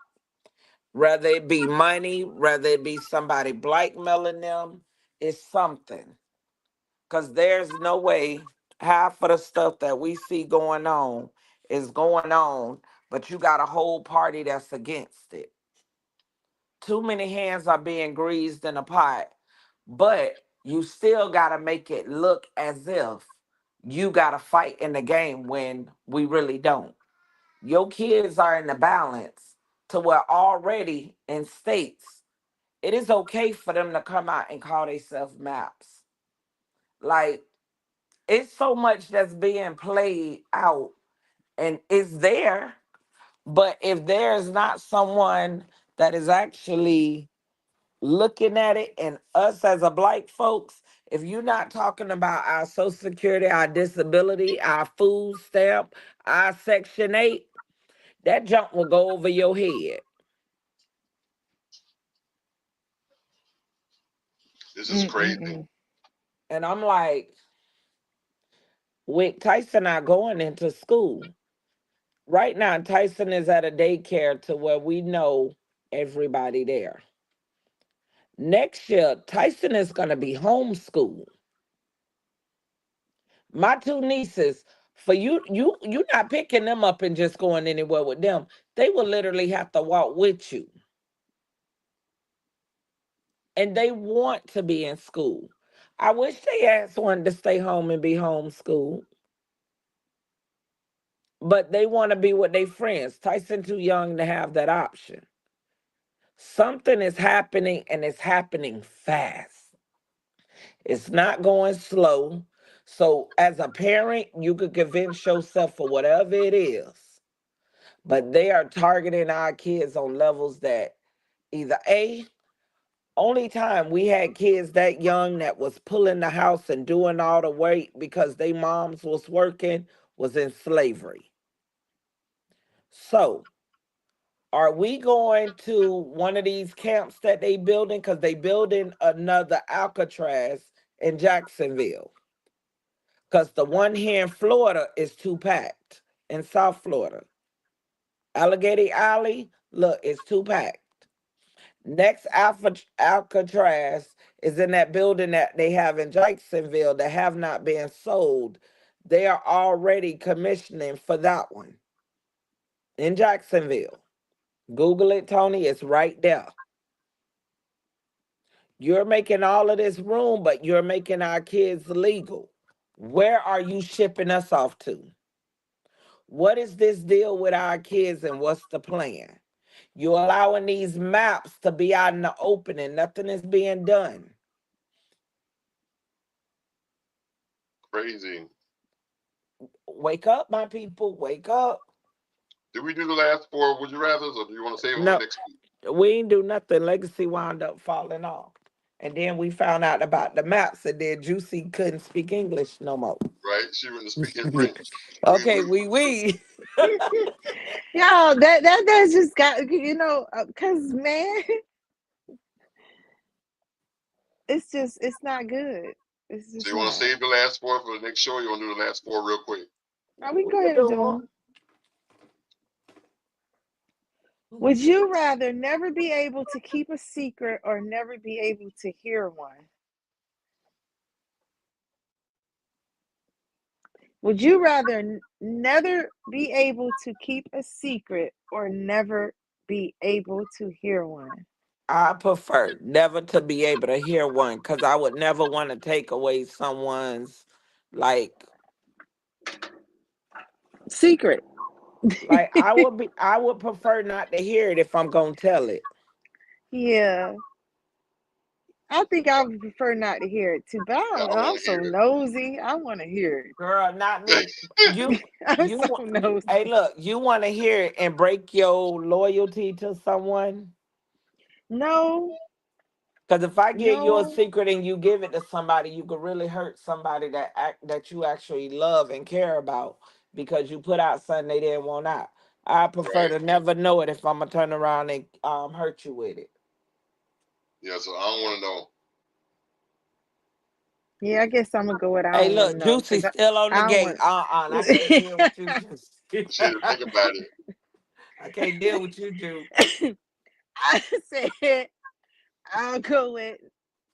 Whether it be money, whether it be somebody blackmailing them, it's something. Cause there's no way half of the stuff that we see going on is going on, but you got a whole party that's against it. Too many hands are being greased in a pot, but you still gotta make it look as if you gotta fight in the game when we really don't. Your kids are in the balance to where already in states it is okay for them to come out and call themselves maps. Like, it's so much that's being played out and it's there, but if there's not someone that is actually looking at it, and us as a black folks, if you're not talking about our social security, our disability, our food stamp, our section 8, that junk will go over your head. This is crazy. Mm-mm-mm. And I'm like, with Tyson not going into school right now, Tyson is at a daycare to where we know everybody there. Next year, Tyson is going to be homeschooled. My two nieces, for you not picking them up and just going anywhere with them. They will literally have to walk with you. And they want to be in school. I wish they asked one to stay home and be homeschooled. But they want to be with their friends. Tyson too young to have that option. Something is happening and it's happening fast. It's not going slow. So as a parent, you could convince yourself for whatever it is. But they are targeting our kids on levels that either only time we had kids that young that was pulling the house and doing all the work because they moms was working was in slavery. So Are we going to one of these camps that they building? Because they building another Alcatraz in Jacksonville. Because the one here in Florida is too packed in South Florida. Alligator Alley, look, it's too packed. Next Alcatraz is in that building that they have in Jacksonville that have not been sold. They are already commissioning for that one in Jacksonville. Google it, Tony. It's right there. You're making all of this room, but you're making our kids legal. Where are you shipping us off to? What is this deal with our kids and what's the plan? You're allowing these maps to be out in the open and nothing is being done. Crazy. Wake up, my people. Wake up. Did we do the last 4 would you rather's, or do you want to save them for No, next week? we ain't do nothing. Legacy wound up falling off. And then we found out about the maps, and then Juicy couldn't speak English no more. Right? She went to speak in French. Okay, we. Yo, that's just got cause man, it's not good. It's So just you want not. to save the last 4 for the next show? Or you want to do the last 4 real quick? Now we can We go could ahead and do do one. them. Would you rather never be able to keep a secret or never be able to hear one? Would you rather never be able to keep a secret or never be able to hear one? I prefer never to be able to hear one because I would never want to take away someone's like Secret. I would prefer not to hear it if I'm gonna tell it. Yeah. I think I would prefer not to hear it too, but Yeah, I I'm want to so hear it. nosy. I want to hear Girl, not me. it. I'm so Hey, nosy. look, you want to hear it and break your loyalty to someone? No, Because if I give you a no. secret and you give it to somebody, you could really hurt somebody that you actually love and care about because you put out something they didn't want out. I prefer Right? to never know it if I'm gonna turn around and hurt you with it. Yeah, so I don't want to know. Yeah, I guess I'm gonna go with I Hey, don't want look, to know Juicy because still on the I don't gate. want. I can't deal with you, Juicy. She had to think about it. I can't deal with you, Juicy. I said I'll go with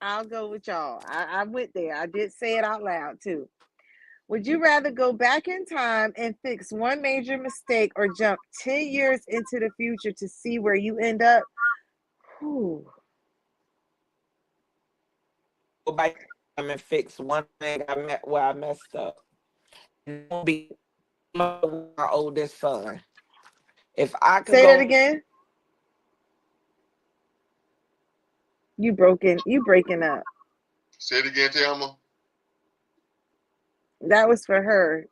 I'll go with y'all. I went there. I did say it out loud too. Would you rather go back in time and fix one major mistake or jump 10 years into the future to see where you end up? Whew. Go back and fix one thing where I messed up. And don't be my oldest son. If I could Say that go, again. You breaking up. Say it again, Thelma. That was for her.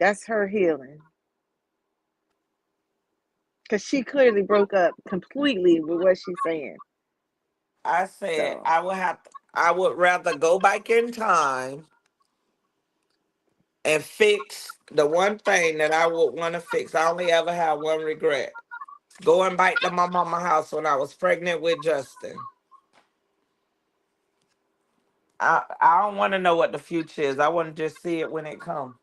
That's her healing. Because she clearly broke up completely with what she's saying. I said So, I would rather go back in time and fix the one thing that I would want to fix. I only ever had one regret. Going back to my mama house when I was pregnant with Justin. I don't want to know what the future is. I want to just see it when it comes.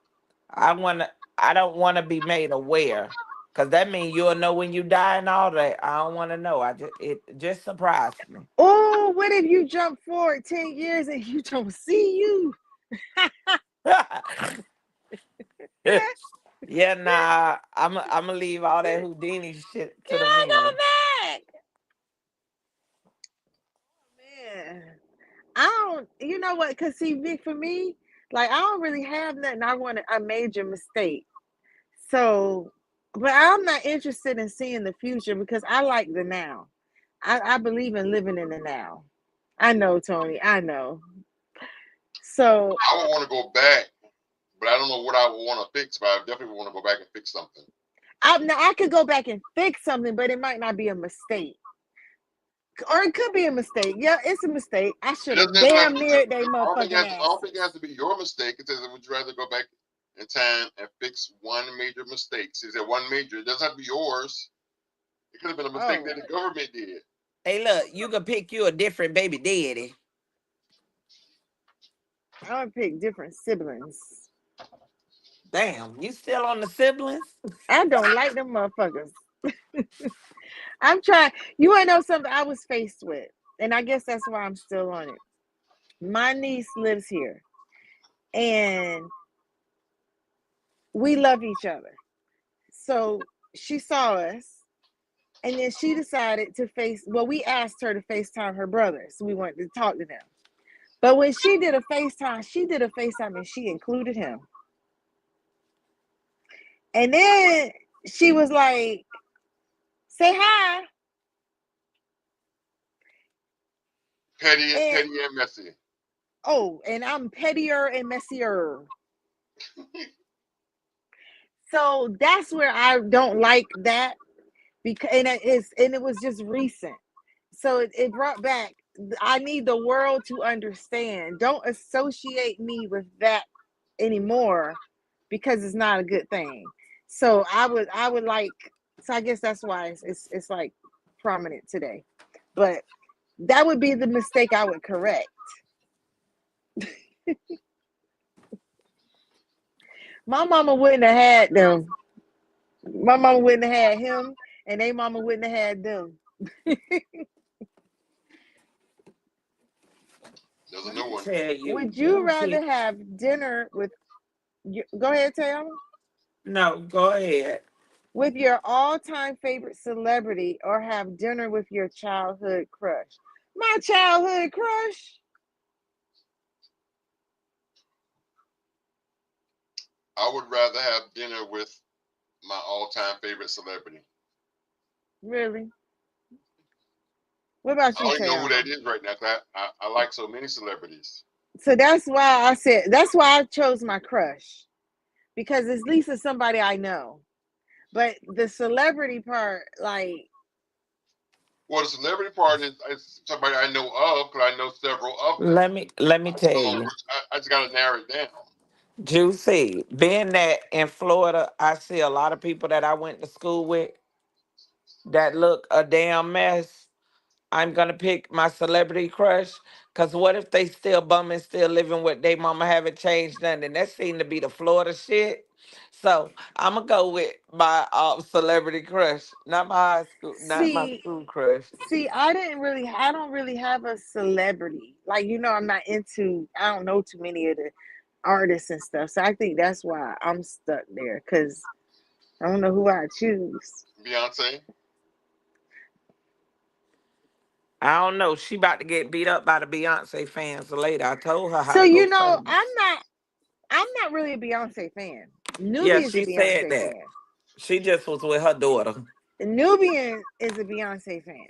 I don't want to be made aware. Cause that means you'll know when you die and all that. I don't want to know. It just surprised me. oh, what if you jump forward 10 years and you don't see you? Yeah, nah. I'm gonna leave all that Houdini shit to Can the I men. go back? Man, I don't, you know what? Because see, for me, like, I don't really have nothing. I want a major mistake. So, but I'm not interested in seeing the future because I like the now. I believe in living in the now. I know, Tony. I know. So, I would want to go back, but I don't know what I would want to fix. But I definitely want to go back and fix something. I could go back and fix something, but it might not be a mistake. Or it could be a mistake. Yeah, it's a mistake. I It should doesn't have have damn to be. near they I don't think it motherfucking has to, I don't ass. think it has to be your mistake. It says, would you rather go back in time and fix one major mistake? So it said one major. It doesn't have to be yours. It could have been a mistake Oh, that the government did. Hey, look, you can pick you a different baby daddy. I would pick different siblings. Damn, you still on the siblings? I don't like them motherfuckers. I'm trying. You want to know something I was faced with, and I guess that's why I'm still on it. My niece lives here, and we love each other. So she saw us, and then she decided to well, we asked her to FaceTime her brothers. So we wanted to talk to them. But when she did a FaceTime and she included him. And then she was like, say hi. Petty and messy. Oh, and I'm pettier and messier. So that's where I don't like that, because it was just recent. So it brought back, I need the world to understand. Don't associate me with that anymore, because it's not a good thing. So I would like, so I guess that's why it's like prominent today. But that would be the mistake I would correct. My mama wouldn't have had them. My mama wouldn't have had him, and they mama wouldn't have had them. There's a new one. Tell you, Would you you rather pick. have dinner with go ahead, Tam, No, go ahead. with your all-time favorite celebrity, or have dinner with your childhood crush? My childhood crush? I would rather have dinner with my all-time favorite celebrity. Really? What about I you, don't even know who that Tam? is right now. 'Cause I like so many celebrities. So that's why I chose my crush, because at least it's somebody I know. But the celebrity part, like, Well, the celebrity part is somebody I know of because I know several of them. Let me tell So you, I just got to narrow it down. Juicy. Being that in Florida, I see a lot of people that I went to school with that look a damn mess. I'm gonna pick my celebrity crush. Cause what if they still bumming, still living with their mama, haven't changed nothing? That seemed to be the Florida shit. So I'm gonna go with my celebrity crush, not my high school, not my see, school crush. I don't really have a celebrity. Like, I'm not into, I don't know too many of the artists and stuff. So I think that's why I'm stuck there, because I don't know who I choose. Beyonce. I don't know. She about to get beat up by the Beyonce fans later. I told her how So to go fight. I'm not really a Beyonce fan. Yeah, Nubian's a she said Beyonce that. fan. She just was with her daughter. Nubian is a Beyonce fan.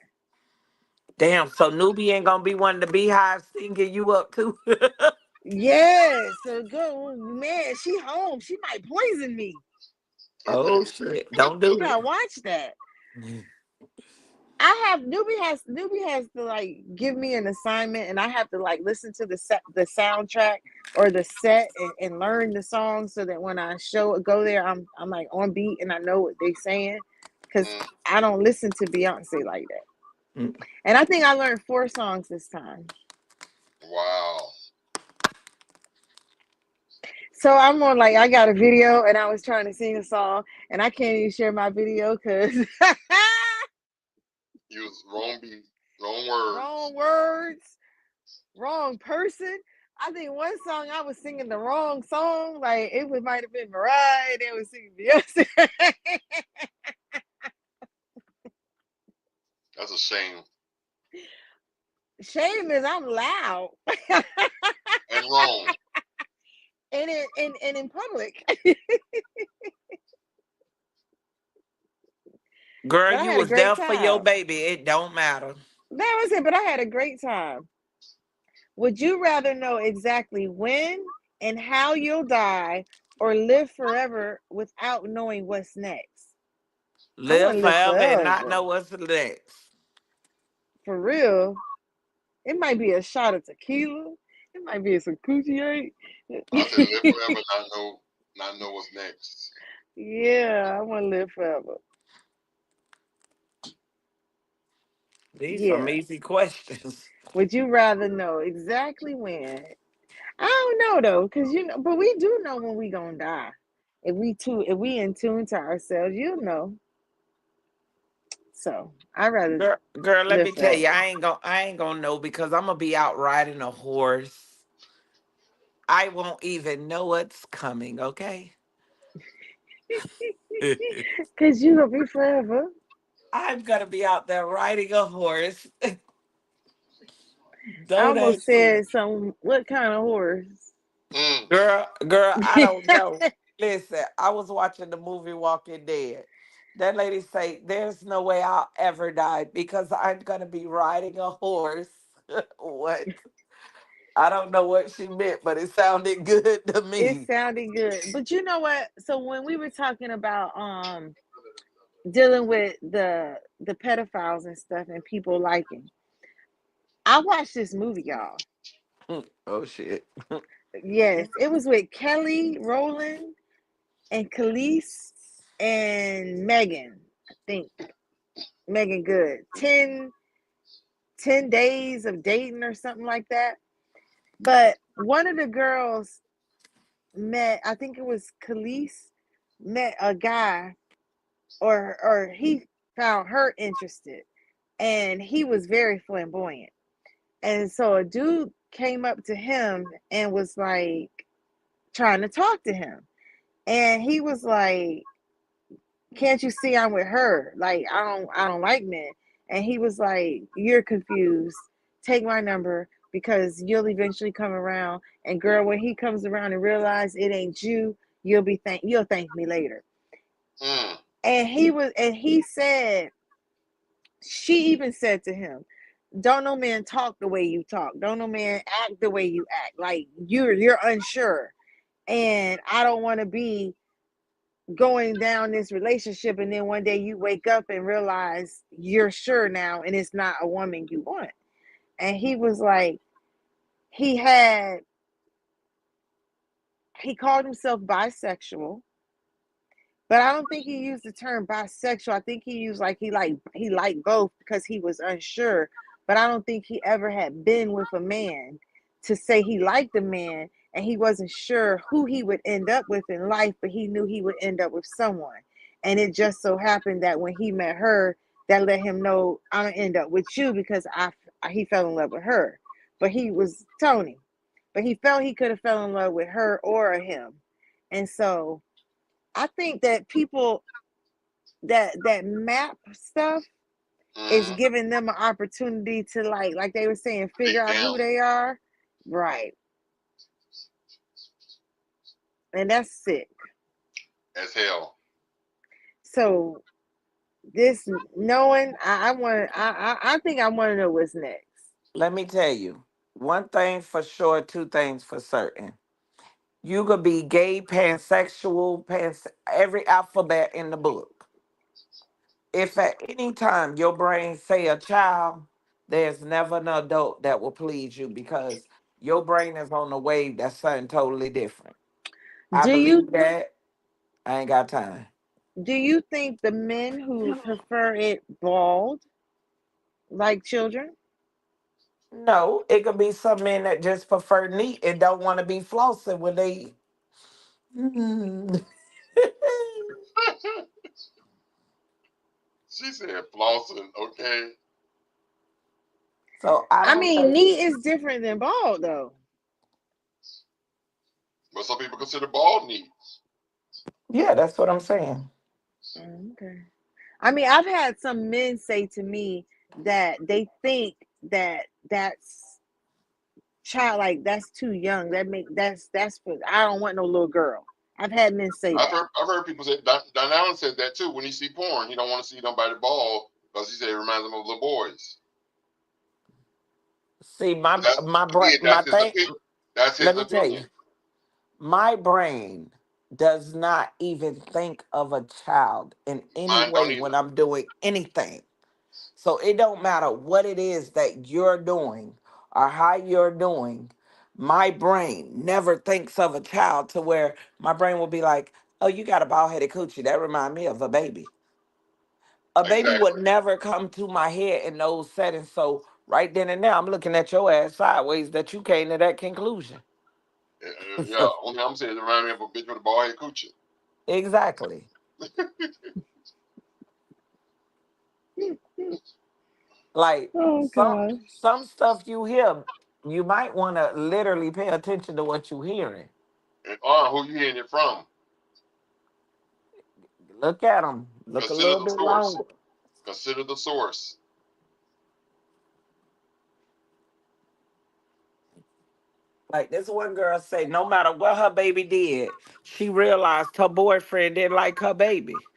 Damn, so Nubi ain't gonna be one of the beehives singing you up too. Yes, so go, man. She home. She might poison me. Oh shit! Don't You do it. gotta watch that. Newbie has to like give me an assignment, and I have to like listen to the soundtrack or the set, and learn the song, so that when I go there, I'm like on beat and I know what they saying, because I don't listen to Beyonce like that. Mm. And I think I learned 4 songs this time. Wow. So I'm on, like, I got a video and I was trying to sing a song, and I can't even share my video because Use wrong beat, wrong words. wrong words, wrong person. I think one song I was singing the wrong song. Like, might have been Mariah, and they was singing Beyonce. That's a shame. Shame is I'm loud And wrong. and in public. Girl, But I you had a was great there for your time. baby. It don't matter. That was it. But I had a great time. Would you rather know exactly when and how you'll die, or live forever without knowing what's next? I want Live to live forever and not forever. know what's next. For real. It might be a shot of tequila. It might be some coochie. I said live forever, not know what's next. Yeah, I want to live forever. These some Yeah. easy questions. Would you rather know exactly when? I don't know though, because but we do know when we gonna die. If we in tune to ourselves, you'll know. So I'd rather Girl, let me live tell forever. you, I ain't gonna know because I'm gonna be out riding a horse. I won't even know what's coming, okay? Cause you gonna be forever. I'm gonna be out there riding a horse. I Don't almost ask me. said some what kind of horse? Mm. Girl, I don't know. Listen, I was watching the movie Walking Dead. That lady say, "There's no way I'll ever die because I'm gonna be riding a horse." What? I don't know what she meant, but it sounded good to It me. sounded good. But you know what? So when we were talking about dealing with the pedophiles and stuff and people liking, I watched this movie, y'all. Oh shit. Yes, it was with Kelly Rowland and Khalees and Megan. I think Megan Good. 10 days of dating or something like that. But one of the girls met, I think it was Khalees, met a guy, or he found her interested, and he was very flamboyant. And so a dude came up to him and was like trying to talk to him. And he was like, "Can't you see I'm with her? Like I don't like men." And he was like, "You're confused. Take my number because you'll eventually come around. And girl, when he comes around and realize it ain't you, you'll thank me later." Mm. And he said, she even said to him, "Don't no man talk the way you talk. Don't no man act the way you act. Like you're unsure. And I don't want to be going down this relationship and then one day you wake up and realize you're sure now and it's not a woman you want." And he was like, he had he called himself bisexual, but I don't think he used the term bisexual. I think he used like he liked both because he was unsure. But I don't think he ever had been with a man to say he liked a man, and he wasn't sure who he would end up with in life, but he knew he would end up with someone. And it just so happened that when he met her, that let him know, I'm gonna end up with you because he fell in love with her. But he was Tony. But he felt he could have fell in love with her or him. And so I think that people that map stuff is Mm. giving them an opportunity to like they were saying, figure Deep out down who they are. Right. And that's sick. as hell. So this knowing, I think I want to know what's next. Let me tell you. One thing for sure, two things for certain. You could be gay, pansexual, every alphabet in the book. If at any time your brain say a child, there's never an adult that will please you because your brain is on a wave that's something totally different. I Do you believe that. I ain't got time. do you think the men who prefer it bald like children? No, it could be some men that just prefer neat and don't want to be flossing when they. Mm. She said flossing, okay? So I I don't mean, think. neat is different than bald though. But some people consider bald neat. Yeah, that's what I'm saying. Okay. I mean, I've had some men say to me that they think that that's child, like that's too young. That's for, I don't want no little girl. I've had men say that. I've heard people say, Don Allen said that too. When he see porn, he don't want to see nobody bald because he said it reminds him of little boys. See, That's again, my that's his thing. opinion. That's Let his me tell opinion. you, my brain does not even think of a child in any Mine don't way either. when I'm doing anything. So it don't matter what it is that you're doing or how you're doing. My brain never thinks of a child to where my brain will be like, "Oh, you got a bald headed coochie. That remind me of a baby." A baby would Exactly. never come to my head in those settings. So right then and now, I'm looking at your ass sideways that you came to that conclusion. Yeah. Only I'm saying it remind me of a bitch with a bald head coochie. Exactly. Like Oh gosh. some stuff you hear, you might want to literally pay attention to what you're hearing. And who you hearing it from? Look at them. Look a Consider little the bit source. longer. Consider the source. Like this one girl say, no matter what her baby did, she realized her boyfriend didn't like her baby.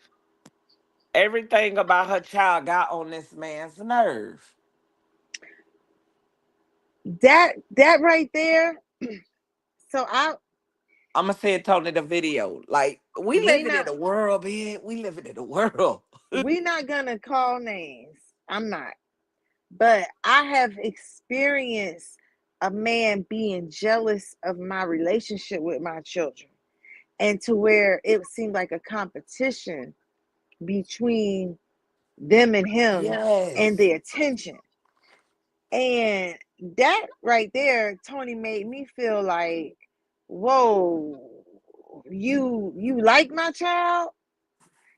Everything about her child got on this man's nerve. That right there. So I'm gonna say it Tony the video. Like we we living in not a world, man. We living in a world. we not gonna call names. I'm not. But I have experienced a man being jealous of my relationship with my children, and to where it seemed like a competition between them and him and Yes. the attention. And that right there, Tony, made me feel like, whoa, you like my child?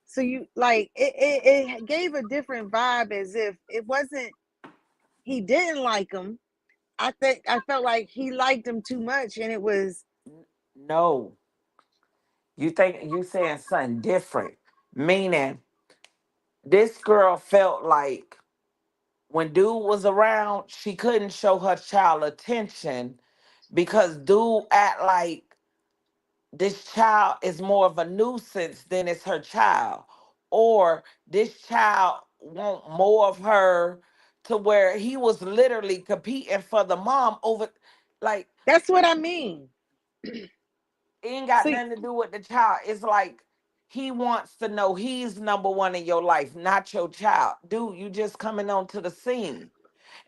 So you like it gave a different vibe, as if it wasn't he didn't like him. I think I felt like he liked him too much, and it was No. You think you saying something different. Meaning this girl felt like when dude was around, she couldn't show her child attention because dude act like this child is more of a nuisance than it's her child. Or this child want more of her to where he was literally competing for the mom over like that's what I mean. it ain't got So nothing to do with the child. It's like he wants to know he's number one in your life, not your child. Dude, you just coming onto the scene.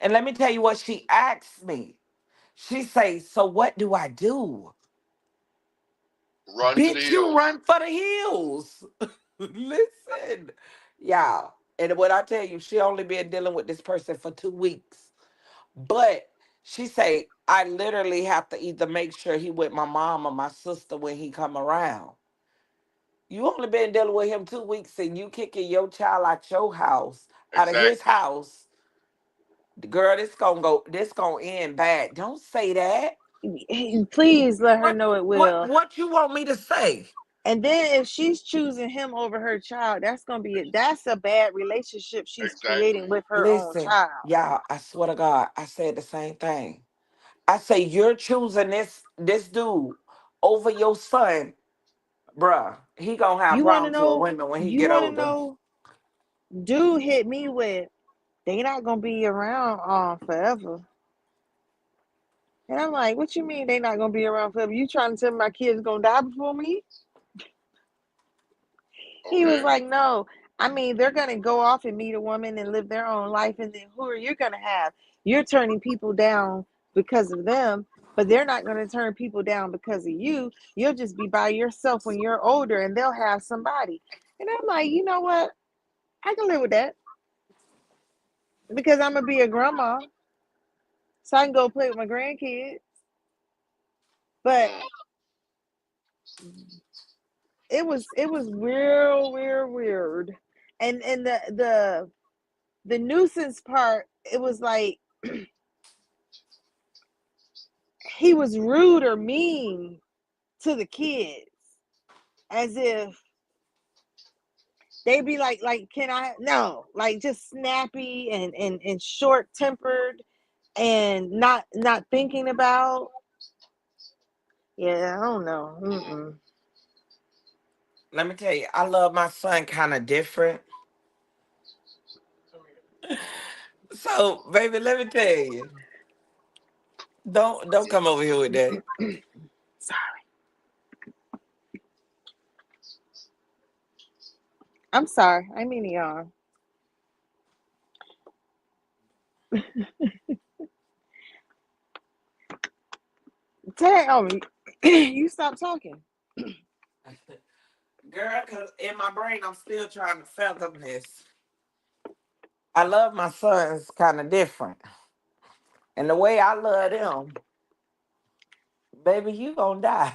And let me tell you what she asked me. She say, so what do I do? Run to the Bitch, you hills. run for the hills. Listen, y'all. And what I tell you, she only been dealing with this person for 2 weeks. But she say, I literally have to either make sure he with my mom or my sister when he come around. You only been dealing with him 2 weeks and you kicking your child out your house, out of his Exactly. house. Girl, this gonna end bad. Don't say that. please let her What know it what will. what you want me to say? And then if she's choosing him over her child, that's a bad relationship she's Exactly. creating with her own Listen, child. y'all, I swear to God, I said the same thing. I say you're choosing this dude over your son, bruh. He gonna have You want to problems with know? women when he You get want to older. know? Dude hit me with, they not gonna be around forever. And I'm like, what you mean they not gonna be around forever? You trying to tell me my kids gonna die before me? He was Okay. like, no. I mean, they're gonna go off and meet a woman and live their own life, and then who are you gonna have? You're turning people down because of them, but they're not gonna turn people down because of you. You'll just be by yourself when you're older, and they'll have somebody. And I'm like, you know what? I can live with that because I'm gonna be a grandma, so I can go play with my grandkids. But Mm. it was real, real weird. And the nuisance part, it was like he was rude or mean to the kids, as if they be like can I, no, like just snappy and short tempered and not thinking about. Yeah, I don't know. Let me tell you, I love my son kind of different. So, baby, let me tell you. Don't come over here with that. I'm sorry, I mean y'all. Tell me, you stop talking. Girl, cause in my brain I'm still trying to fathom this. I love my sons kind of different. And the way I love them, baby, you gonna die.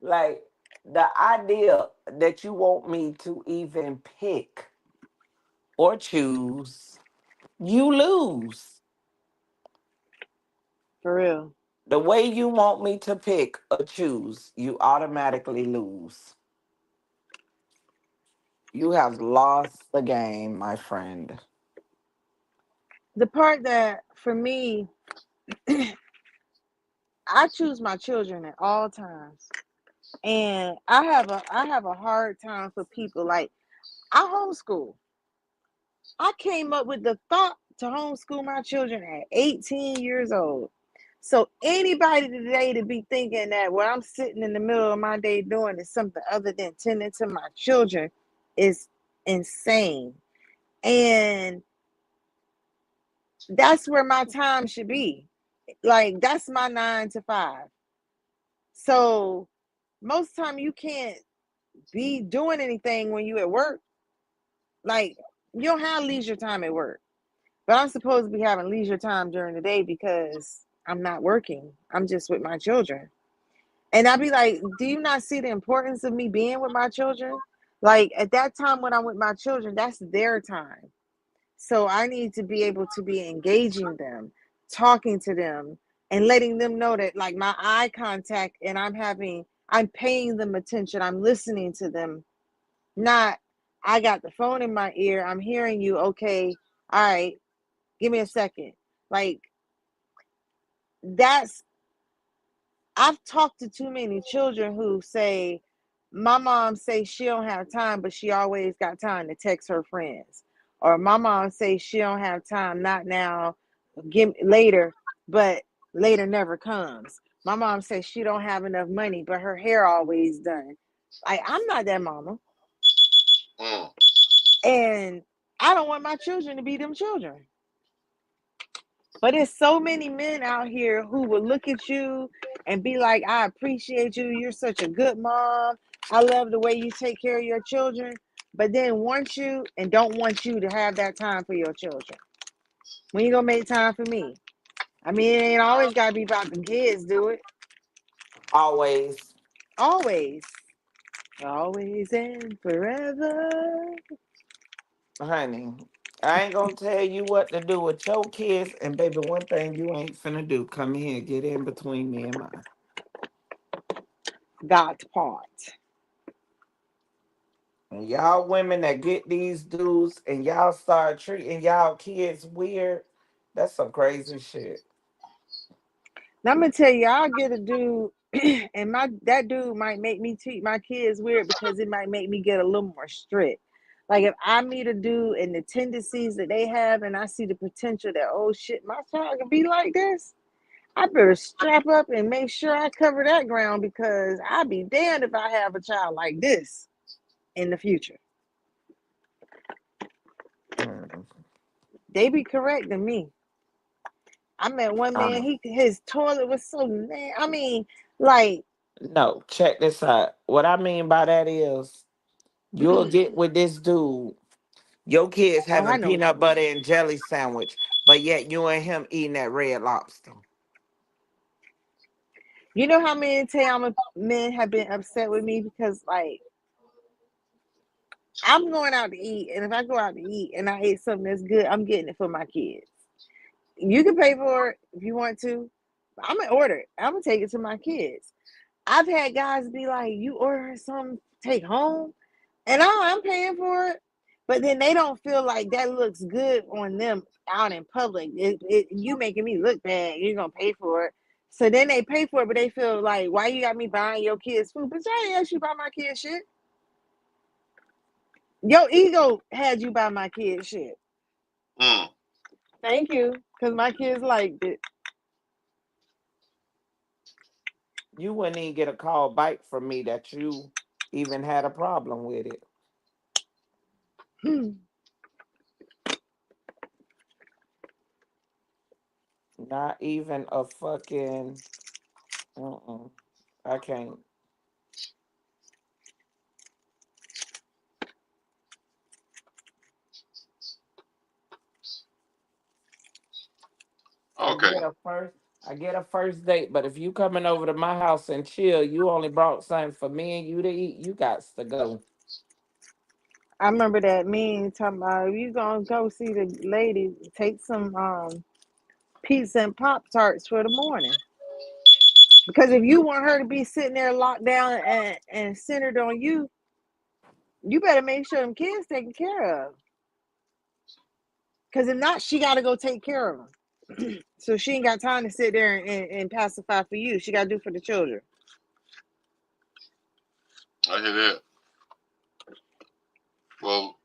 Like the idea that you want me to even pick or choose, you lose. For real. The way you want me to pick or choose, you automatically lose. You have lost the game, my friend. The part that for me, I choose my children at all times. And I have a hard time for people like I homeschool. I came up with the thought to homeschool my children at 18 years old. So anybody today to be thinking that what I'm sitting in the middle of my day doing is something other than tending to my children is insane. And that's where my time should be. Like that's my 9 to 5. So most time you can't be doing anything when you at work. Like you don't have leisure time at work. But I'm supposed to be having leisure time during the day because I'm not working. I'm just with my children. And I'd be like, do you not see the importance of me being with my children? Like at that time when I'm with my children, that's their time. So I need to be able to be engaging them, talking to them, and letting them know that like my eye contact and I'm paying them attention. I'm listening to them. Not I got the phone in my ear. I'm hearing you. Okay. All right. Give me a second. Like that's I've talked to too many children who say my mom say she don't have time, but she always got time to text her friends. Or my mom say she don't have time, not now, give later, but later never comes. My mom says she don't have enough money, but her hair always done. Like I'm not that mama. Mm. And I don't want my children to be them children. But there's so many men out here who will look at you and be like, I appreciate you. You're such a good mom. I love the way you take care of your children. But then want you and don't want you to have that time for your children. When you gonna make time for me? I mean, it ain't always gotta be about the kids, do it. Always. Always. Always and forever. Honey, I ain't gonna tell you what to do with your kids. And baby, one thing you ain't finna do, come here and get in between me and mine. God's part. And y'all women that get these dudes and y'all start treating y'all kids weird, that's some crazy shit. Now I'm gonna tell you, I'll get a dude, and my that dude might make me treat my kids weird because it might make me get a little more strict. Like if I meet a dude and the tendencies that they have, and I see the potential that oh shit, my child can be like this, I better strap up and make sure I cover that ground because I'd be damned if I have a child like this in the future. Mm. They be correcting me. I met one man, his toilet was so I mean, like, No, check this out. What I mean by that is you'll get with this dude, your kids oh, I having know what you peanut mean. butter and jelly sandwich, but yet you and him eating that red lobster. You know how many Tayama men have been upset with me because like I'm going out to eat, and if I go out to eat and I ate something that's good, I'm getting it for my kids. You can pay for it if you want to. I'm gonna order it. I'm gonna take it to my kids. I've had guys be like, "You order something, take home," and I'm paying for it, but then they don't feel like that looks good on them out in public. You making me look bad. You're gonna pay for it. So then they pay for it, but they feel like, why you got me buying your kids food? But I ain't asked you buy my kids shit. Your ego had you buy my kids shit. Mm. Thank you, because my kids liked it. You wouldn't even get a call back from me that you even had a problem with it. Not even a fucking. Uh-uh. I can't. I Okay. get a first. I get a first date, but if you coming over to my house and chill, you only brought something for me and you to eat. You got to go. I remember that meme talking about if you gonna go see the lady, take some pizza and Pop Tarts for the morning. Because if you want her to be sitting there locked down and centered on you, you better make sure them kids taken care of. Because if not, she got to go take care of them. So she ain't got time to sit there and pacify for you. She got to do for the children. I hear that. Well,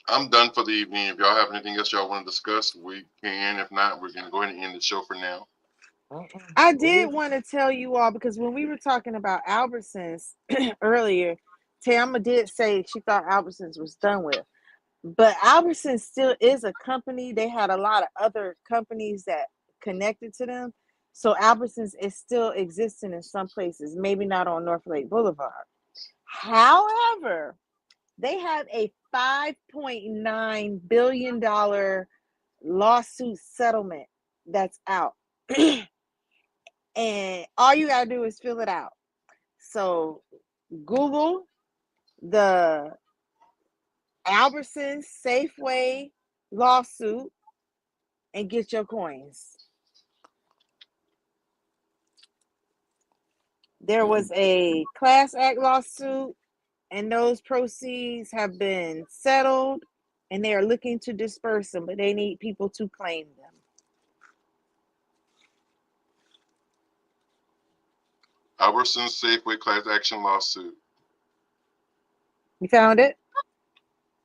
I'm done for the evening. If y'all have anything else y'all want to discuss, we can. If not, we're gonna go ahead and end the show for now. I did want to tell you all because when we were talking about Albertsons earlier, Tama did say she thought Albertsons was done with. But Albertsons still is a company. They had a lot of other companies that connected to them. So Albertsons is still existing in some places, maybe not on North Lake Boulevard. However, they have a $5.9 billion lawsuit settlement that's out. And all you got to do is fill it out. So Google the Albertsons Safeway lawsuit and get your coins. There was a class act lawsuit, and those proceeds have been settled, and they are looking to disperse them, but they need people to claim them. Albertsons Safeway class action lawsuit. You found it?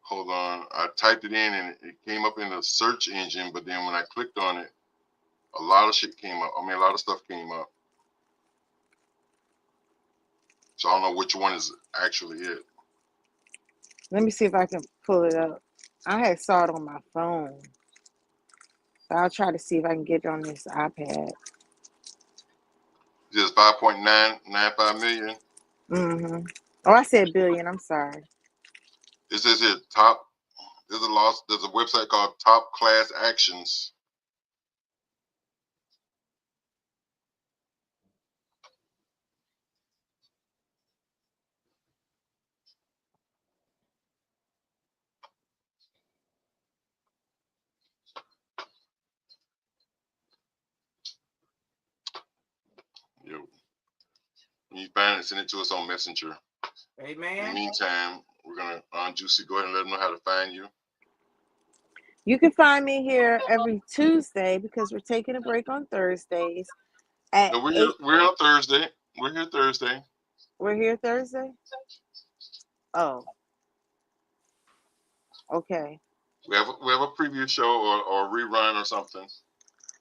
Hold on. I typed it in and it came up in the search engine, but then when I clicked on it, a lot of shit came up. I mean, a lot of stuff came up. So I don't know which one is actually it. Let me see if I can pull it up. I had saw it on my phone. So I'll try to see if I can get it on this iPad. Just 5.995 million. Mm-hmm. Oh, I said billion. I'm sorry. It says here top. There's a website called Top Class Actions. Yo, when you find it, send it to us on Messenger. Amen. In the meantime, we're gonna Juicy go ahead and let them know how to find you. You can find me here every Tuesday because we're taking a break on Thursdays at No, we're here, 8. we're here Thursday. We're here Thursday. We're here Thursday? Oh, okay. We have a preview show or a rerun or something,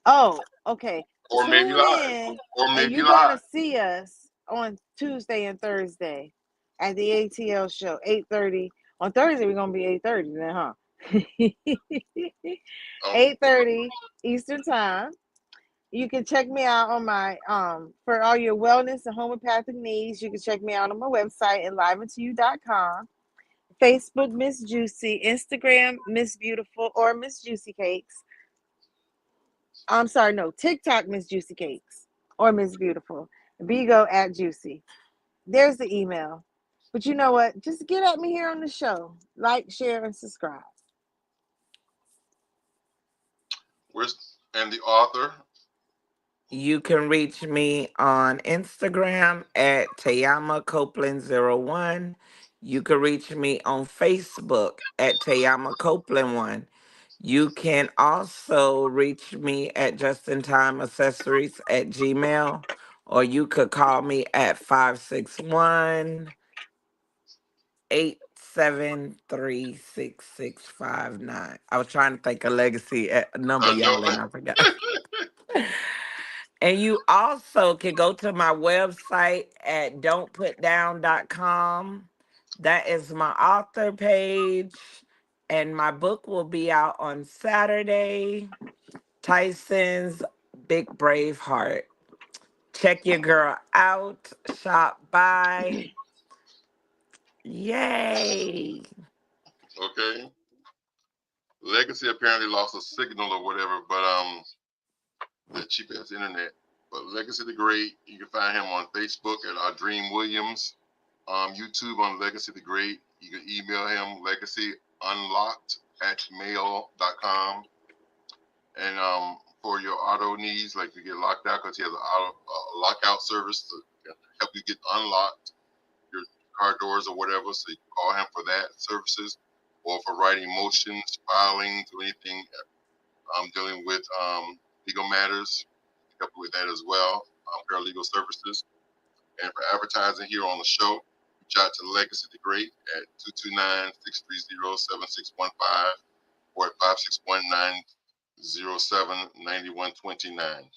Oh, okay. or maybe Tune live, in or and maybe you're going to live. see us on Tuesday and Thursday at the ATL show, 8:30. On Thursday, we're going to be 8:30 then, huh? Oh, 8:30 Eastern Time. You can check me out on my for all your wellness and homeopathic needs. You can check me out on my website enliventoyou.com. Facebook Miss Juicy, Instagram Miss Beautiful or Miss Juicy Cakes. I'm sorry, no, TikTok Miss Juicy Cakes or Miss Beautiful. Bigo at Juicy. There's the email. But you know what? Just get at me here on the show. Like, share, and subscribe. and the author. You can reach me on Instagram at Tayama Copeland 01. You can reach me on Facebook at Tayama Copeland 1. You can also reach me at Just in Time Accessories at Gmail, or you could call me at 561-873-6659. I was trying to think of legacy number, I y'all, and know. I forgot. And you also can go to my website at don'tputdown.com. That is my author page. And my book will be out on Saturday. Tyson's Big Brave Heart. Check your girl out. Shop by. Yay. Okay. Legacy apparently lost a signal or whatever, but the cheapest internet. But Legacy the Great, you can find him on Facebook at Dream Williams, YouTube on Legacy the Great. You can email him legacyunlocked@mail.com. And for your auto needs, like you get locked out, because he has a lockout service to help you get unlocked your car doors or whatever. So you can call him for that services, or for writing motions, filings, or anything dealing with legal matters. Help you with that as well. Paralegal services. And for advertising here on the show, reach out to Legacy the Great at 229-630-7615 or at 561-907-9129.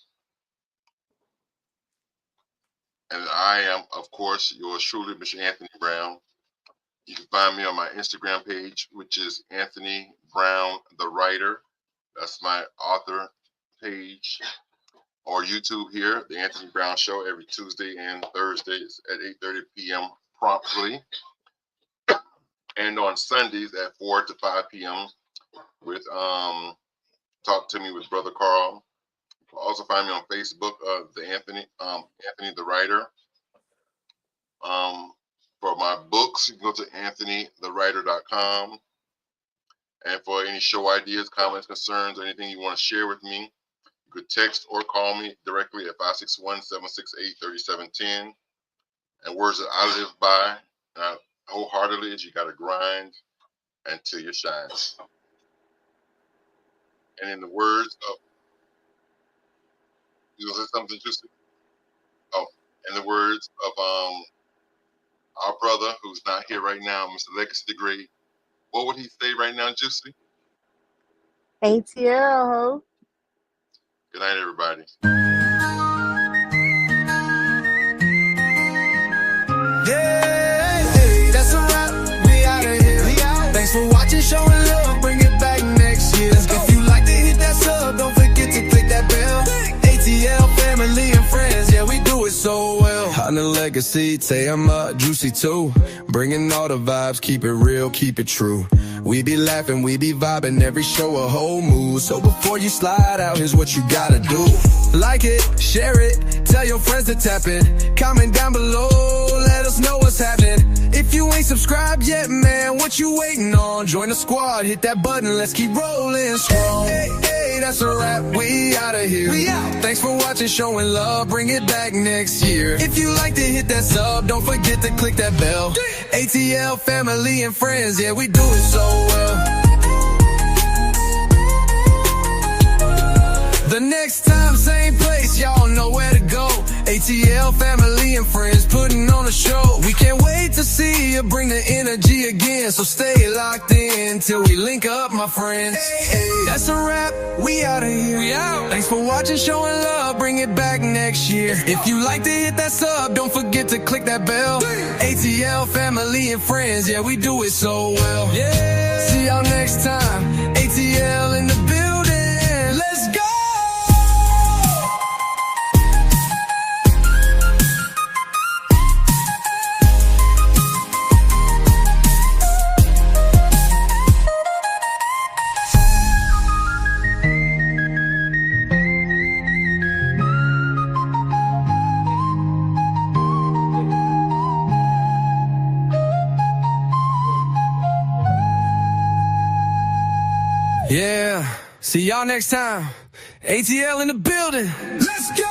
And I am, of course, yours truly, Mr. Anthony Brown. You can find me on my Instagram page, which is Anthony Brown the Writer. That's my author page. Or YouTube here, The Anthony Brown Show, every Tuesday and Thursdays at 8:30 p.m. promptly. And on Sundays at 4 to 5 p.m. with Talk to Me with Brother Carl. You can also find me on Facebook, the Anthony the Writer. For my books, you can go to anthonythewriter.com. And for any show ideas, comments, concerns, or anything you want to share with me, you could text or call me directly at 561-768-3710. And words that I live by wholeheartedly is you got to grind until you shine. And in the words of, you know, say something just, oh, in the words of our brother who's not here right now, Mr. Legacy the Great, what would he say right now, Juicy? ATL. Good night, everybody. Yeah, hey, that's a wrap. We out of here. Thanks for watching, showing love. Bring it back next year. If you like to hit that sub, don't forget to click that bell. ATL family and friends, yeah, we do it so well. On the Legacy, say I'm Juicy too. Bringing all the vibes, keep it real, keep it true. We be laughing, we be vibing, every show a whole mood. So before you slide out, here's what you gotta do. Like it, share it, tell your friends to tap it. Comment down below, let us know what's happening. If you ain't subscribed yet, man, what you waiting on? Join the squad, hit that button, let's keep rolling strong. Hey, hey, that's a wrap, we outta here. We out. Thanks for watching, showing love, bring it back next year. If you like to hit that sub, don't forget to click that bell. ATL family and friends, yeah, we do it so well. The next time, same place, y'all know where to go. ATL family and friends putting on a show. We can't wait to see you bring the energy again. So stay locked in till we link up, my friends. Hey, that's a wrap, we outta here. We out. Thanks for watching, showing love, bring it back next year. If you like to hit that sub, don't forget to click that bell. ATL family and friends, yeah, we do it so well. Yeah. See y'all next time. ATL in the building. Let's go. Yeah, see y'all next time. ATL in the building. Let's go!